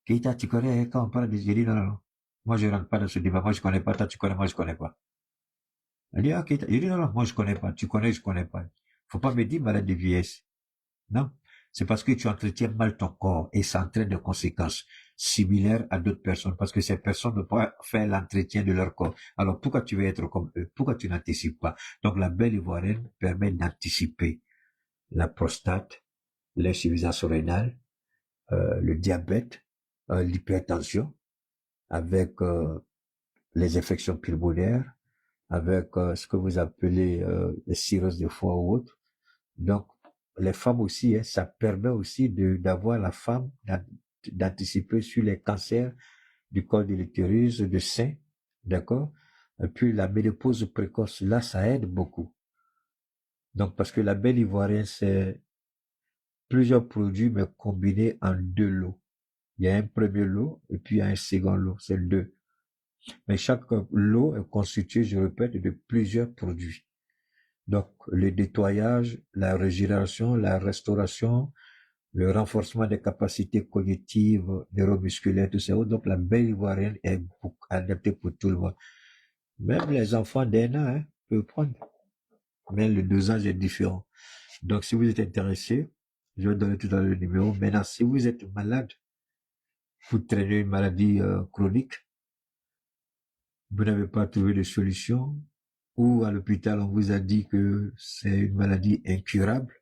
Keita, tu connais, quand on parle de... Il dit, non, non, non. Moi, je rentre pas dans ce débat. Moi, je connais pas. Toi, tu connais, moi, je connais pas. Il dit, ah, Keita. Il dit, non, non, moi, je connais pas. Tu connais, je connais pas. Faut pas me dire maladie de vieillesse. Non. C'est parce que tu entretiens mal ton corps et ça entraîne des conséquences similaires à d'autres personnes parce que ces personnes ne peuvent pas faire l'entretien de leur corps. Alors, pourquoi tu veux être comme eux? Pourquoi tu n'anticipes pas? Donc, la belle ivoirienne permet d'anticiper la prostate, l'insuffisance rénale, le diabète, l'hypertension, avec les infections pulmonaires, avec ce que vous appelez les cirrhoses de foie ou autre. Donc, les femmes aussi, hein, ça permet aussi d'avoir la femme d'anticiper sur les cancers du col de l'utérus, de sein, d'accord? Et puis la ménopause précoce, là, ça aide beaucoup. Donc, parce que la belle ivoirienne, c'est plusieurs produits, mais combinés en 2 lots. Il y a un premier lot et puis il y a un second lot, c'est 2. Mais chaque lot est constitué, je répète, de plusieurs produits. Donc, le nettoyage, la régénération, la restauration, le renforcement des capacités cognitives, neuromusculaires, tout ça. Donc, la belle ivoirienne est adaptée pour tout le monde. Même les enfants d'1 an, hein, peuvent prendre. Mais le dosage est différent. Donc, si vous êtes intéressé, je vais donner tout à l'heure le numéro. Maintenant, si vous êtes malade, vous traînez une maladie chronique, vous n'avez pas trouvé de solution, ou à l'hôpital, on vous a dit que c'est une maladie incurable,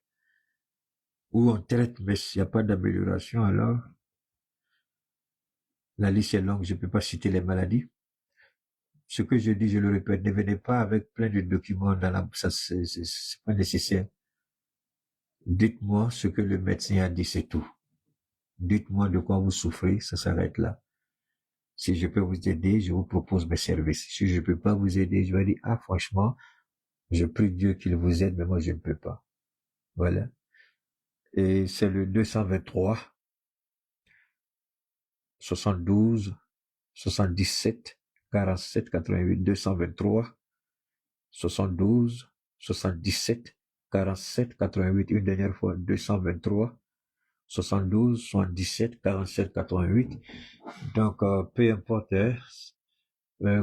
ou on traite, mais s'il n'y a pas d'amélioration, alors la liste est longue, je ne peux pas citer les maladies. Ce que je dis, je le répète, ne venez pas avec plein de documents dans la... Ça, c'est pas nécessaire. Dites-moi ce que le médecin a dit, c'est tout. Dites-moi de quoi vous souffrez, ça s'arrête là. Si je peux vous aider, je vous propose mes services. Si je ne peux pas vous aider, je vais dire, ah, franchement, je prie Dieu qu'il vous aide, mais moi, je ne peux pas. Voilà. Et c'est le 223, 72, 77, 47, 88, 223, 72, 77, 47, 88, une dernière fois, 223, 72, 77, 47, 88. Donc, peu importe, hein.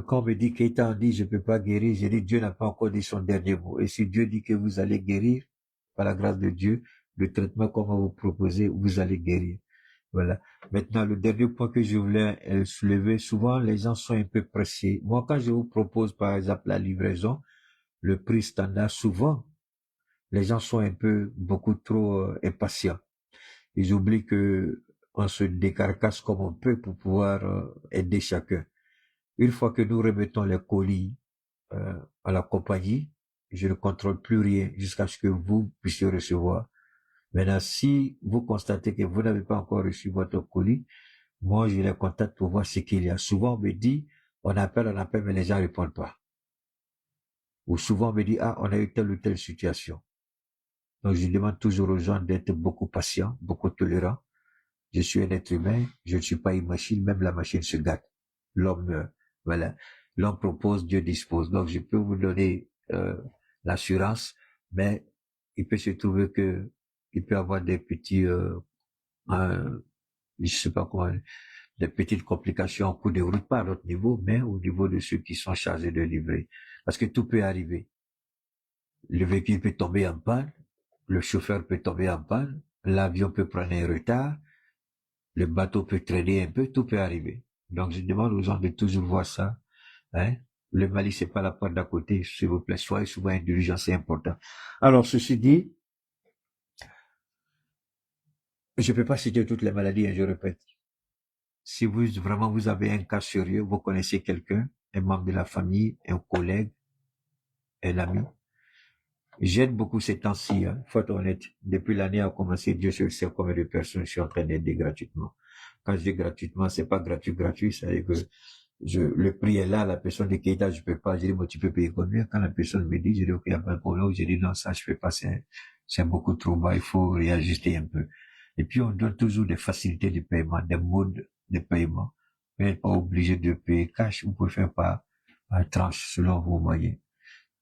Quand on me dit Keita dit je peux pas guérir, j'ai dit Dieu n'a pas encore dit son dernier mot. Et si Dieu dit que vous allez guérir, par la grâce de Dieu, le traitement qu'on va vous proposer, vous allez guérir. Voilà. Maintenant, le dernier point que je voulais soulever, souvent les gens sont un peu pressés. Moi, quand je vous propose par exemple la livraison, le prix standard, souvent, les gens sont un peu beaucoup trop impatients. Ils oublient que on se décarcasse comme on peut pour pouvoir aider chacun. Une fois que nous remettons les colis à la compagnie, je ne contrôle plus rien jusqu'à ce que vous puissiez recevoir. Maintenant, si vous constatez que vous n'avez pas encore reçu votre colis, moi, je les contacte pour voir ce qu'il y a. Souvent, on me dit, on appelle, mais les gens ne répondent pas. Ou souvent, on me dit, ah, on a eu telle ou telle situation. Donc, je demande toujours aux gens d'être beaucoup patients, beaucoup tolérants. Je suis un être humain, je ne suis pas une machine, même la machine se gâte. L'homme meurt. Voilà. L'homme propose, Dieu dispose. Donc, je peux vous donner l'assurance, mais il peut se trouver que il peut avoir des petits, je sais pas comment, des petites complications en cours de route, pas à notre niveau, mais au niveau de ceux qui sont chargés de livrer. Parce que tout peut arriver. Le véhicule peut tomber en panne, le chauffeur peut tomber en panne, l'avion peut prendre un retard, le bateau peut traîner un peu, tout peut arriver. Donc, je demande aux gens de toujours voir ça, hein. Le Mali, c'est pas la porte d'à côté, s'il vous plaît, soyez souvent indulgents, c'est important. Alors, ceci dit, je peux pas citer toutes les maladies, hein, je répète. Si vous avez un cas sérieux, vous connaissez quelqu'un, un membre de la famille, un collègue, un ami. J'aide beaucoup ces temps-ci, hein, faut être honnête. Depuis l'année a commencé, Dieu seul sait combien de personnes je suis en train d'aider gratuitement. Quand je dis gratuitement, c'est pas gratuit, c'est-à-dire que le prix est là, la personne dit Keita, je peux pas, je dis, moi, tu peux payer combien? Quand la personne me dit, je dis, ok, il n'y a pas de problème, je dis, non, ça, je peux pas, c'est beaucoup trop bas, il faut réajuster un peu. Et puis, on donne toujours des facilités de paiement, des modes de paiement. Vous n'êtes pas obligé de payer cash, vous pouvez faire par à tranche, selon vos moyens.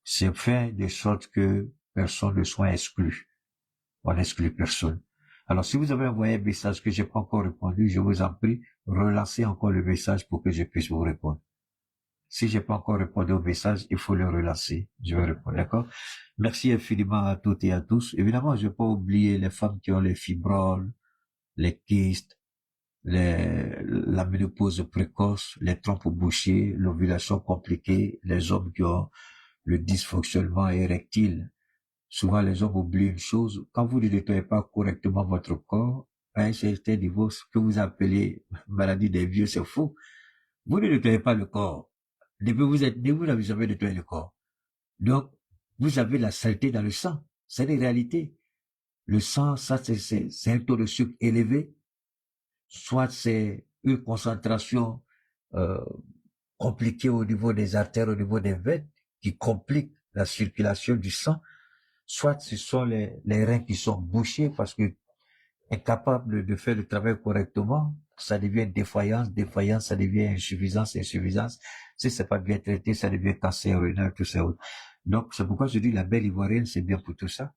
C'est fait de sorte que personne ne soit exclu. On n'exclut personne. Alors, si vous avez envoyé un message que j'ai pas encore répondu, je vous en prie, relancez encore le message pour que je puisse vous répondre. Si j'ai pas encore répondu au message, il faut le relancer. Je vais répondre, d'accord? Merci infiniment à toutes et à tous. Évidemment, je vais pas oublier les femmes qui ont les fibromes, les kystes, la ménopause précoce, les trompes bouchées, l'ovulation compliquée, les hommes qui ont le dysfonctionnement érectile. Souvent, les hommes oublient une chose. Quand vous ne nettoyez pas correctement votre corps, à un certain niveau, ce que vous appelez maladie des vieux, c'est faux. Vous ne nettoyez pas le corps. Depuis vous êtes né, vous n'avez jamais nettoyé le corps. Donc, vous avez la saleté dans le sang. C'est une réalité. Le sang, ça, c'est un taux de sucre élevé. Soit c'est une concentration compliquée au niveau des artères, au niveau des veines, qui complique la circulation du sang. Soit ce sont les reins qui sont bouchés parce que incapables de faire le travail correctement, ça devient défaillance, ça devient insuffisance. Si c'est pas bien traité, ça devient cancer rénal, tout ça. Donc, c'est pourquoi je dis la belle ivoirienne, c'est bien pour tout ça.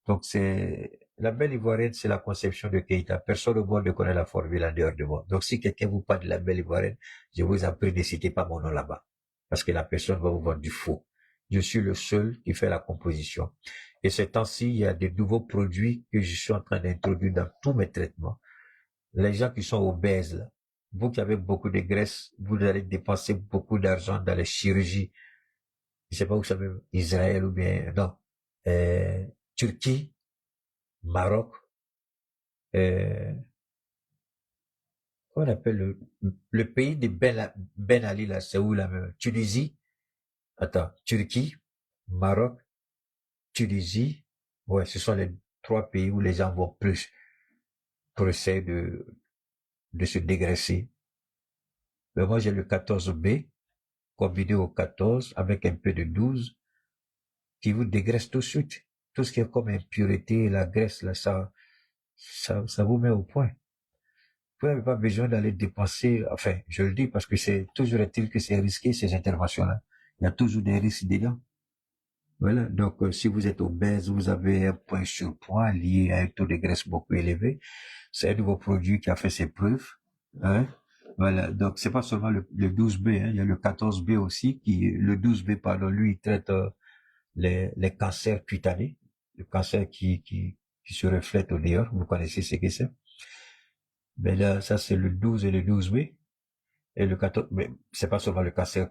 Donc, la belle ivoirienne, c'est la conception de Keïta. Personne au monde ne connaît la formule en dehors de moi. Donc, si quelqu'un vous parle de la belle ivoirienne, je vous en prie, ne citez pas mon nom là-bas. Parce que la personne va vous vendre du faux. Je suis le seul qui fait la composition. Et ces temps-ci, il y a des nouveaux produits que je suis en train d'introduire dans tous mes traitements. Les gens qui sont obèses, là, vous qui avez beaucoup de graisse, vous allez dépenser beaucoup d'argent dans les chirurgies. Je sais pas où ça veut, Israël ou bien, non, Turquie, Maroc, comment on appelle le pays de Ben Ali, là, c'est où là même? Tunisie, Turquie, Maroc, Tunisie, ouais, ce sont les 3 pays où les gens vont plus pour essayer de se dégraisser. Mais moi, j'ai le 14B, combiné au 14, avec un peu de 12, qui vous dégraisse tout de suite. Tout ce qui est comme impureté, la graisse, là, ça vous met au point. Vous n'avez pas besoin d'aller dépenser, enfin, je le dis parce que c'est toujours est-il que c'est risqué, ces interventions-là. Il y a toujours des risques dedans. Voilà. Donc, si vous êtes obèse, vous avez un point surpoids lié à un taux de graisse beaucoup élevé. C'est un nouveau produit qui a fait ses preuves. Hein? Voilà. Donc, c'est pas seulement le 12B, hein. Il y a le 14B aussi le 12B, pardon, lui, il traite, les cancers cutanés. Le cancer qui se reflète au dehors. Vous connaissez ce que c'est. Mais là, ça, c'est le 12 et le 12B. Et le 14, mais c'est pas seulement le cancer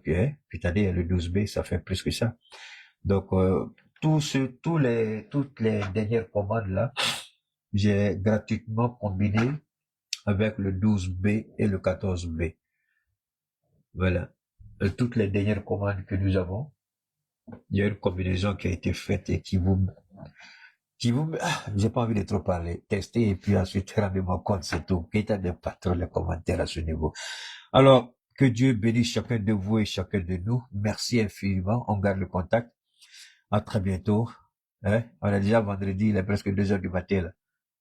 cutané, et le 12B, ça fait plus que ça. Donc, toutes les dernières commandes là, j'ai gratuitement combiné avec le 12B et le 14B. Voilà. Toutes les dernières commandes que nous avons, il y a une combinaison qui a été faite et qui vous, j'ai pas envie de trop parler. Testez et puis ensuite, rendez-moi compte, c'est tout. Qu'est-ce que pas trop les commentaires à ce niveau. Alors, que Dieu bénisse chacun de vous et chacun de nous. Merci infiniment. On garde le contact. À très bientôt. Hein? On a déjà vendredi, il est presque 2h du matin, là.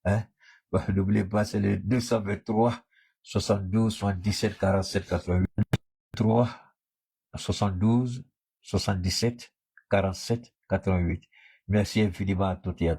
Hein? Bon, n'oubliez pas, c'est le 223 72 77 47 88. 3 72 77 47 88. Merci infiniment à toutes et à tous.